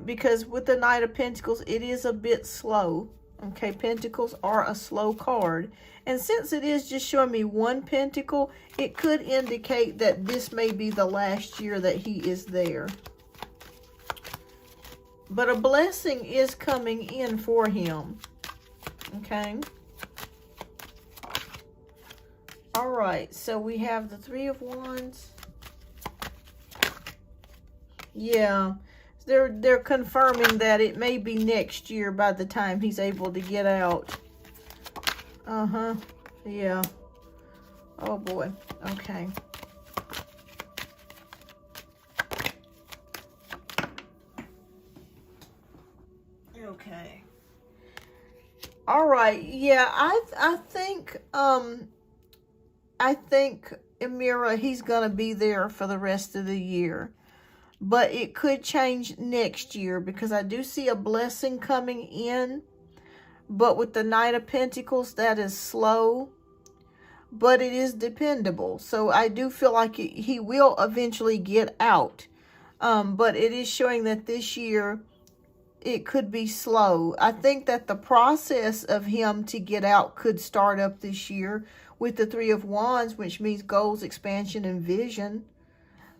Because with the Knight of Pentacles, it is a bit slow. Okay, Pentacles are a slow card. And since it is just showing me one Pentacle, it could indicate that this may be the last year that he is there. But a blessing is coming in for him. Okay. All right, so we have the Three of Wands. Yeah, they're confirming that it may be next year by the time he's able to get out. Yeah. Oh, boy. Okay. Okay. All right. Yeah, I think Amira, he's gonna be there for the rest of the year. But it could change next year because I do see a blessing coming in. But with the Knight of Pentacles, that is slow. But it is dependable. So I do feel like he will eventually get out. But it is showing that this year it could be slow. I think that the process of him to get out could start up this year with the Three of Wands, which means goals, expansion, and vision.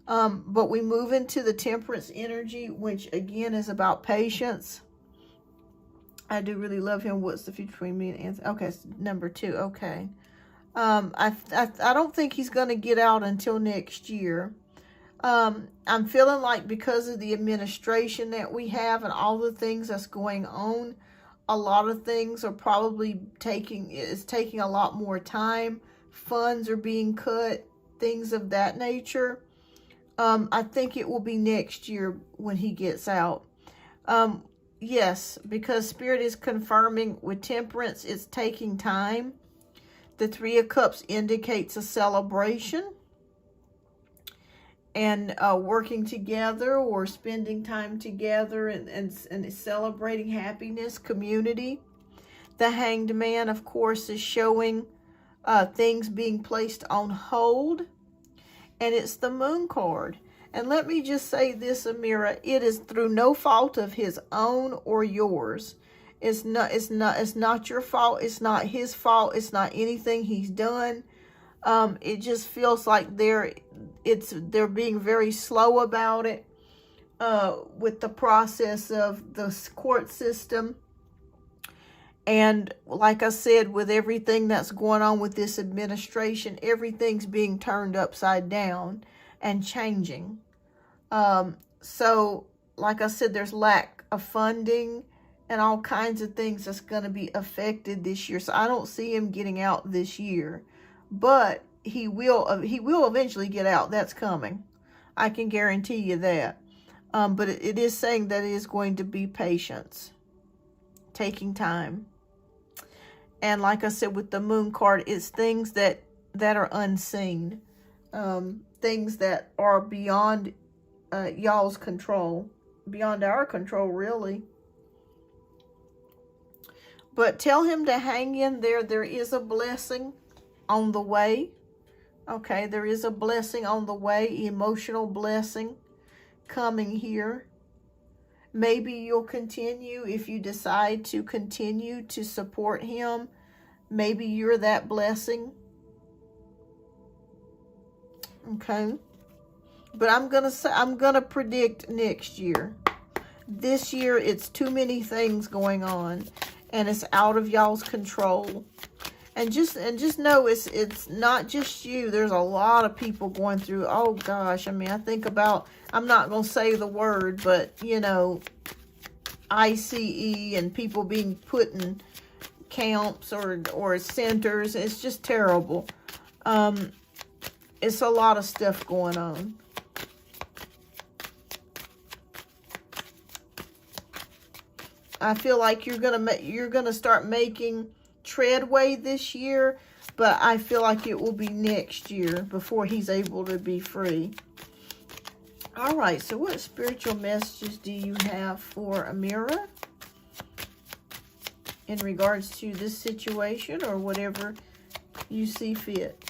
But we move into the Temperance energy, which again is about patience. I do really love him. What's the future between me and Anthony? Okay, number 2. Okay. I don't think he's going to get out until next year. I'm feeling like because of the administration that we have and all the things that's going on, a lot of things are probably taking a lot more time. Funds are being cut, things of that nature. I think it will be next year when he gets out. Yes, because Spirit is confirming with Temperance, it's taking time. The Three of Cups indicates a celebration and working together or spending time together and celebrating happiness, community. The Hanged Man, of course, is showing things being placed on hold. And it's the Moon card. And let me just say this, Amira, it is through no fault of his own or yours. It's not your fault. It's not his fault. It's not anything he's done. It just feels like they're being very slow about it with the process of the court system. And like I said, with everything that's going on with this administration, everything's being turned upside down and changing. So, like I said, there's lack of funding and all kinds of things that's going to be affected this year. So I don't see him getting out this year. But he will eventually get out. That's coming. I can guarantee you that. But it is saying that it is going to be patience. Taking time. And like I said, with the Moon card, it's things that are unseen. Things that are beyond y'all's control. Beyond our control, really. But tell him to hang in there. There is a blessing on the way. Okay, there is a blessing on the way. Emotional blessing coming here. Maybe you'll continue if you decide to continue to support him. Maybe you're that blessing. Okay. But I'm gonna predict next year. This year it's too many things going on and it's out of y'all's control. And just know it's not just you. There's a lot of people going through, oh gosh, I mean, I think about, I'm not going to say the word, but, you know, ICE and people being put in camps or centers. It's just terrible. It's a lot of stuff going on. I feel like you're gonna start making treadway this year, but I feel like it will be next year before he's able to be free. All right, so what spiritual messages do you have for Amira in regards to this situation or whatever you see fit?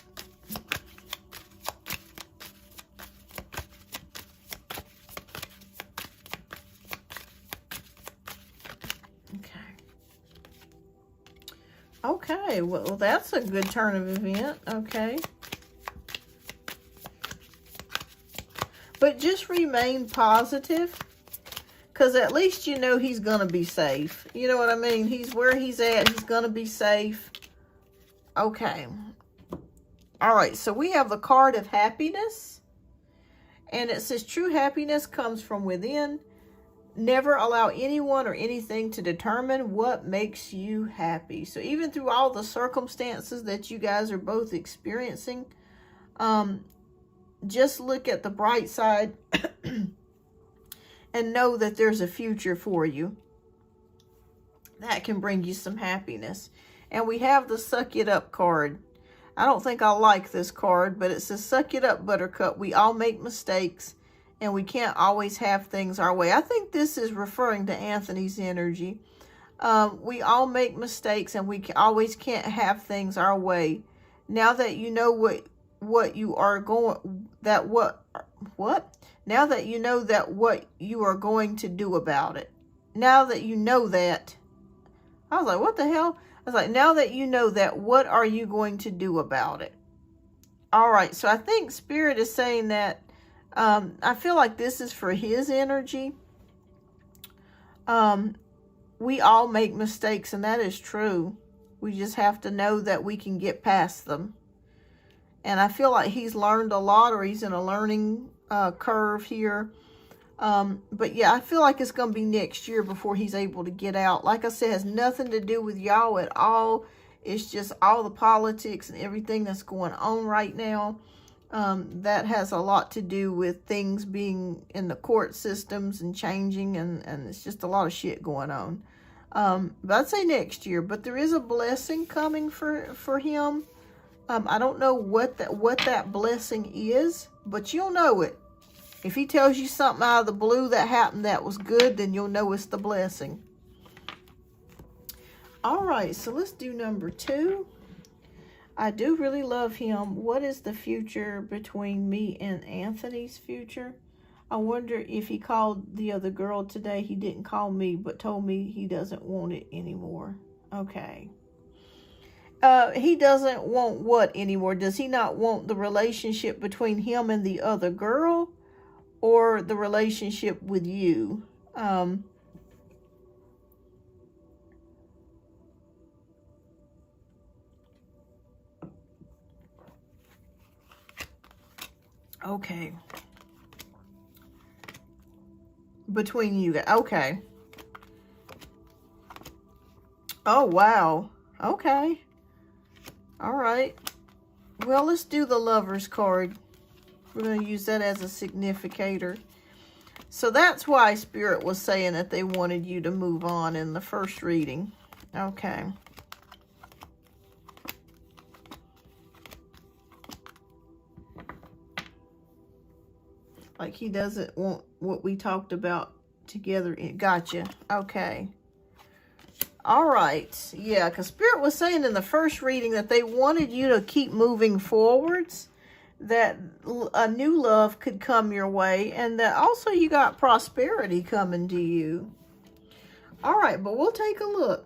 Okay, well, that's a good turn of event. Okay. But just remain positive, because at least you know he's going to be safe. You know what I mean? He's where he's at. He's going to be safe. Okay. All right, so we have the card of happiness. And it says true happiness comes from within. never allow anyone or anything to determine what makes you happy. So even through all the circumstances that you guys are both experiencing, just look at the bright side and know that there's a future for you that can bring you some happiness. And we have the Suck It Up card. I don't think I like this card, but it says, suck it up, Buttercup. We all make mistakes, and we can't always have things our way. I think this is referring to Anthony's energy. We all make mistakes, and we always can't have things our way. Now that you know what you are going, Now that you know that what you are going to do about it. Now that you know that. I was like, what the hell? I was like, now that you know that, what are you going to do about it? All right, so I think Spirit is saying that, I feel like this is for his energy. We all make mistakes, and that is true. We just have to know that we can get past them. And I feel like he's learned a lot, or he's in a learning curve here. But yeah, I feel like it's going to be next year before he's able to get out. Like I said, it has nothing to do with y'all at all. It's just all the politics and everything that's going on right now. That has a lot to do with things being in the court systems and changing, and it's just a lot of shit going on. But I'd say next year. But there is a blessing coming for him. I don't know what that blessing is, but you'll know it. If he tells you something out of the blue that happened that was good, then you'll know it's the blessing. All right, so let's do number 2. I do really love him. What is the future between me and Anthony's future? I wonder if he called the other girl today. He didn't call me, but told me he doesn't want it anymore. Okay. He doesn't want what anymore? Does he not want the relationship between him and the other girl? Or the relationship with you? Okay. Between you guys. Okay. Oh, wow. Okay. All right. Well, let's do the Lover's card. We're going to use that as a significator. So that's why Spirit was saying that they wanted you to move on in the first reading. Okay. Like he doesn't want what we talked about together. Gotcha. Okay. All right. Yeah, because Spirit was saying in the first reading that they wanted you to keep moving forwards. That a new love could come your way, and that also you got prosperity coming to you. All right, but we'll take a look.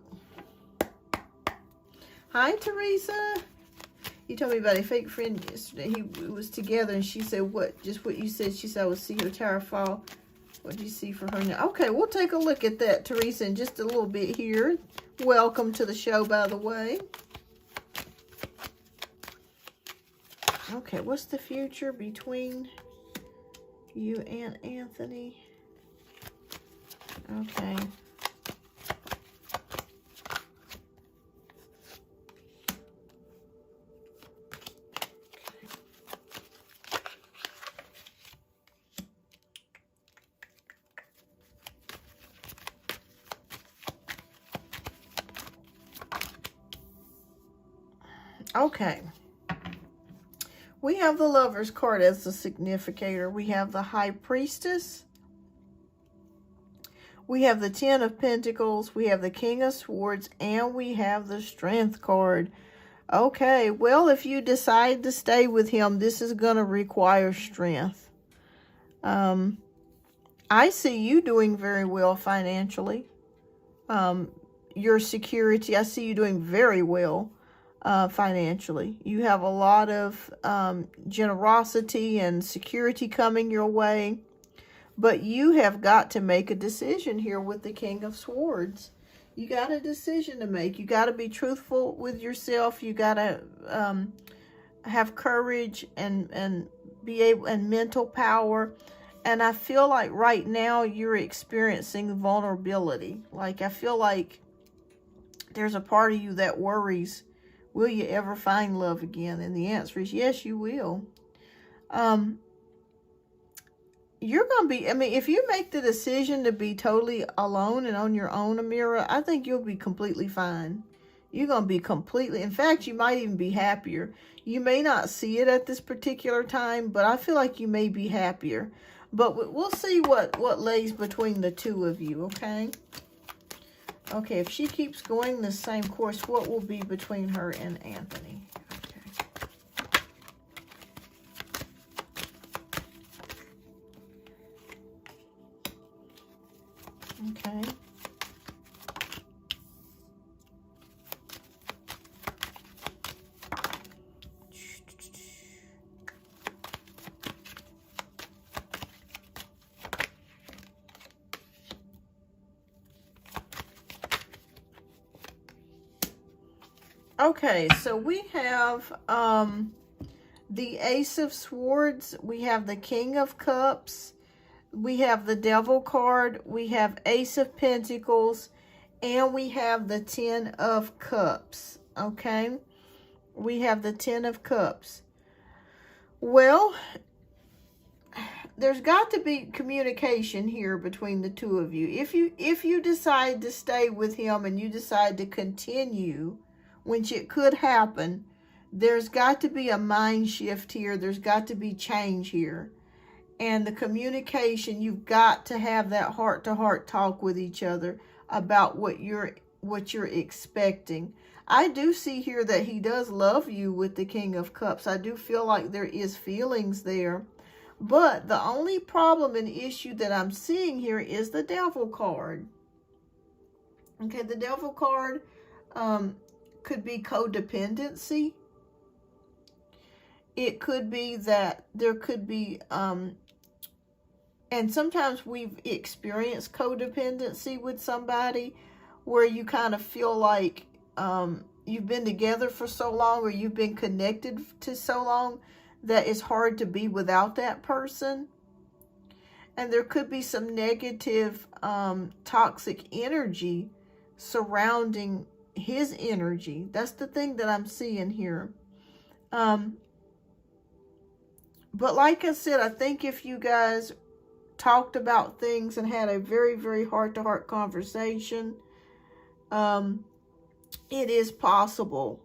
Hi, Teresa. You told me about a fake friend yesterday. He was together, and she said, what? Just what you said. She said, I would see her tower fall. What do you see for her now? Okay, we'll take a look at that, Teresa, in just a little bit here. Welcome to the show, by the way. Okay, what's the future between you and Anthony? Okay. Okay. We have the Lover's card as the significator. We have the High Priestess. We have the Ten of Pentacles. We have the King of Swords. And we have the Strength card. Okay, well, if you decide to stay with him, this is going to require strength. I see you doing very well financially. Your security, I see you doing very well. Financially. You have a lot of generosity and security coming your way, but you have got to make a decision here with the King of Swords. You got a decision to make. You got to be truthful with yourself. You got to have courage and be able, and mental power, And I feel like right now you're experiencing vulnerability. Like, I feel like there's a part of you that worries, will you ever find love again? And the answer is yes, you will. You're going to be, I mean, if you make the decision to be totally alone and on your own, Amira, I think you'll be completely fine. You're going to be completely, in fact, you might even be happier. You may not see it at this particular time, but I feel like you may be happier. But we'll see what lays between the two of you, okay? Okay, if she keeps going the same course, what will be between her and Anthony? Okay. Okay. Okay, so we have the Ace of Swords, we have the King of Cups, we have the Devil card, we have Ace of Pentacles, and we have the Ten of Cups, okay? We have the Ten of Cups. Well, there's got to be communication here between the two of you. If you decide to stay with him and you decide to continue, which it could happen, there's got to be a mind shift here. There's got to be change here. And the communication, you've got to have that heart-to-heart talk with each other about what you're expecting. I do see here that he does love you with the King of Cups. I do feel like there is feelings there. But the only problem and issue that I'm seeing here is the Devil card. Okay, the Devil card could be codependency. It could be that there could be, and sometimes we've experienced codependency with somebody where you kind of feel like you've been together for so long or you've been connected to so long that it's hard to be without that person. And there could be some negative, toxic energy surrounding his energy. That's the thing that I'm seeing here. But like I said, I think if you guys talked about things and had a very, very heart-to-heart conversation, it is possible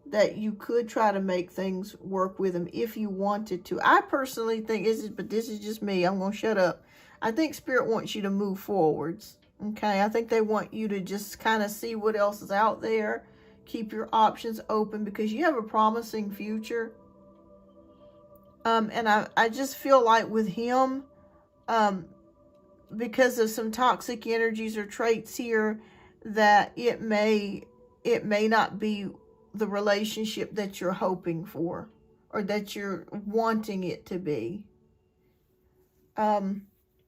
that you could try to make things work with him if you wanted to. I personally think, but this is just me, I'm going to shut up. I think Spirit wants you to move forwards. Okay, I think they want you to just kind of see what else is out there. Keep your options open because you have a promising future. And I just feel like with him, because of some toxic energies or traits here, that it may not be the relationship that you're hoping for or that you're wanting it to be.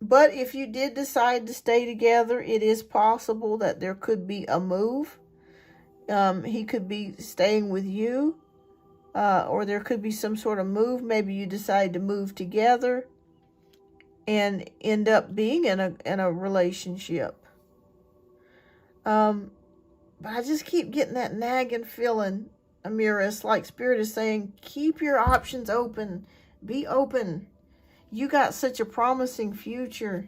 But if you did decide to stay together, it is possible that there could be a move. He could be staying with you, or there could be some sort of move. Maybe you decide to move together and end up being in a relationship. But I just keep getting that nagging feeling, Amira. It's like Spirit is saying, keep your options open. Be open. You got such a promising future.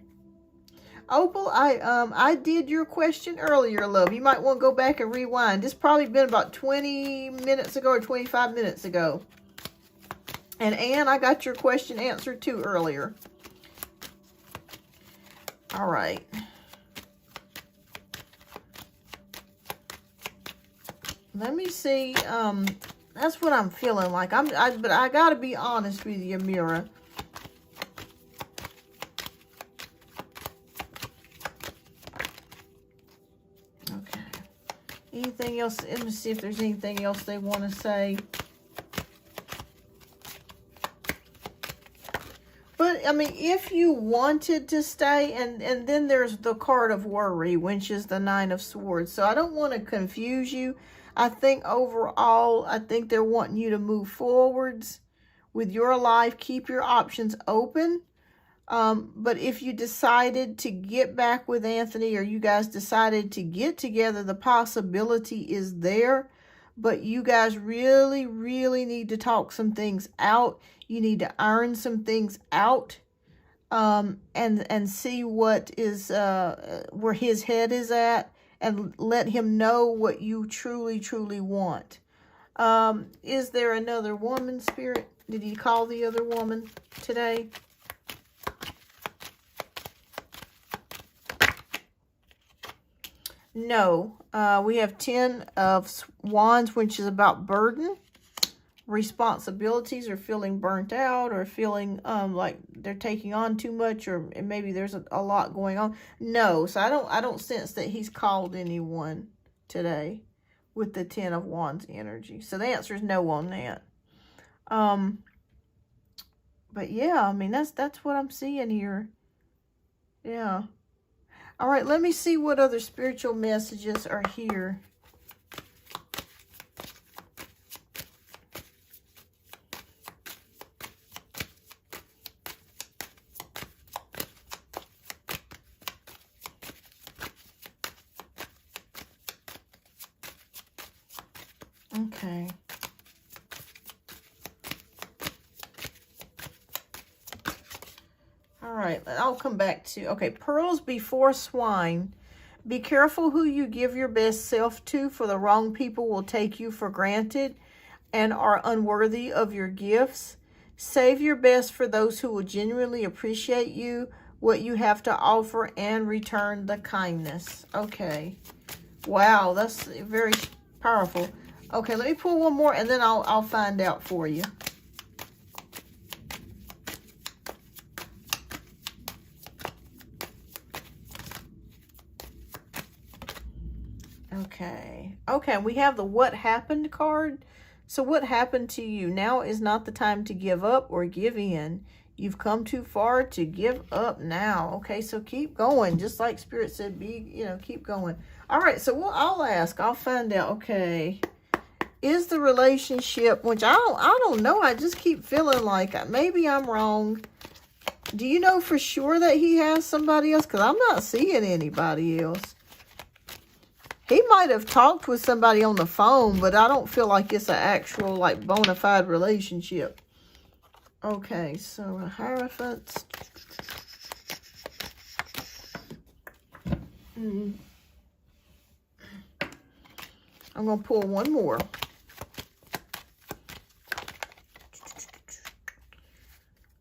Opal, I did your question earlier, love. You might want to go back and rewind. This probably been about 20 minutes ago or 25 minutes ago. And Anne, I got your question answered too earlier. All right. Let me see. That's what I'm feeling like. But I gotta be honest with you, Amira. Okay. Anything else? Let me see if there's anything else they want to say. But, I mean, if you wanted to stay, and then there's the card of worry, which is the Nine of Swords. So I don't want to confuse you. I think overall, I think they're wanting you to move forwards with your life. Keep your options open. But if you decided to get back with Anthony, or you guys decided to get together, the possibility is there. But you guys really, really need to talk some things out. You need to iron some things out, and see what is, where his head is at, and let him know what you truly, truly want. Is there another woman, Spirit? Did he call the other woman today? No. We have 10 of Wands, which is about burden, responsibilities, or feeling burnt out, or feeling like they're taking on too much, or maybe there's a lot going on. No, so I don't sense that he's called anyone today with the 10 of Wands energy. So the answer is no on that. But yeah, I mean, that's what I'm seeing here. Yeah. All right, let me see what other spiritual messages are here. Okay. All right, I'll come back to, okay, pearls before swine. Be careful who you give your best self to, for the wrong people will take you for granted and are unworthy of your gifts. Save your best for those who will genuinely appreciate you, what you have to offer, and return the kindness. Okay. Wow, that's very powerful. Okay, let me pull one more, and then I'll find out for you. Okay, we have the what happened card. So what happened to you? Now is not the time to give up or give in. You've come too far to give up now. Okay, so keep going. Just like Spirit said, keep going. All right, so I'll ask. I'll find out. Okay. Is the relationship, which I don't know. I just keep feeling like maybe I'm wrong. Do you know for sure that he has somebody else? Because I'm not seeing anybody else. He might have talked with somebody on the phone, but I don't feel like it's an actual, like, bona fide relationship. Okay, so Hierophants. I'm going to pull one more.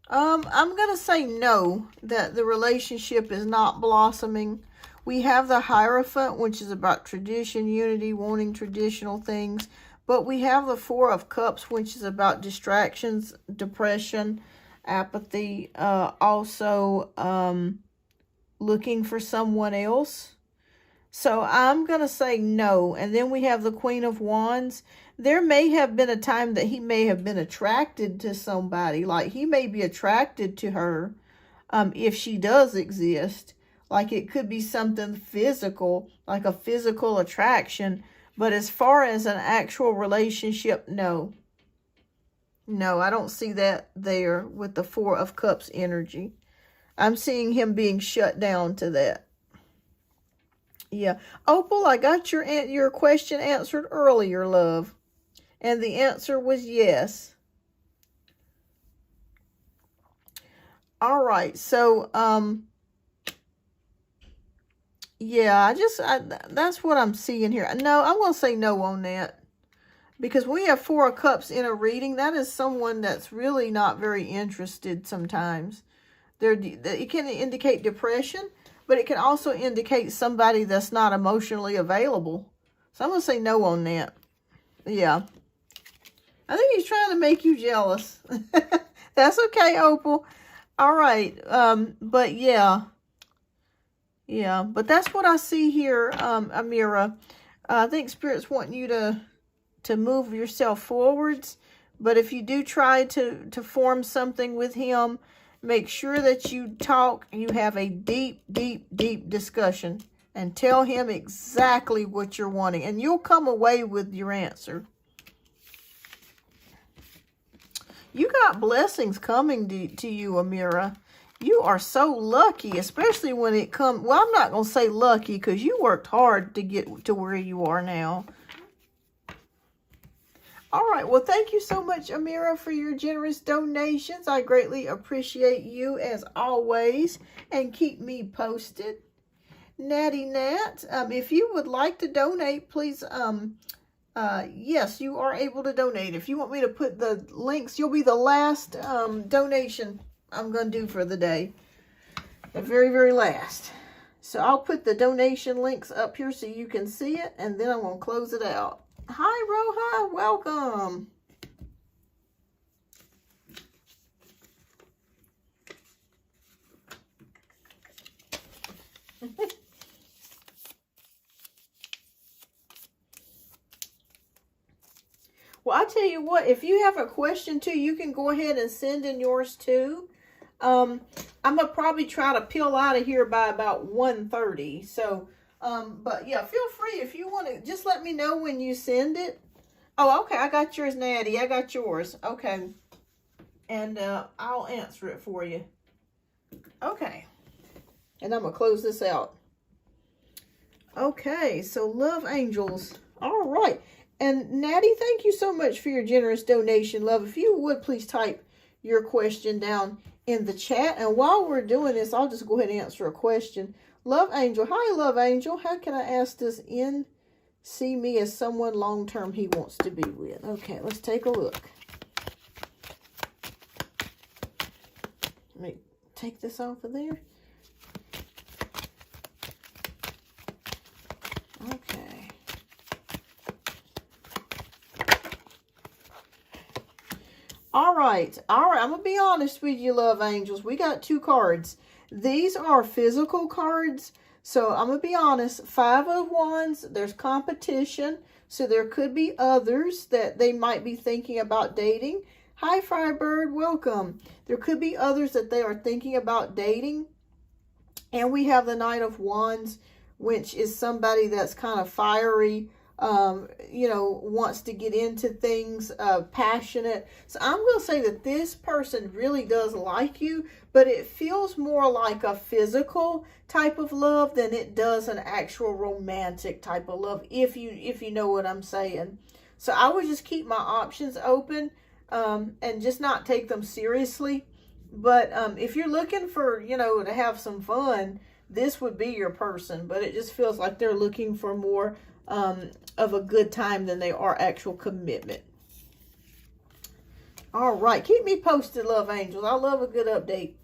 I'm going to say no, that the relationship is not blossoming. We have the Hierophant, which is about tradition, unity, wanting traditional things. But we have the Four of Cups, which is about distractions, depression, apathy, also looking for someone else. So I'm going to say no. And then we have the Queen of Wands. There may have been a time that he may have been attracted to somebody. Like he may be attracted to her if she does exist. Like it could be something physical, like a physical attraction. But as far as an actual relationship, no. No, I don't see that there with the Four of Cups energy. I'm seeing him being shut down to that. Yeah. Opal, I got your question answered earlier, love. And the answer was yes. All right. So, yeah, that's what I'm seeing here. No, I'm going to say no on that. Because we have Four of Cups in a reading. That is someone that's really not very interested sometimes. It can indicate depression, but it can also indicate somebody that's not emotionally available. So I'm going to say no on that. Yeah. I think he's trying to make you jealous. That's okay, Opal. All right. But yeah. Yeah, but that's what I see here, Amira. I think Spirit's wanting you to move yourself forwards. But if you do try to form something with him, make sure that you talk, you have a deep, deep, deep discussion. And tell him exactly what you're wanting. And you'll come away with your answer. You got blessings coming to you, Amira. You are so lucky, especially when it comes, well, I'm not going to say lucky because you worked hard to get to where you are now. All right, well, thank you so much, Amira, for your generous donations. I greatly appreciate you as always, and keep me posted. Natty Nat, if you would like to donate, please, yes, you are able to donate. If you want me to put the links, you'll be the last donation I'm going to do for the day. The very, very last. So I'll put the donation links up here so you can see it, and then I'm going to close it out. Hi, Roja. Welcome. Well, I tell you what, if you have a question too, you can go ahead and send in yours too. I'm going to probably try to peel out of here by about 1:30. So, but yeah, feel free if you want to, just let me know when you send it. Oh, okay, I got yours, Natty. I got yours. Okay. And I'll answer it for you. Okay. And I'm going to close this out. Okay, so love angels. All right. And Natty, thank you so much for your generous donation, love. If you would, please type your question down in the chat. And while we're doing this, I'll just go ahead and answer a question. Love Angel. Hi, Love Angel. How can I ask this in see me as someone long-term he wants to be with? Okay, let's take a look. Let me take this off of there. Okay. All right. I'm going to be honest with you, Love Angels. We got two cards. These are physical cards. So I'm going to be honest. 5 of Wands, there's competition. So there could be others that they might be thinking about dating. Hi, Firebird. Welcome. There could be others that they are thinking about dating. And we have the Knight of Wands, which is somebody that's kind of fiery, you know, wants to get into things, passionate. So I'm going to say that this person really does like you, but it feels more like a physical type of love than it does an actual romantic type of love, if you know what I'm saying. So I would just keep my options open, and just not take them seriously. But if you're looking for, you know, to have some fun, this would be your person. But it just feels like they're looking for more of a good time than they are actual commitment. All right. Keep me posted, Love Angels. I love a good update.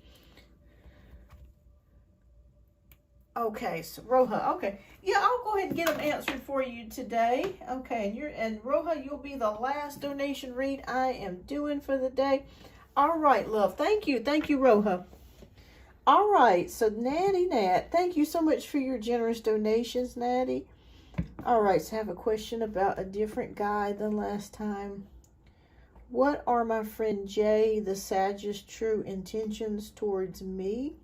Okay. So, Roja. Okay. Yeah, I'll go ahead and get them answered for you today. Okay. And Roja, you'll be the last donation read I am doing for the day. All right, love. Thank you. Thank you, Roja. All right. So, Natty Nat, thank you so much for your generous donations, Natty. All right. So, I have a question about a different guy than last time. What are my friend Jay, the Sagittarius, true intentions towards me?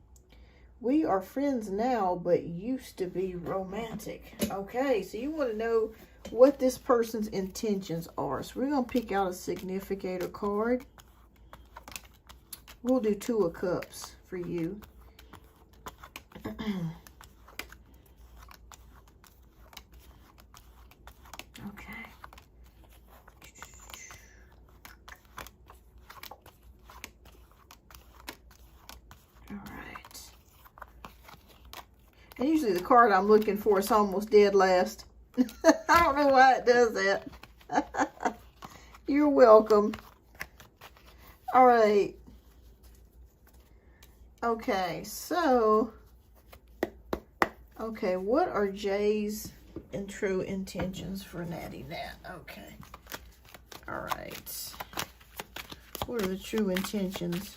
We are friends now, but used to be romantic. Okay. So, you want to know what this person's intentions are. So, we're going to pick out a significator card. We'll do 2 of Cups for you. Okay. All right. And usually the card I'm looking for is almost dead last. I don't know why it does that. You're welcome. All right. Okay, so, okay, what are Jay's and true intentions for Natty Nat? Okay, all right. What are the true intentions?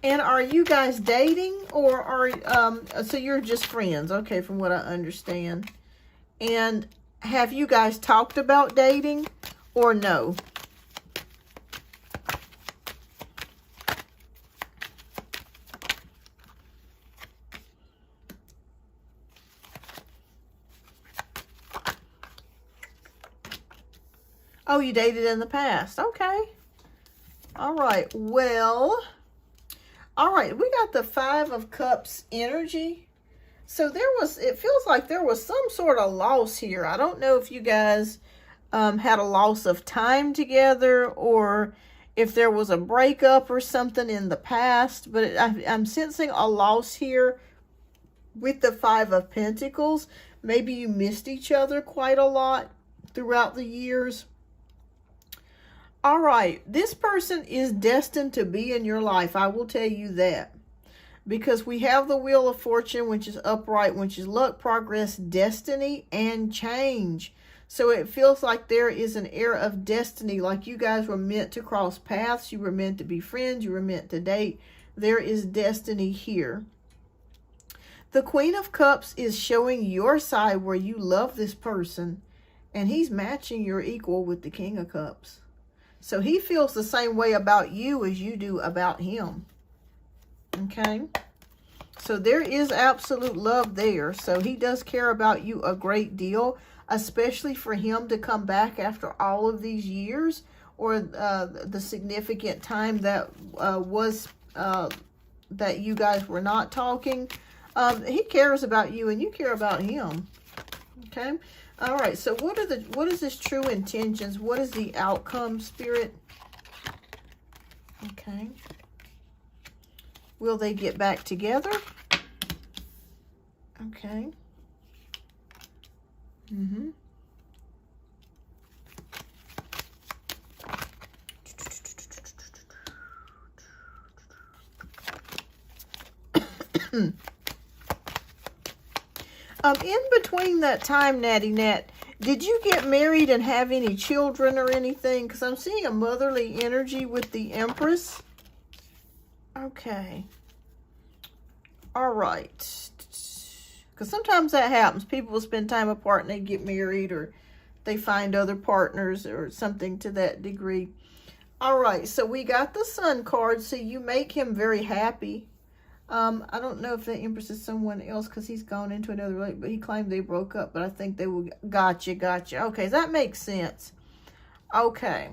And are you guys dating, or are, so you're just friends, okay, from what I understand. And have you guys talked about dating, or no? Oh, you dated in the past. Okay. All right. Well, all right. We got the Five of Cups energy. So it feels like there was some sort of loss here. I don't know if you guys had a loss of time together, or if there was a breakup or something in the past, but I'm sensing a loss here with the Five of Pentacles. Maybe you missed each other quite a lot throughout the years. All right, this person is destined to be in your life. I will tell you that. Because we have the Wheel of Fortune, which is upright, which is luck, progress, destiny, and change. So it feels like there is an air of destiny, like you guys were meant to cross paths. You were meant to be friends. You were meant to date. There is destiny here. The Queen of Cups is showing your side where you love this person, and he's matching your equal with the King of Cups. So he feels the same way about you as you do about him. Okay, so there is absolute love there. So he does care about you a great deal, especially for him to come back after all of these years, or the significant time that was that you guys were not talking. He cares about you and you care about him. Okay, all right. So what is this true intentions? What is the outcome, Spirit? Okay. Will they get back together? Okay. In between that time, Natty Nat, did you get married and have any children or anything? Because I'm seeing a motherly energy with the Empress. Okay. All right. Because sometimes that happens. People will spend time apart and they get married, or they find other partners or something to that degree. All right. So we got the Sun card. So you make him very happy. I don't know if the Empress is someone else because he's gone into another relationship, but he claimed they broke up. But I think they will. Gotcha. Okay. That makes sense. Okay.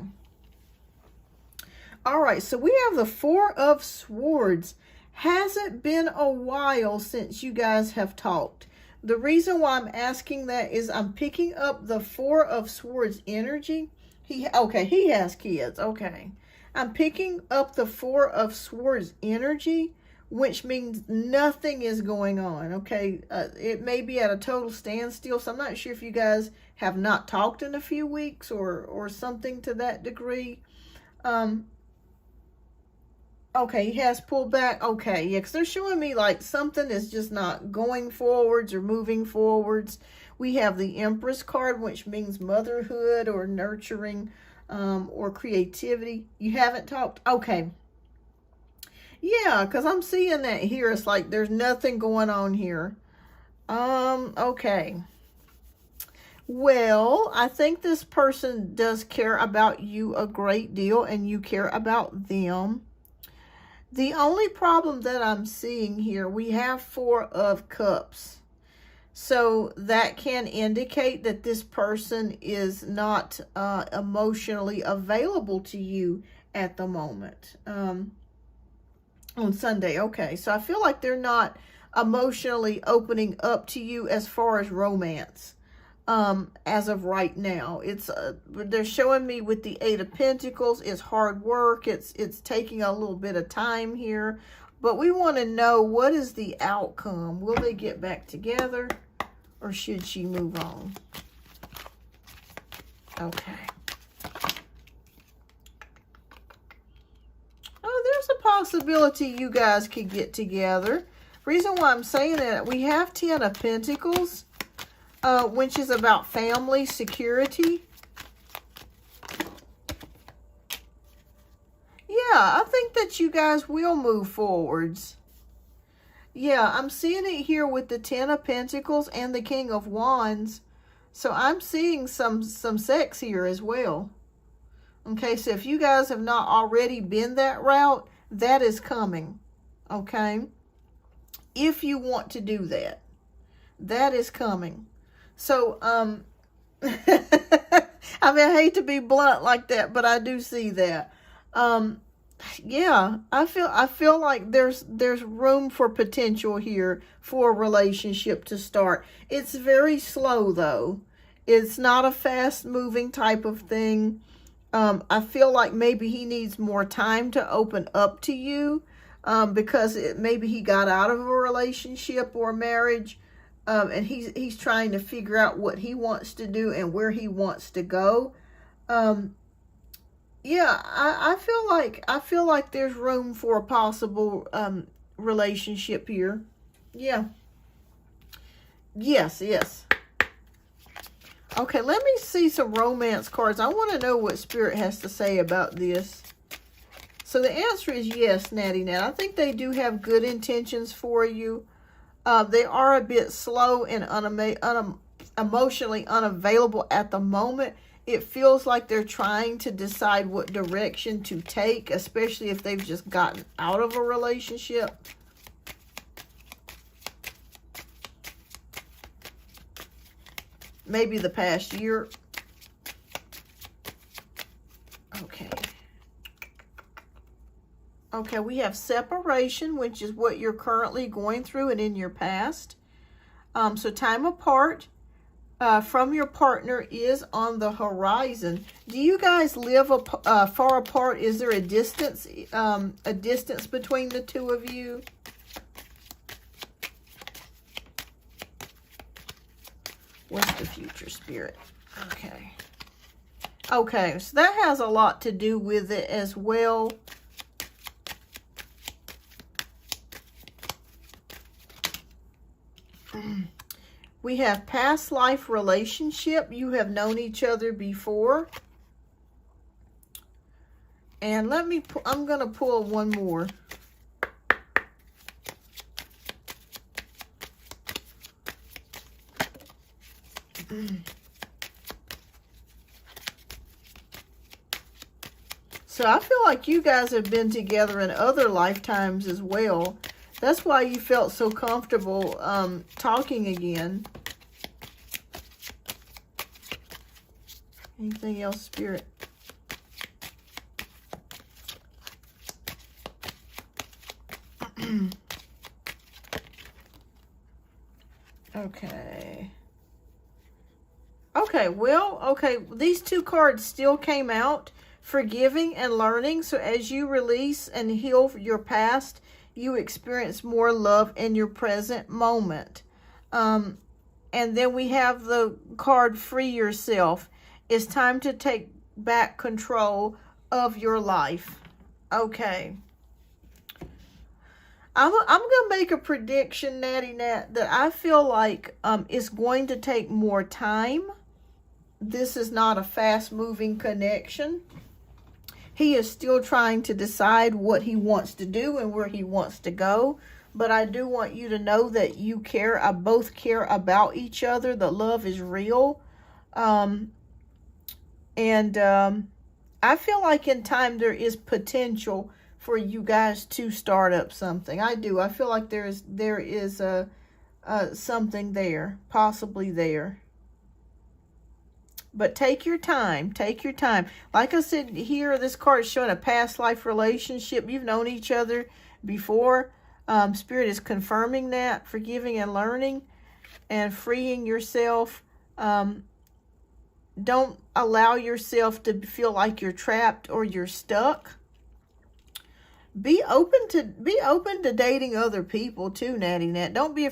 All right, so we have the Four of Swords. Has it been a while since you guys have talked? The reason why I'm asking that is I'm picking up the Four of Swords energy. He has kids. Okay. I'm picking up the Four of Swords energy, which means nothing is going on. Okay. It may be at a total standstill. So I'm not sure if you guys have not talked in a few weeks or something to that degree. Okay, he has pulled back. Okay, yeah, because they're showing me like something is just not going forwards or moving forwards. We have the Empress card, which means motherhood or nurturing or creativity. You haven't talked? Okay. Yeah, because I'm seeing that here. It's like there's nothing going on here. Okay. Well, I think this person does care about you a great deal, and you care about them. The only problem that I'm seeing here, we have Four of Cups. So that can indicate that this person is not emotionally available to you at the moment. On Sunday, okay. So I feel like they're not emotionally opening up to you as far as romance. As of right now, it's they're showing me with the Eight of Pentacles, it's hard work. It's taking a little bit of time here, but we want to know, what is the outcome? Will they get back together, or should she move on? Okay. Oh, there's a possibility you guys could get together. Reason why I'm saying that, we have 10 of Pentacles. Which is about family security. Yeah, I think that you guys will move forwards. Yeah, I'm seeing it here with the 10 of Pentacles and the King of Wands. So I'm seeing some sex here as well. Okay, so if you guys have not already been that route, that is coming. Okay? If you want to do that, that is coming. So, I mean, I hate to be blunt like that, but I do see that. Yeah, I feel like there's room for potential here for a relationship to start. It's very slow though. It's not a fast moving type of thing. I feel like maybe he needs more time to open up to you, because maybe he got out of a relationship or a marriage, and he's trying to figure out what he wants to do and where he wants to go. Yeah, I feel like there's room for a possible relationship here. Yeah. Yes, yes. Okay, let me see some romance cards. I want to know what Spirit has to say about this. So the answer is yes, Natty Nat. I think they do have good intentions for you. They are a bit slow and emotionally unavailable at the moment. It feels like they're trying to decide what direction to take, especially if they've just gotten out of a relationship. Maybe the past year. Okay. Okay, we have separation, which is what you're currently going through and in your past. So time apart from your partner is on the horizon. Do you guys live far apart? Is there a distance between the two of you? What's the future, Spirit? Okay. Okay, so that has a lot to do with it as well. We have past life relationship. You have known each other before. And I'm going to pull one more. So I feel like you guys have been together in other lifetimes as well. That's why you felt so comfortable talking again. Anything else, Spirit? Okay. Okay, well, okay, these two cards still came out, forgiving and learning. So as you release and heal your past, you experience more love in your present moment. And then we have the card, free yourself. It's time to take back control of your life. Okay. I'm going to make a prediction, Natty Nat, that I feel like it's going to take more time. This is not a fast-moving connection. He is still trying to decide what he wants to do and where he wants to go. But I do want you to know that you care. I both care about each other. The love is real. I feel like in time there is potential for you guys to start up something. I do. I feel like there is something there, possibly there. But take your time. Take your time. Like I said here, this card is showing a past life relationship. You've known each other before. Spirit is confirming that. Forgiving and learning and freeing yourself. Don't allow yourself to feel like you're trapped or you're stuck. Be open to dating other people too, Natty Nat. Don't be,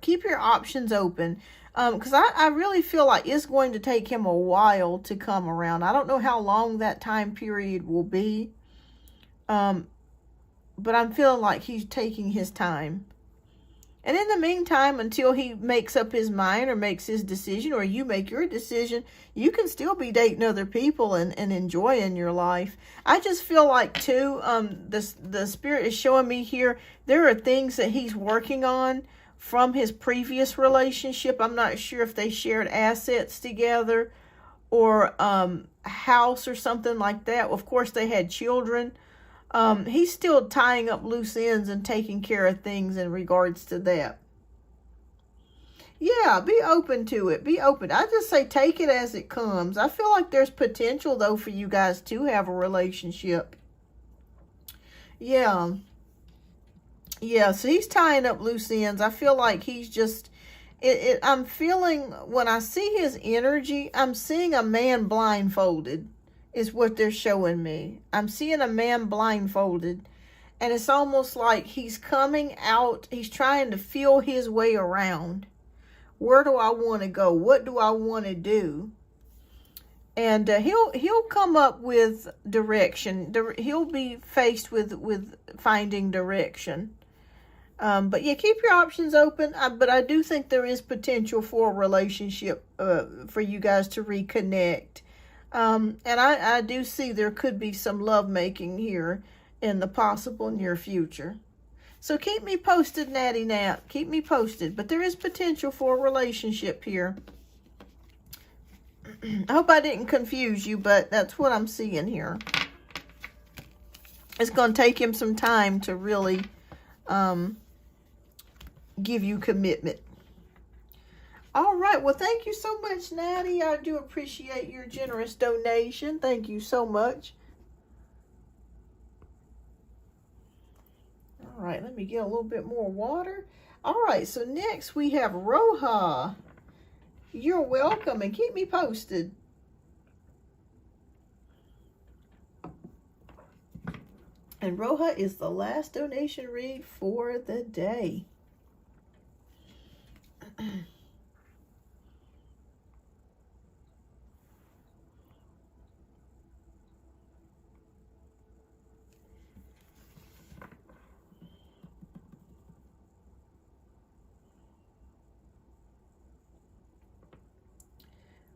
keep your options open. Because I really feel like it's going to take him a while to come around. I don't know how long that time period will be. But I'm feeling like he's taking his time. And in the meantime, until he makes up his mind or makes his decision, or you make your decision, you can still be dating other people and enjoying your life. I just feel like, too, the Spirit is showing me here, there are things that he's working on from his previous relationship. I'm not sure if they shared assets together or a house or something like that. Of course, they had children. He's still tying up loose ends and taking care of things in regards to that. Yeah, be open to it. Be open. I just say take it as it comes. I feel like there's potential, though, for you guys to have a relationship. Yeah. Yeah, so he's tying up loose ends. I feel like he's just, I'm feeling, when I see his energy, I'm seeing a man blindfolded, is what they're showing me. I'm seeing a man blindfolded, and it's almost like he's coming out, he's trying to feel his way around. Where do I want to go? What do I want to do? And he'll come up with direction. He'll be faced with finding direction. But yeah, keep your options open. But I do think there is potential for a relationship for you guys to reconnect. And I do see there could be some lovemaking here in the possible near future. So keep me posted, Natty Nat. Keep me posted. But there is potential for a relationship here. I hope I didn't confuse you, but that's what I'm seeing here. It's going to take him some time to really give you commitment. All right. Well, thank you so much, Natty. I do appreciate your generous donation. Thank you so much. All right. Let me get a little bit more water. All right. So next we have Roja. You're welcome, and keep me posted. And Roja is the last donation read for the day.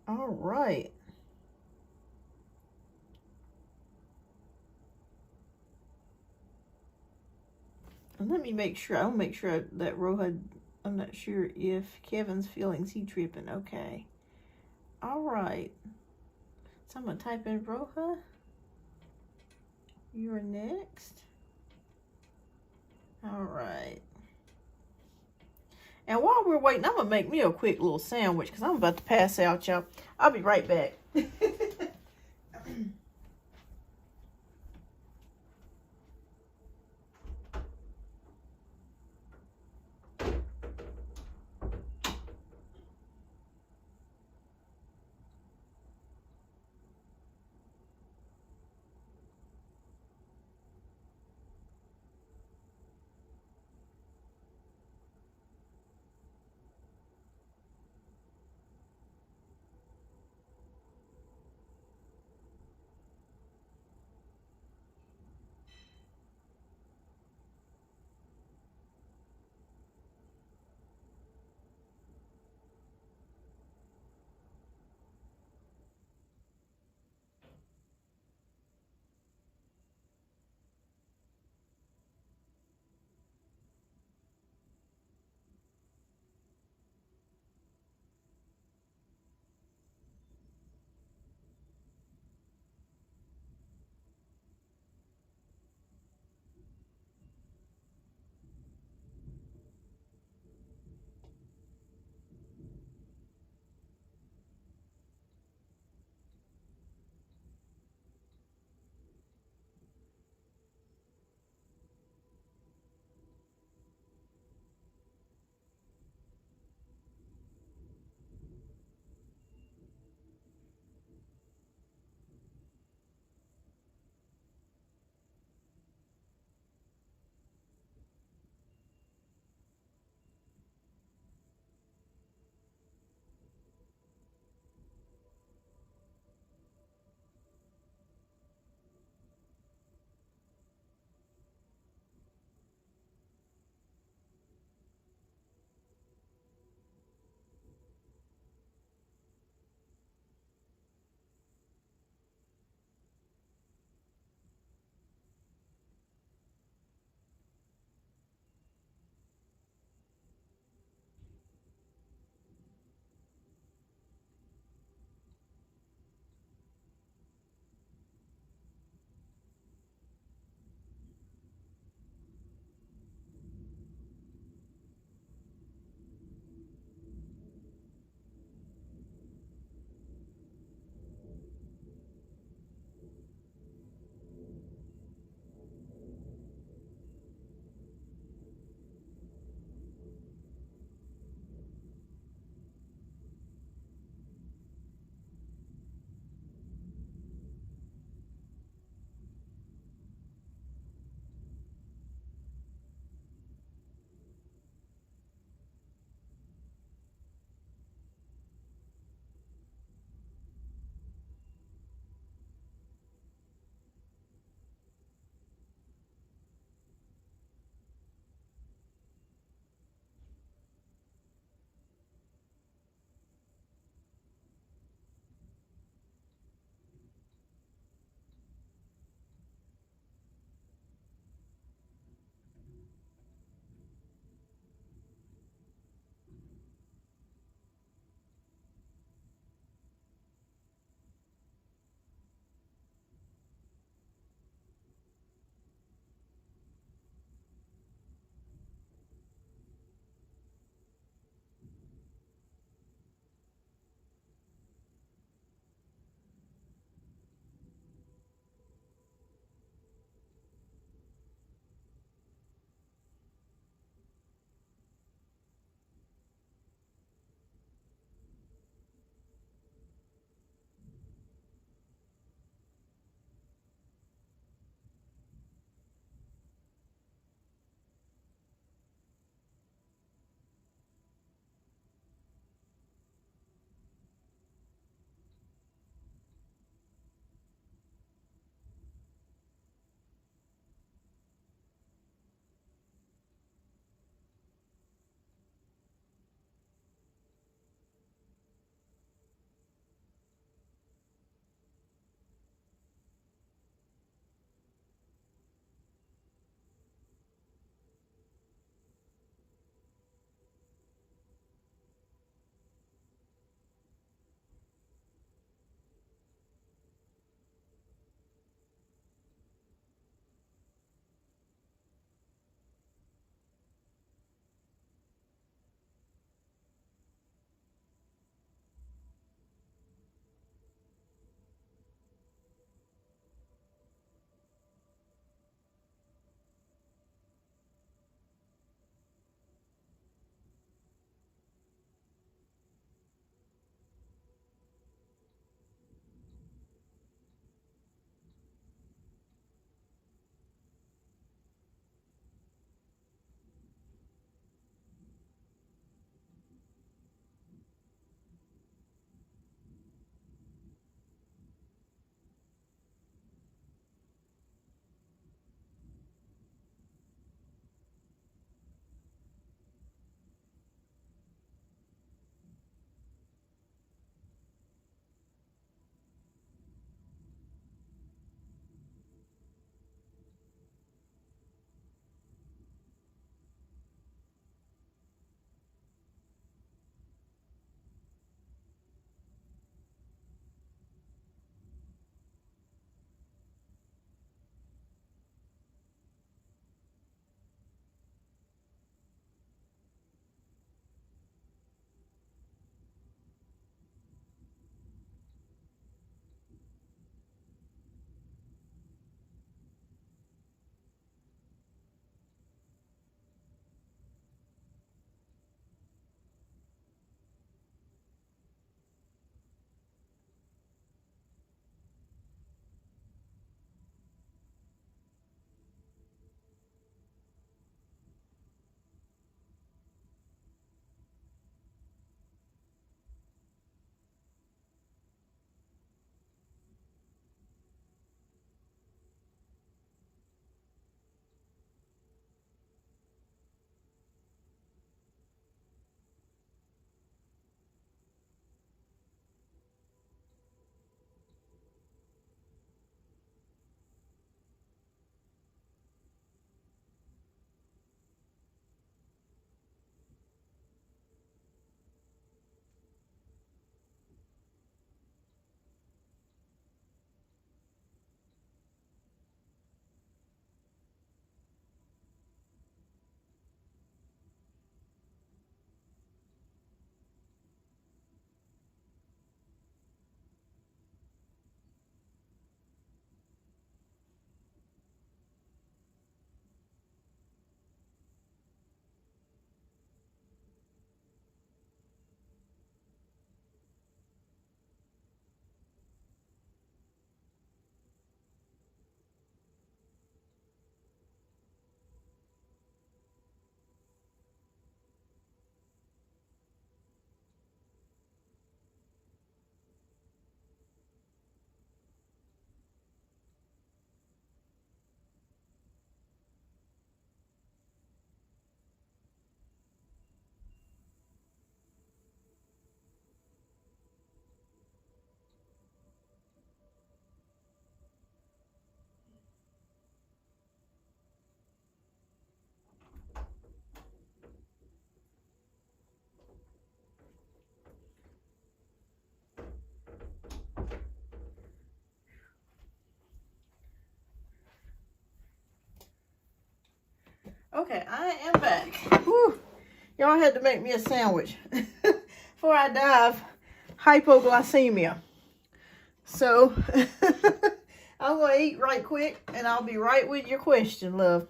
All right. And let me make sure. I'll make sure that Roja, I'm not sure if Kevin's feelings, he tripping. Okay. All right. So I'm going to type in Roja. You're next. All right. And while we're waiting, I'm going to make me a quick little sandwich because I'm about to pass out, y'all. I'll be right back. Okay, I am back. Whew. Y'all had to make me a sandwich before I die of hypoglycemia. So, I'm going to eat right quick, and I'll be right with your question, love.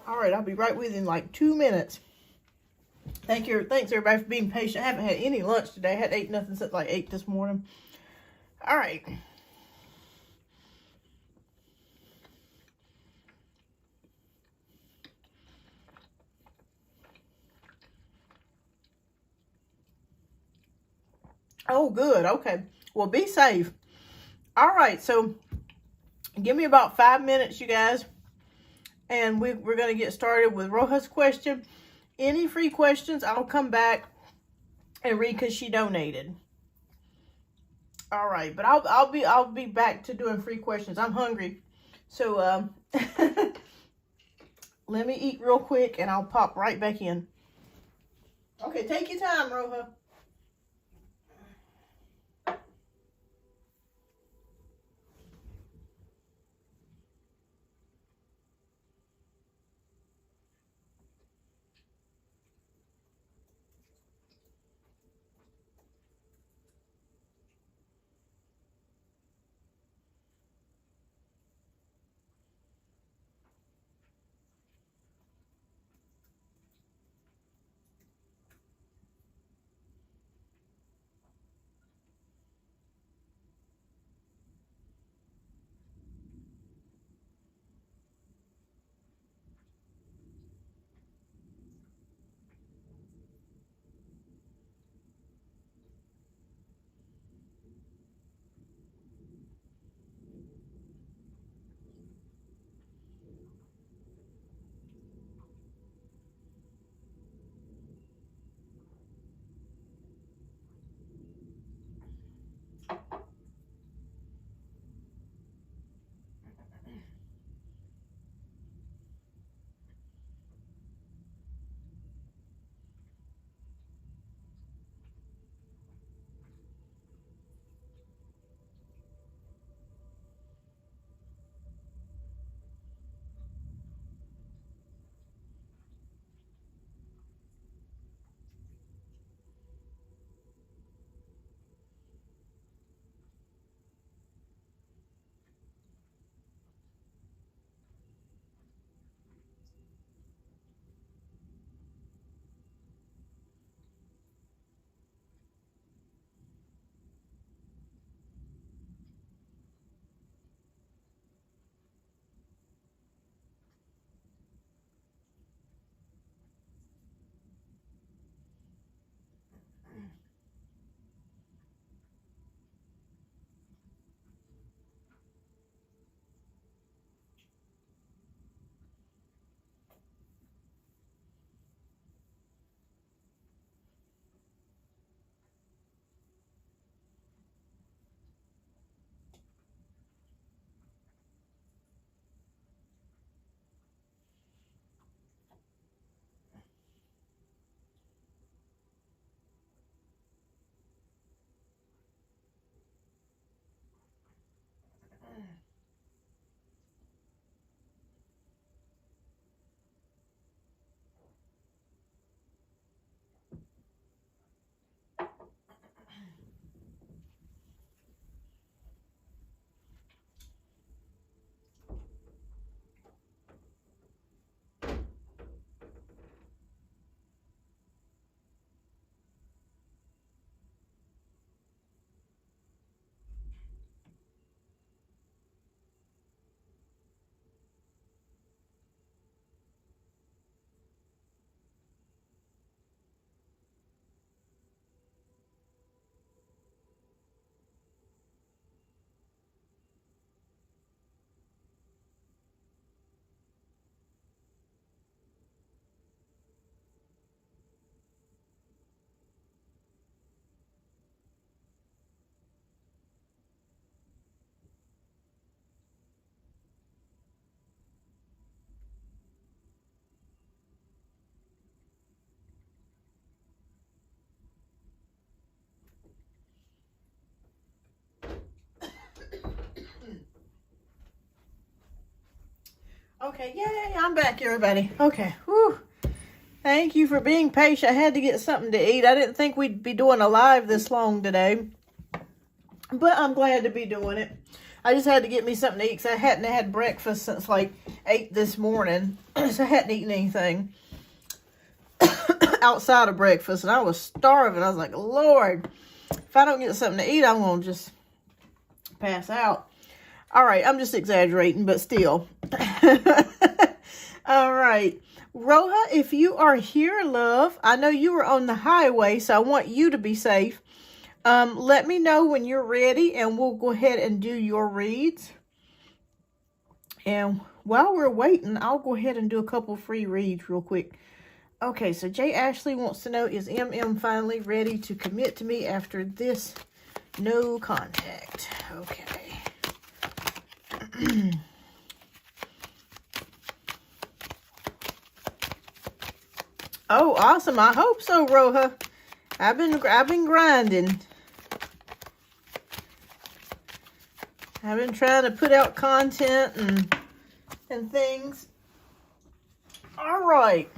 All right, I'll be right with you in like 2 minutes. Thanks everybody for being patient. I haven't had any lunch today. I hadn't ate nothing since like 8 this morning. All right. Oh, good. Okay. Well, be safe. All right. So, give me about 5 minutes, you guys. And we're going to get started with Roja's question. Any free questions, I'll come back and read because she donated. All right. But I'll be back to doing free questions. I'm hungry. So, let me eat real quick and I'll pop right back in. Okay. Take your time, Roja. Okay, yay, I'm back, everybody. Okay, whew. Thank you for being patient. I had to get something to eat. I didn't think we'd be doing a live this long today, but I'm glad to be doing it. I just had to get me something to eat because I hadn't had breakfast since like 8 this morning, so I hadn't eaten anything outside of breakfast, and I was starving. I was like, Lord, if I don't get something to eat, I'm going to just pass out. All right, I'm just exaggerating, but still. All right. Roja, if you are here, love, I know you were on the highway, so I want you to be safe. Let me know when you're ready, and we'll go ahead and do your reads. And while we're waiting, I'll go ahead and do a couple free reads real quick. Okay, so Jay Ashley wants to know, is MM finally ready to commit to me after this no contact? Okay. Oh, awesome. I hope so, Roja. I've been grinding. I've been trying to put out content and things. All right.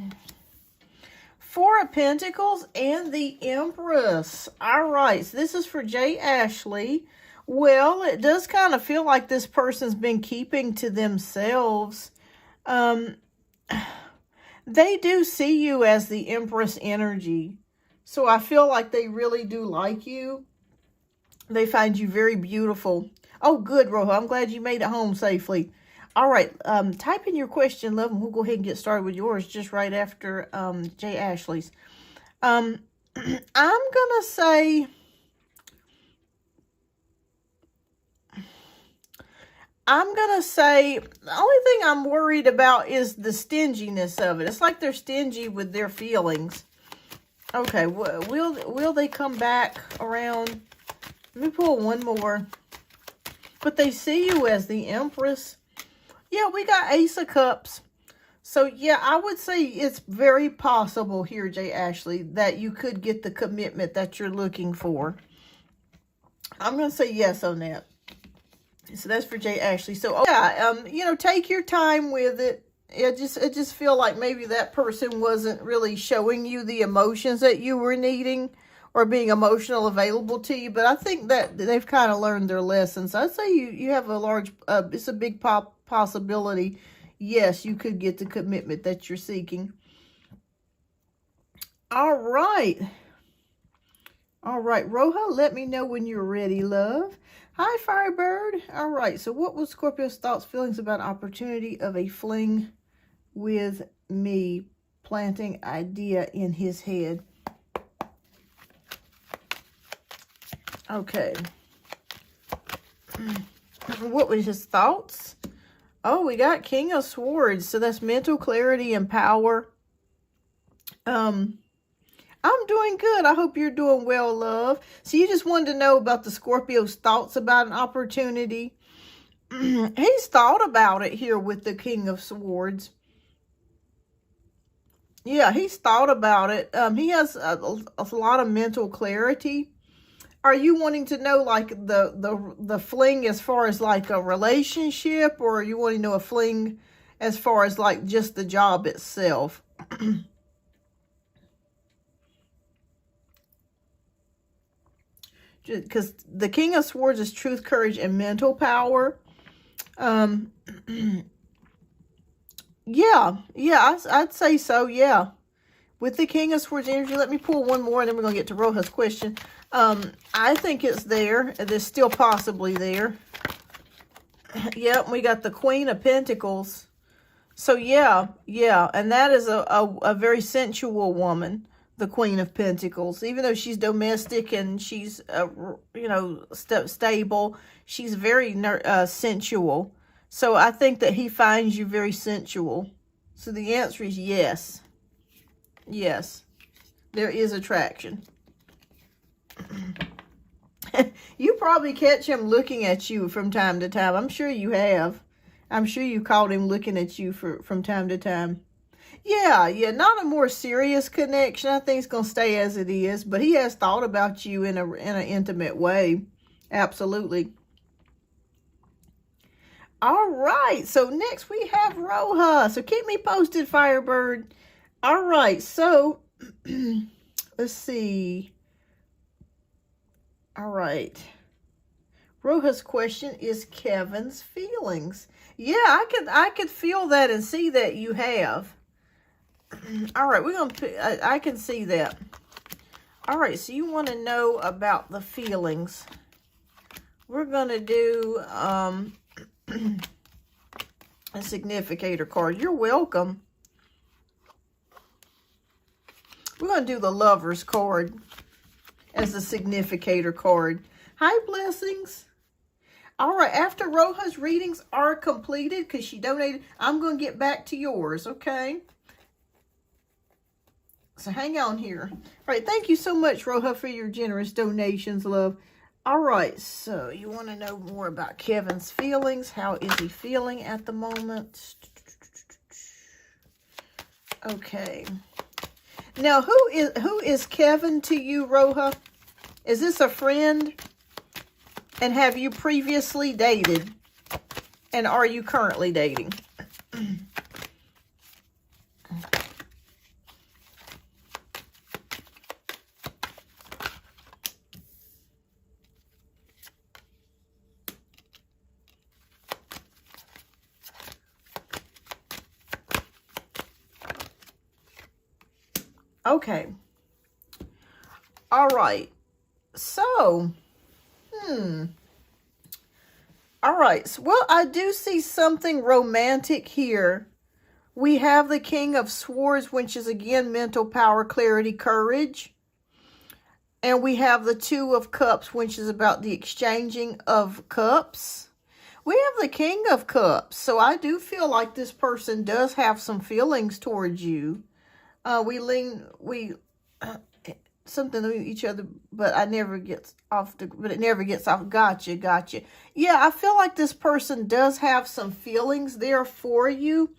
Four of Pentacles and the Empress. All right. So this is for Jay Ashley. Well, it does kind of feel like this person's been keeping to themselves. They do see you as the Empress energy. So I feel like they really do like you. They find you very beautiful. Oh, good, Roja. I'm glad you made it home safely. All right. Type in your question, love, and we'll go ahead and get started with yours just right after Jay Ashley's. I'm going to say... the only thing I'm worried about is the stinginess of it. It's like they're stingy with their feelings. Okay, will they come back around? Let me pull one more. But they see you as the Empress. Yeah, we got Ace of Cups. So, yeah, I would say it's very possible here, Jay Ashley, that you could get the commitment that you're looking for. I'm going to say yes on that. So that's for Jay Ashley. So, yeah, you know, take your time with it. It just feel like maybe that person wasn't really showing you the emotions that you were needing or being emotional available to you. But I think that they've kind of learned their lessons. I'd say you have a large, it's a big possibility. Yes, you could get the commitment that you're seeking. All right. All right, Roja, let me know when you're ready, love. Hi, Firebird. All right, so what was Scorpio's thoughts, feelings about opportunity of a fling with me, planting idea in his head? Okay. What was his thoughts? Oh, we got King of Swords, so that's mental clarity and power. I'm doing good. I hope you're doing well, love. So you just wanted to know about the Scorpio's thoughts about an opportunity. He's thought about it here with the King of Swords. Yeah, he's thought about it. He has a lot of mental clarity. Are you wanting to know like the fling as far as like a relationship, or are you wanting to know a fling as far as like just the job itself? Because the King of Swords is truth, courage, and mental power. Yeah, I'd say so, yeah. With the King of Swords energy, let me pull one more, and then we're going to get to Roja's question. I think it's there. It's still possibly there. Yep, we got the Queen of Pentacles. So, yeah, and that is a very sensual woman. The Queen of Pentacles, even though she's domestic and she's, you know, stable, she's very sensual. So I think that he finds you very sensual. So the answer is yes. Yes, there is attraction. You probably catch him looking at you from time to time. I'm sure you have. I'm sure you caught him looking at you from time to time. Yeah, not a more serious connection. I think it's going to stay as it is. But he has thought about you in an intimate way. Absolutely. All right, so next we have Roja. So keep me posted, Firebird. All right, so let's see. All right. Roja's question is Kevin's feelings. Yeah, I could feel that and see that you have. All right, we're gonna. I can see that. All right, so you want to know about the feelings. We're gonna do a significator card. You're welcome. We're going to do the Lover's card as a significator card. Hi, Blessings. All right, after Roja's readings are completed, because she donated, I'm going to get back to yours, okay? So hang on here. All right, thank you so much, Roja, for your generous donations, love. All right, so you want to know more about Kevin's feelings. How is he feeling at the moment? Okay. Now, who is Kevin to you, Roja? Is this a friend? And have you previously dated? And are you currently dating? Okay. All right. So, all right. So, well, I do see something romantic here. We have the King of Swords, which is, again, mental power, clarity, courage. And we have the Two of Cups, which is about the exchanging of cups. We have the King of Cups. So, I do feel like this person does have some feelings towards you. Something to each other, but it never gets off. Gotcha. Yeah, I feel like this person does have some feelings there for you.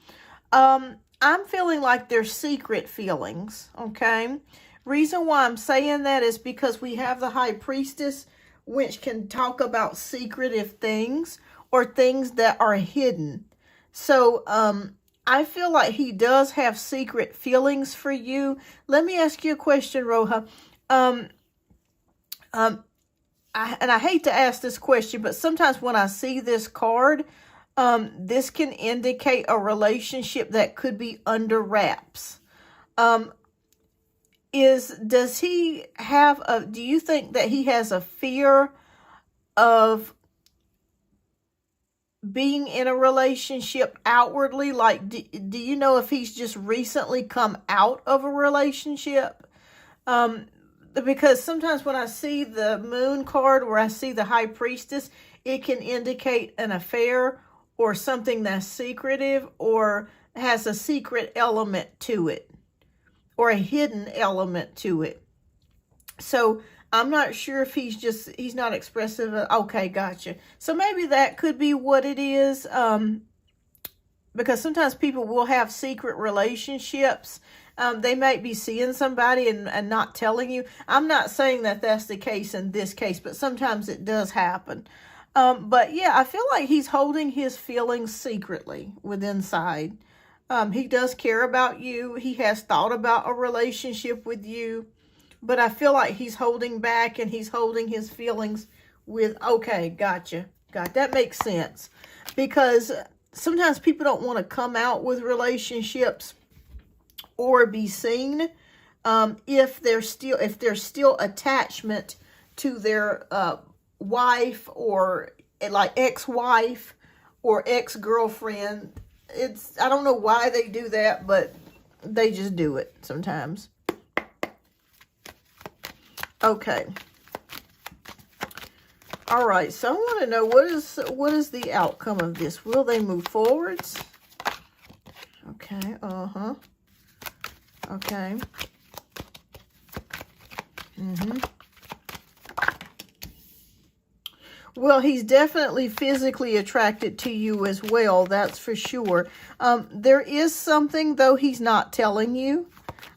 I'm feeling like they're secret feelings, okay? Reason why I'm saying that is because we have the High Priestess, which can talk about secretive things or things that are hidden. So, I feel like he does have secret feelings for you. Let me ask you a question, Roja. I hate to ask this question, but sometimes when I see this card, this can indicate a relationship that could be under wraps. Do you think that he has a fear of being in a relationship outwardly? Like, do you know if he's just recently come out of a relationship? Because sometimes when I see the Moon card or I see the High Priestess, it can indicate an affair or something that's secretive or has a secret element to it or a hidden element to it. So I'm not sure if he's not expressive. Okay, gotcha. So maybe that could be what it is. Because sometimes people will have secret relationships. They might be seeing somebody and not telling you. I'm not saying that that's the case in this case, but sometimes it does happen. But yeah, I feel like he's holding his feelings secretly within inside. He does care about you. He has thought about a relationship with you. But I feel like he's holding back and he's holding his feelings with, okay, gotcha. That makes sense. Because sometimes people don't want to come out with relationships or be seen if there's still attachment to their wife or like ex-wife or ex-girlfriend. I don't know why they do that, but they just do it sometimes. Okay. All right. So I want to know what is the outcome of this? Will they move forwards? Okay. Okay. Well, he's definitely physically attracted to you as well. That's for sure. There is something, though, he's not telling you.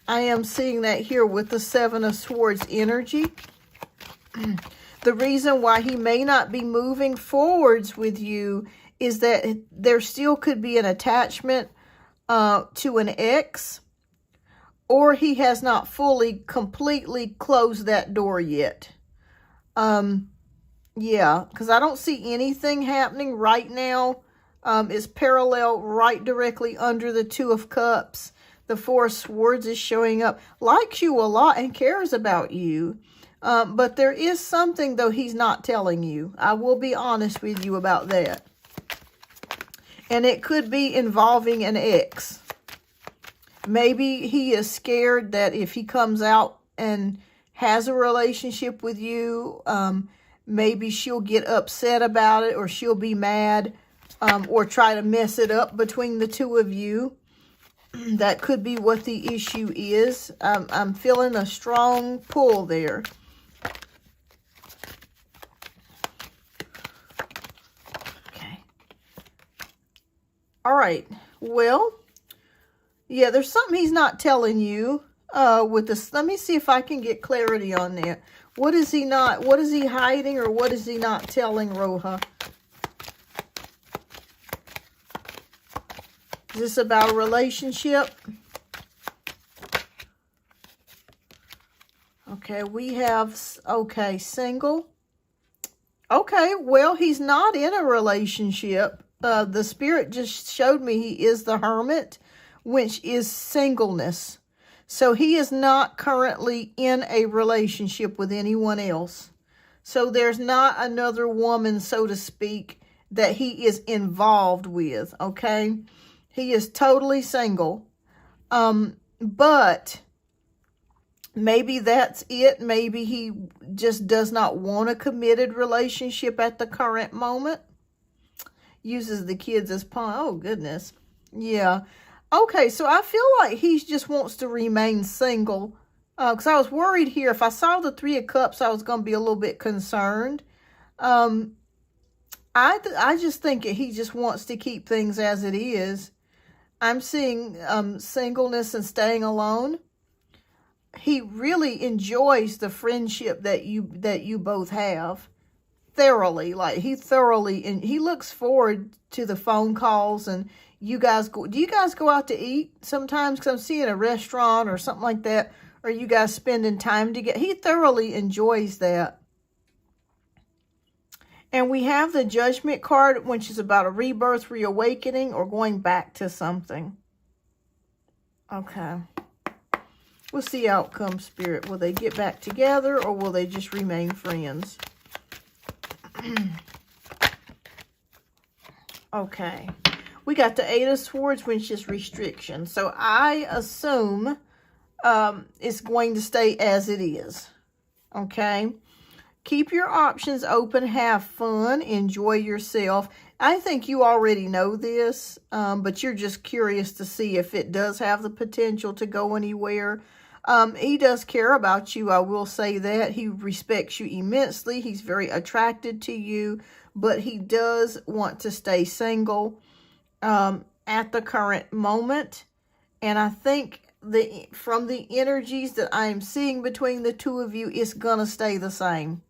I am seeing that here with the Seven of Swords energy. The reason why he may not be moving forwards with you is that there still could be an attachment to an ex, or he has not fully, completely closed that door yet. Yeah, because I don't see anything happening right now. It's parallel right directly under the Two of Cups. The Four of Swords is showing up. Likes you a lot and cares about you. But there is something, though, he's not telling you. I will be honest with you about that. And it could be involving an ex. Maybe he is scared that if he comes out and has a relationship with you, maybe she'll get upset about it, or she'll be mad, or try to mess it up between the two of you. That could be what the issue is. I'm feeling a strong pull there. Okay. All right. Well, yeah, there's something he's not telling you with this. Let me see if I can get clarity on that. What is he hiding, or what is he not telling Roja? Is this about a relationship? Okay, we have, okay, single. Okay, well, he's not in a relationship. The Spirit just showed me he is the Hermit, which is singleness. So he is not currently in a relationship with anyone else. So there's not another woman, so to speak, that he is involved with, okay? He is totally single. But maybe that's it. Maybe he just does not want a committed relationship at the current moment. Uses the kids as pawn. Oh, goodness. Yeah. Okay, so I feel like he just wants to remain single. Because I was worried here. If I saw the Three of Cups, I was going to be a little bit concerned. I just think he just wants to keep things as it is. I'm seeing singleness and staying alone. He really enjoys the friendship that you both have thoroughly. Like he looks forward to the phone calls, and you guys go. Do you guys go out to eat sometimes? Because I'm seeing a restaurant or something like that. Or you guys spending time together. He thoroughly enjoys that. And we have the Judgment card, which is about a rebirth, reawakening, or going back to something. Okay. We'll see outcome, Spirit. Will they get back together, or will they just remain friends? Okay. We got the Eight of Swords, which is restriction. So I assume it's going to stay as it is. Okay. Keep your options open. Have fun. Enjoy yourself. I think you already know this, but you're just curious to see if it does have the potential to go anywhere. He does care about you. I will say that. He respects you immensely. He's very attracted to you, but he does want to stay single at the current moment. And I think from the energies that I am seeing between the two of you, it's going to stay the same.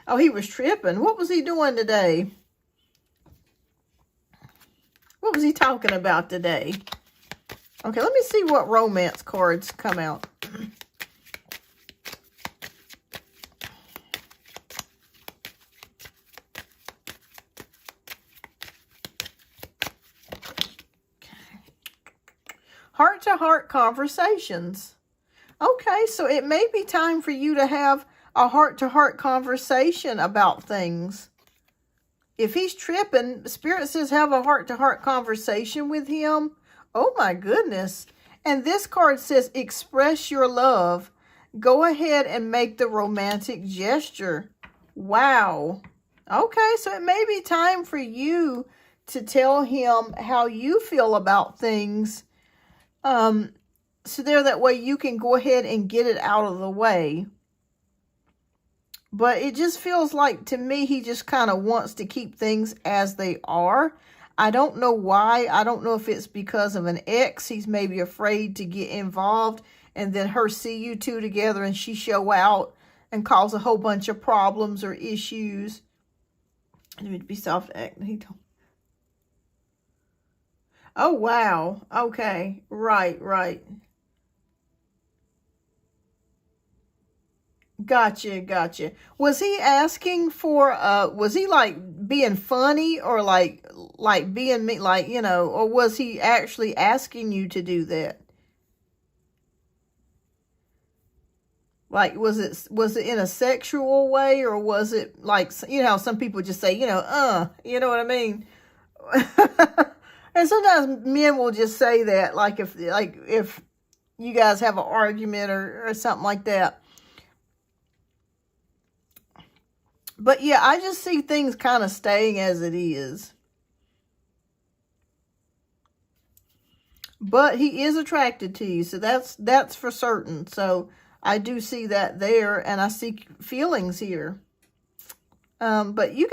Oh, he was tripping. What was he doing today? What was he talking about today? Okay, let me see what romance cards come out. Heart-to-heart conversations. Okay, so it may be time for you to have a heart-to-heart conversation about things. If he's tripping, Spirit says have a heart-to-heart conversation with him. Oh my goodness. And this card says express your love. Go ahead and make the romantic gesture. Wow. Okay, so it may be time for you to tell him how you feel about things. So that way you can go ahead and get it out of the way. But it just feels like, to me, he just kind of wants to keep things as they are. I don't know why. I don't know if it's because of an ex. He's maybe afraid to get involved and then her see you two together and she show out and cause a whole bunch of problems or issues. I need to be soft acting. He told. Oh, wow. Okay. Right, right. Gotcha, gotcha. Was he asking for, was he like being funny or like being me, like, you know, or was he actually asking you to do that? Like, was it in a sexual way, or was it like, you know, how some people just say, you know what I mean? And sometimes men will just say that, like if you guys have an argument or something like that. But yeah, I just see things kind of staying as it is. But he is attracted to you, so that's for certain. So I do see that there, and I see feelings here. But you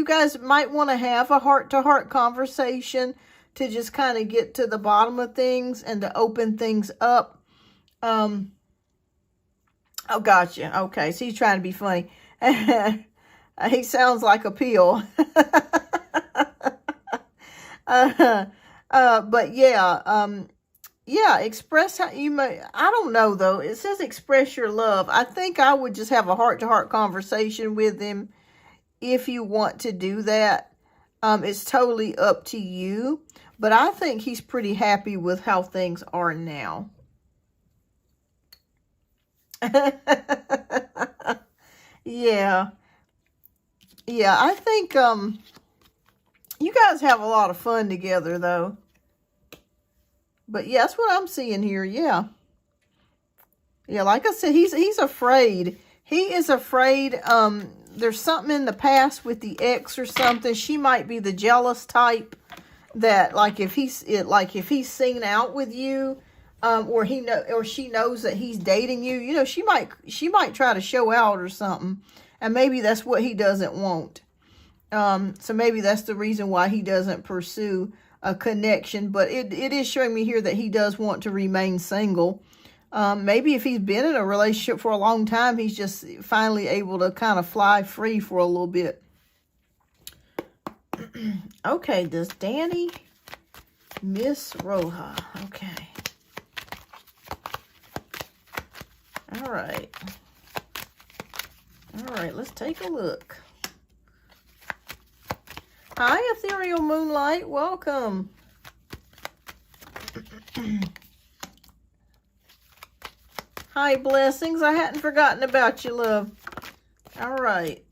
guys might want to have a heart-to-heart conversation to just kind of get to the bottom of things and to open things up. Oh, gotcha. Okay, so he's trying to be funny. He sounds like a pill. But yeah, express how you may. I don't know though. It says express your love. I think I would just have a heart-to-heart conversation with him if you want to do that. It's totally up to you. But I think he's pretty happy with how things are now. Yeah. Yeah, I think you guys have a lot of fun together though. But yeah, that's what I'm seeing here. Yeah. Yeah, like I said, he's afraid. He is afraid there's something in the past with the ex or something. She might be the jealous type that like if he's seen out with you or she knows that he's dating you, you know, she might try to show out or something. And maybe that's what he doesn't want. So maybe that's the reason why he doesn't pursue a connection. But it is showing me here that he does want to remain single. Maybe if he's been in a relationship for a long time, he's just finally able to kind of fly free for a little bit. Okay, does Danny miss Roja? Okay. All right. All right, let's take a look. Hi, Ethereal Moonlight. Welcome. Hi, Blessings. I hadn't forgotten about you, love. All right.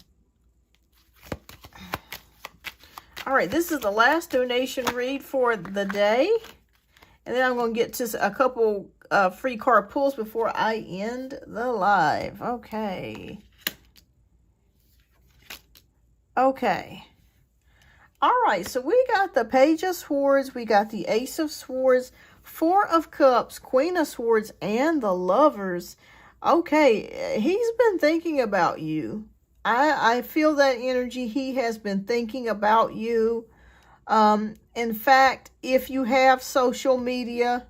All right, this is the last donation read for the day. And then I'm going to get to a couple free card pulls before I end the live. Okay. Okay. All right, so we got the Page of Swords, we got the Ace of Swords, Four of Cups, Queen of Swords, and the Lovers. Okay, he's been thinking about you. I feel that energy. He has been thinking about you. In fact, if you have social media,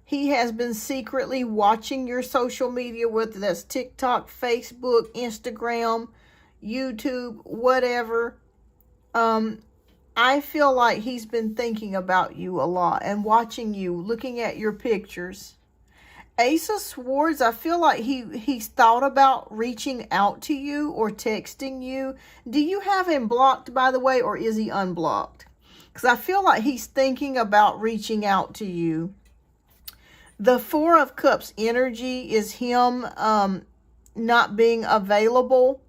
he has been secretly watching your social media, whether that's TikTok, Facebook, Instagram, YouTube, whatever. I feel like he's been thinking about you a lot and watching you, looking at your pictures. Ace of Swords, I feel like he's thought about reaching out to you or texting you. Do you have him blocked, by the way, or is he unblocked? Because I feel like he's thinking about reaching out to you. The Four of Cups energy is him not being available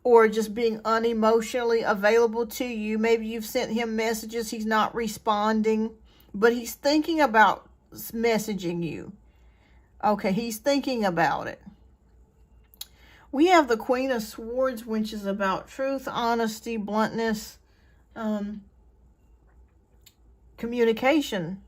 or just being unemotionally available to you. Maybe you've sent him messages, he's not responding, but he's thinking about messaging you. Okay, he's thinking about it. We have the Queen of Swords, which is about truth, honesty, bluntness, communication.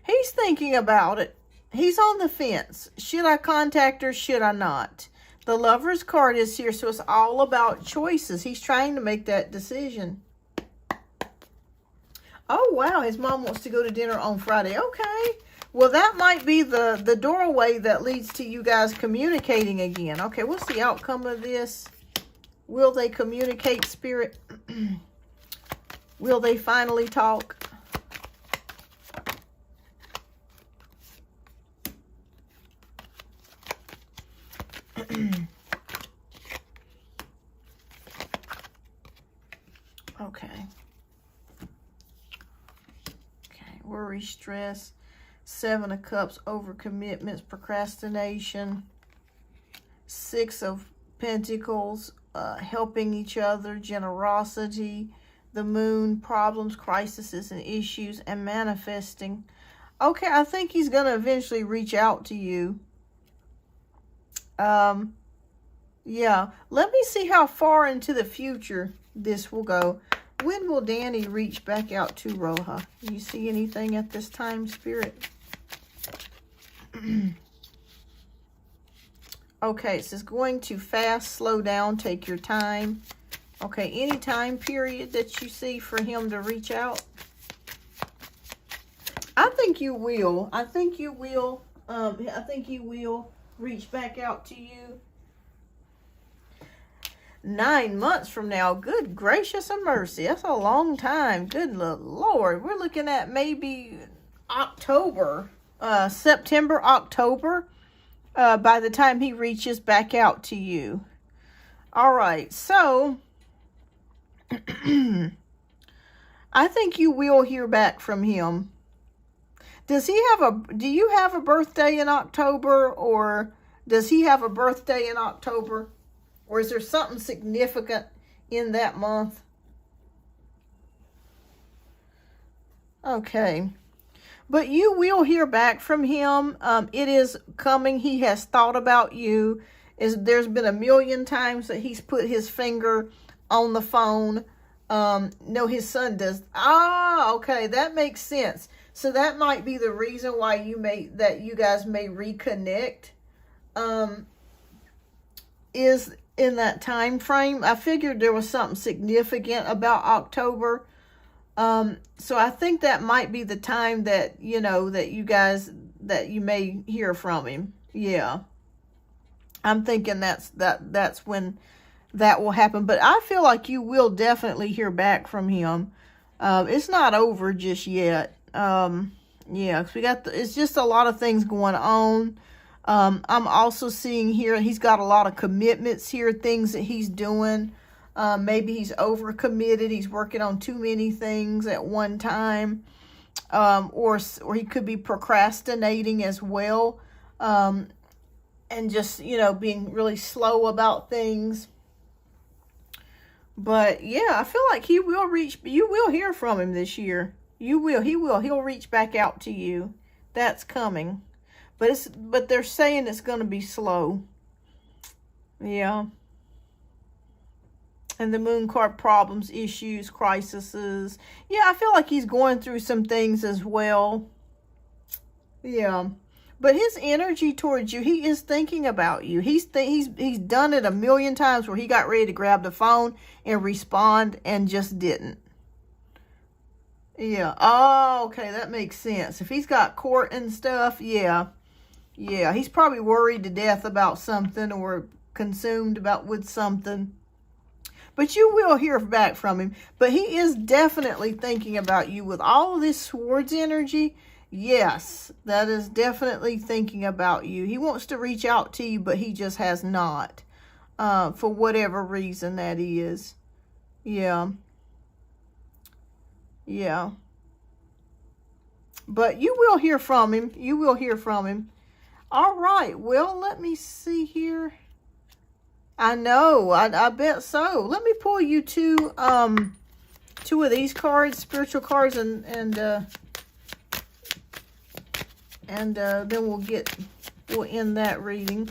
He's thinking about it. He's on the fence. Should I contact her? Should I not? The Lover's card is here, so it's all about choices. He's trying to make that decision. Oh, wow. His mom wants to go to dinner on Friday. Okay. Well, that might be the doorway that leads to you guys communicating again. Okay, what's the outcome of this? Will they communicate, Spirit? Will they finally talk? Okay. Okay, worry, stress, 7 of Cups, overcommitments, procrastination, 6 of Pentacles, helping each other, generosity, the Moon, problems, crises, and issues, and manifesting. Okay, I think he's going to eventually reach out to you. Yeah, let me see how far into the future this will go. When will Danny reach back out to Roja? Do you see anything at this time, Spirit? Okay, it says going too fast, slow down, take your time. Okay, any time period that you see for him to reach out? I think you will. I think you will. I think he will reach back out to you. 9 months from now. Good gracious and mercy. That's a long time. Good Lord. We're looking at maybe October, September, October, by the time he reaches back out to you. All right. So, I think you will hear back from him. Does he have do you have a birthday in October, or does he have a birthday in October? Or is there something significant in that month? Okay. But you will hear back from him. It is coming. He has thought about you. There's been a million times that he's put his finger on the phone. No, his son does. Ah, okay. That makes sense. So that might be the reason why you guys may reconnect. Is in that time frame. I figured there was something significant about October. So I think that might be the time that, that you may hear from him. Yeah. I'm thinking that's when that will happen. But I feel like you will definitely hear back from him. It's not over just yet. Yeah, 'cause it's just a lot of things going on. I'm also seeing here, he's got a lot of commitments here, things that he's doing. Maybe he's overcommitted. He's working on too many things at one time. Or he could be procrastinating as well. And just, being really slow about things. But yeah, I feel like you will hear from him this year. He'll reach back out to you. That's coming. But they're saying it's going to be slow. Yeah. And the Moon card, problems, issues, crises. Yeah, I feel like he's going through some things as well. Yeah. But his energy towards you, he is thinking about you. He's done it a million times where he got ready to grab the phone and respond and just didn't. Yeah. Oh, okay. That makes sense. If he's got court and stuff, yeah. Yeah, he's probably worried to death about something or consumed with something. But you will hear back from him. But he is definitely thinking about you with all of this Swords energy. Yes, that is definitely thinking about you. He wants to reach out to you, but he just has not. For whatever reason that is. Yeah. Yeah. But you will hear from him. You will hear from him. All right, well, let me see here. I know, I bet so. Let me pull you two of these cards, spiritual cards, and then we'll end that reading.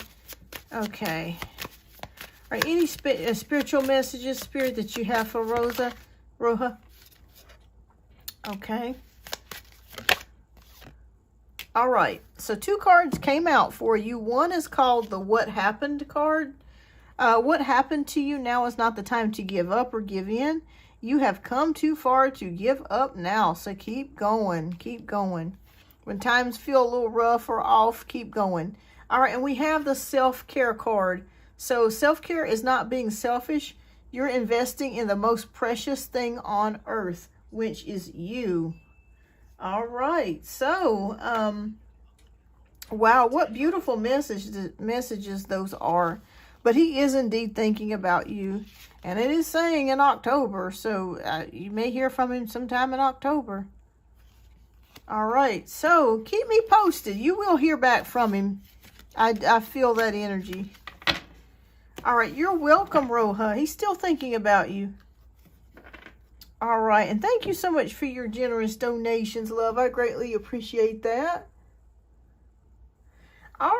Okay. All right, any spiritual messages, Spirit, that you have for Roja? Okay. All right, so 2 cards came out for you. One is called the What Happened card. What happened to you? Now is not the time to give up or give in. You have come too far to give up now, so keep going. Keep going. When times feel a little rough or off, keep going. All right, and we have the Self-Care card. So self-care is not being selfish. You're investing in the most precious thing on earth, which is you. All right. So, wow, what beautiful messages those are. But he is indeed thinking about you. And it is saying in October. So you may hear from him sometime in October. All right. So keep me posted. You will hear back from him. I feel that energy. All right. You're welcome, Roha. He's still thinking about you. All right. And thank you so much for your generous donations, love. I greatly appreciate that. All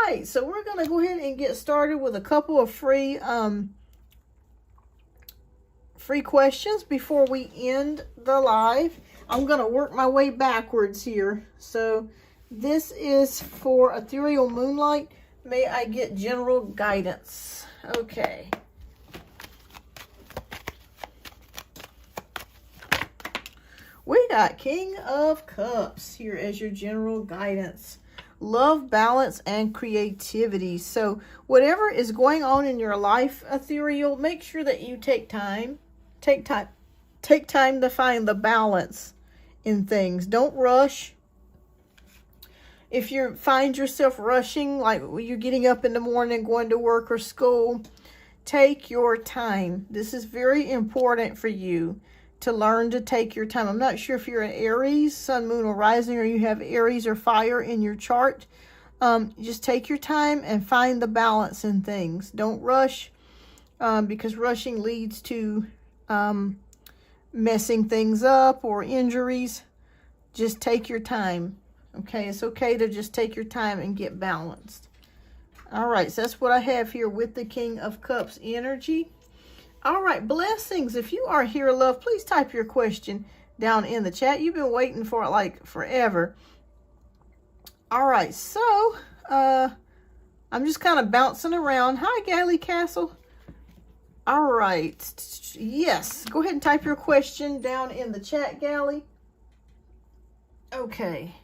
right, so we're going to go ahead and get started with a couple of free questions before we end the live. I'm going to work my way backwards here. So this is for Ethereal Moonlight. May I get general guidance? Okay. We got King of Cups here as your general guidance. Love, balance, and creativity. So whatever is going on in your life, Ethereal, make sure that you take time. Take time to find the balance in things. Don't rush. If you find yourself rushing, like you're getting up in the morning, going to work or school, take your time. This is very important for you to learn to take your time. I'm not sure if you're an Aries, Sun, Moon, or Rising, or you have Aries or Fire in your chart. Just take your time and find the balance in things. Don't rush, because rushing leads to messing things up or injuries. Just take your time. Okay, it's okay to just take your time and get balanced. All right, so that's what I have here with the King of Cups energy. All right, blessings. If you are here, love, please type your question down in the chat. You've been waiting for it like forever. All right, so I'm just kind of bouncing around. Hi, Galley Castle. All right. Yes, go ahead and type your question down in the chat, Galley. Okay.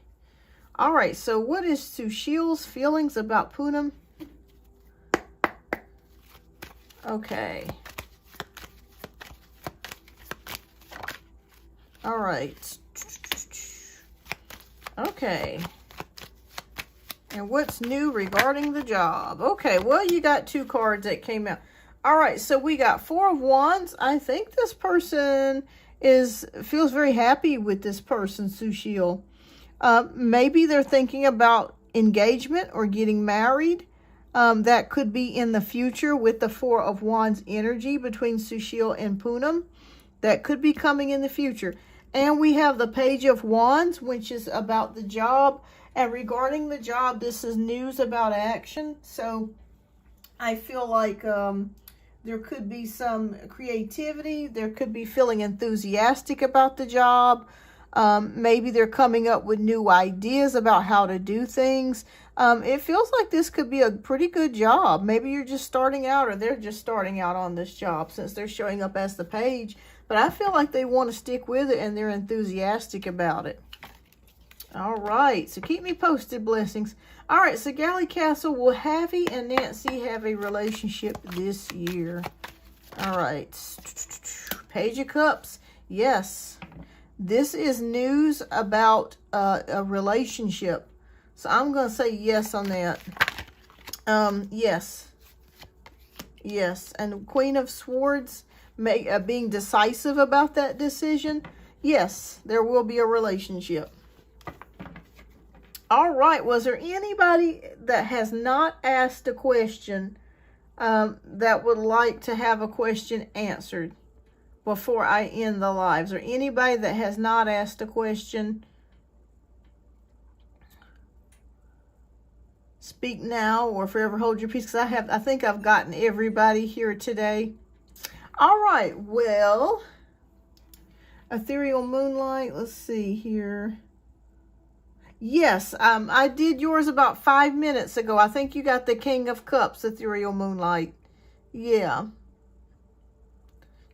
All right, so what is Sushil's feelings about Poonam? Okay. All right. Okay. And what's new regarding the job? Okay, well, you got two cards that came out. All right, so we got Four of Wands. I think this person feels very happy with this person, Sushil. Maybe they're thinking about engagement or getting married. That could be in the future with the Four of Wands energy between Sushil and Poonam. That could be coming in the future. And we have the Page of Wands, which is about the job. And regarding the job, this is news about action. So I feel like there could be some creativity. There could be feeling enthusiastic about the job. Maybe they're coming up with new ideas about how to do things. It feels like this could be a pretty good job. Maybe you're just starting out, or they're just starting out on this job since they're showing up as the page. But I feel like they want to stick with it and they're enthusiastic about it. All right. So keep me posted, blessings. All right. So Galley Castle, will Javi and Nancy have a relationship this year? All right. Page of Cups. Yes. This is news about a relationship. So I'm going to say yes on that. Yes. Yes. And Queen of Swords, being decisive about that decision. Yes, there will be a relationship. All right. Was there anybody that has not asked a question that would like to have a question answered before I end the live? Is there anybody that has not asked a question? Speak now or forever hold your peace, because I think I've gotten everybody here today. All right, well, Ethereal Moonlight, let's see here. Yes, I did yours about 5 minutes ago. I think you got the King of Cups, Ethereal Moonlight. Yeah.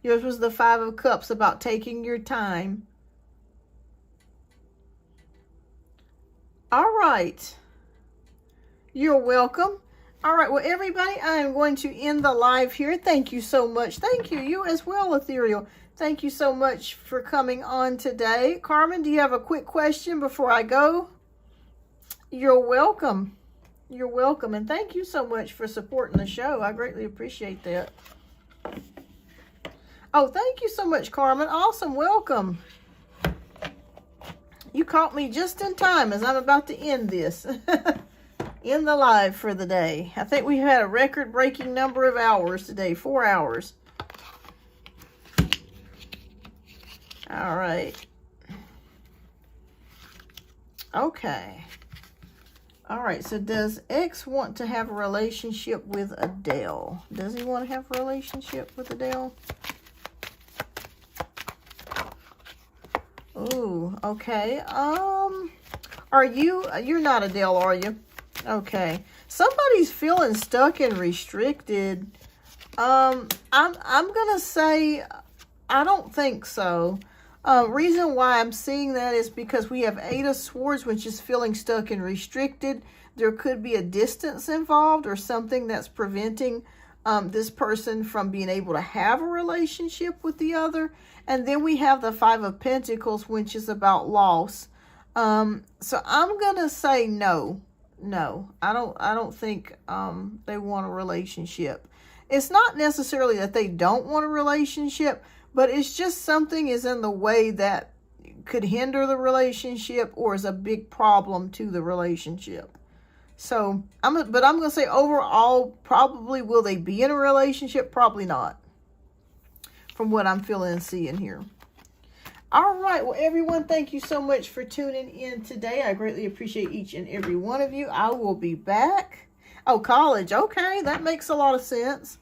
Yours was the Five of Cups, about taking your time. All right. You're welcome. All right, well, everybody, I am going to end the live here. Thank you so much. Thank you. You as well, Ethereal. Thank you so much for coming on today. Carmen, do you have a quick question before I go? You're welcome. You're welcome. And thank you so much for supporting the show. I greatly appreciate that. Oh, thank you so much, Carmen. Awesome. Welcome. You caught me just in time as I'm about to end this. End the live for the day. I think we had a record-breaking number of hours today. 4 hours. All right. Okay. All right. So does X want to have a relationship with Adele? Does he want to have a relationship with Adele? Ooh, okay. You're not Adele, are you? Okay. Somebody's feeling stuck and restricted. I'm gonna say I don't think so. Reason why I'm seeing that is because we have 8 of Swords, which is feeling stuck and restricted. There could be a distance involved or something that's preventing this person from being able to have a relationship with the other. And then we have the 5 of Pentacles, which is about loss. So I'm gonna say no. No, I don't think they want a relationship. It's not necessarily that they don't want a relationship, but it's just something is in the way that could hinder the relationship or is a big problem to the relationship. So I'm going to say overall, probably will they be in a relationship? Probably not, from what I'm feeling and seeing here. All right. Well, everyone, thank you so much for tuning in today. I greatly appreciate each and every one of you. I will be back. Oh, college. Okay. That makes a lot of sense.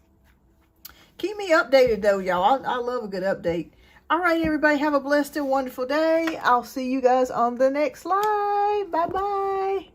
Keep me updated, though, y'all. I love a good update. All right, everybody. Have a blessed and wonderful day. I'll see you guys on the next live. Bye-bye.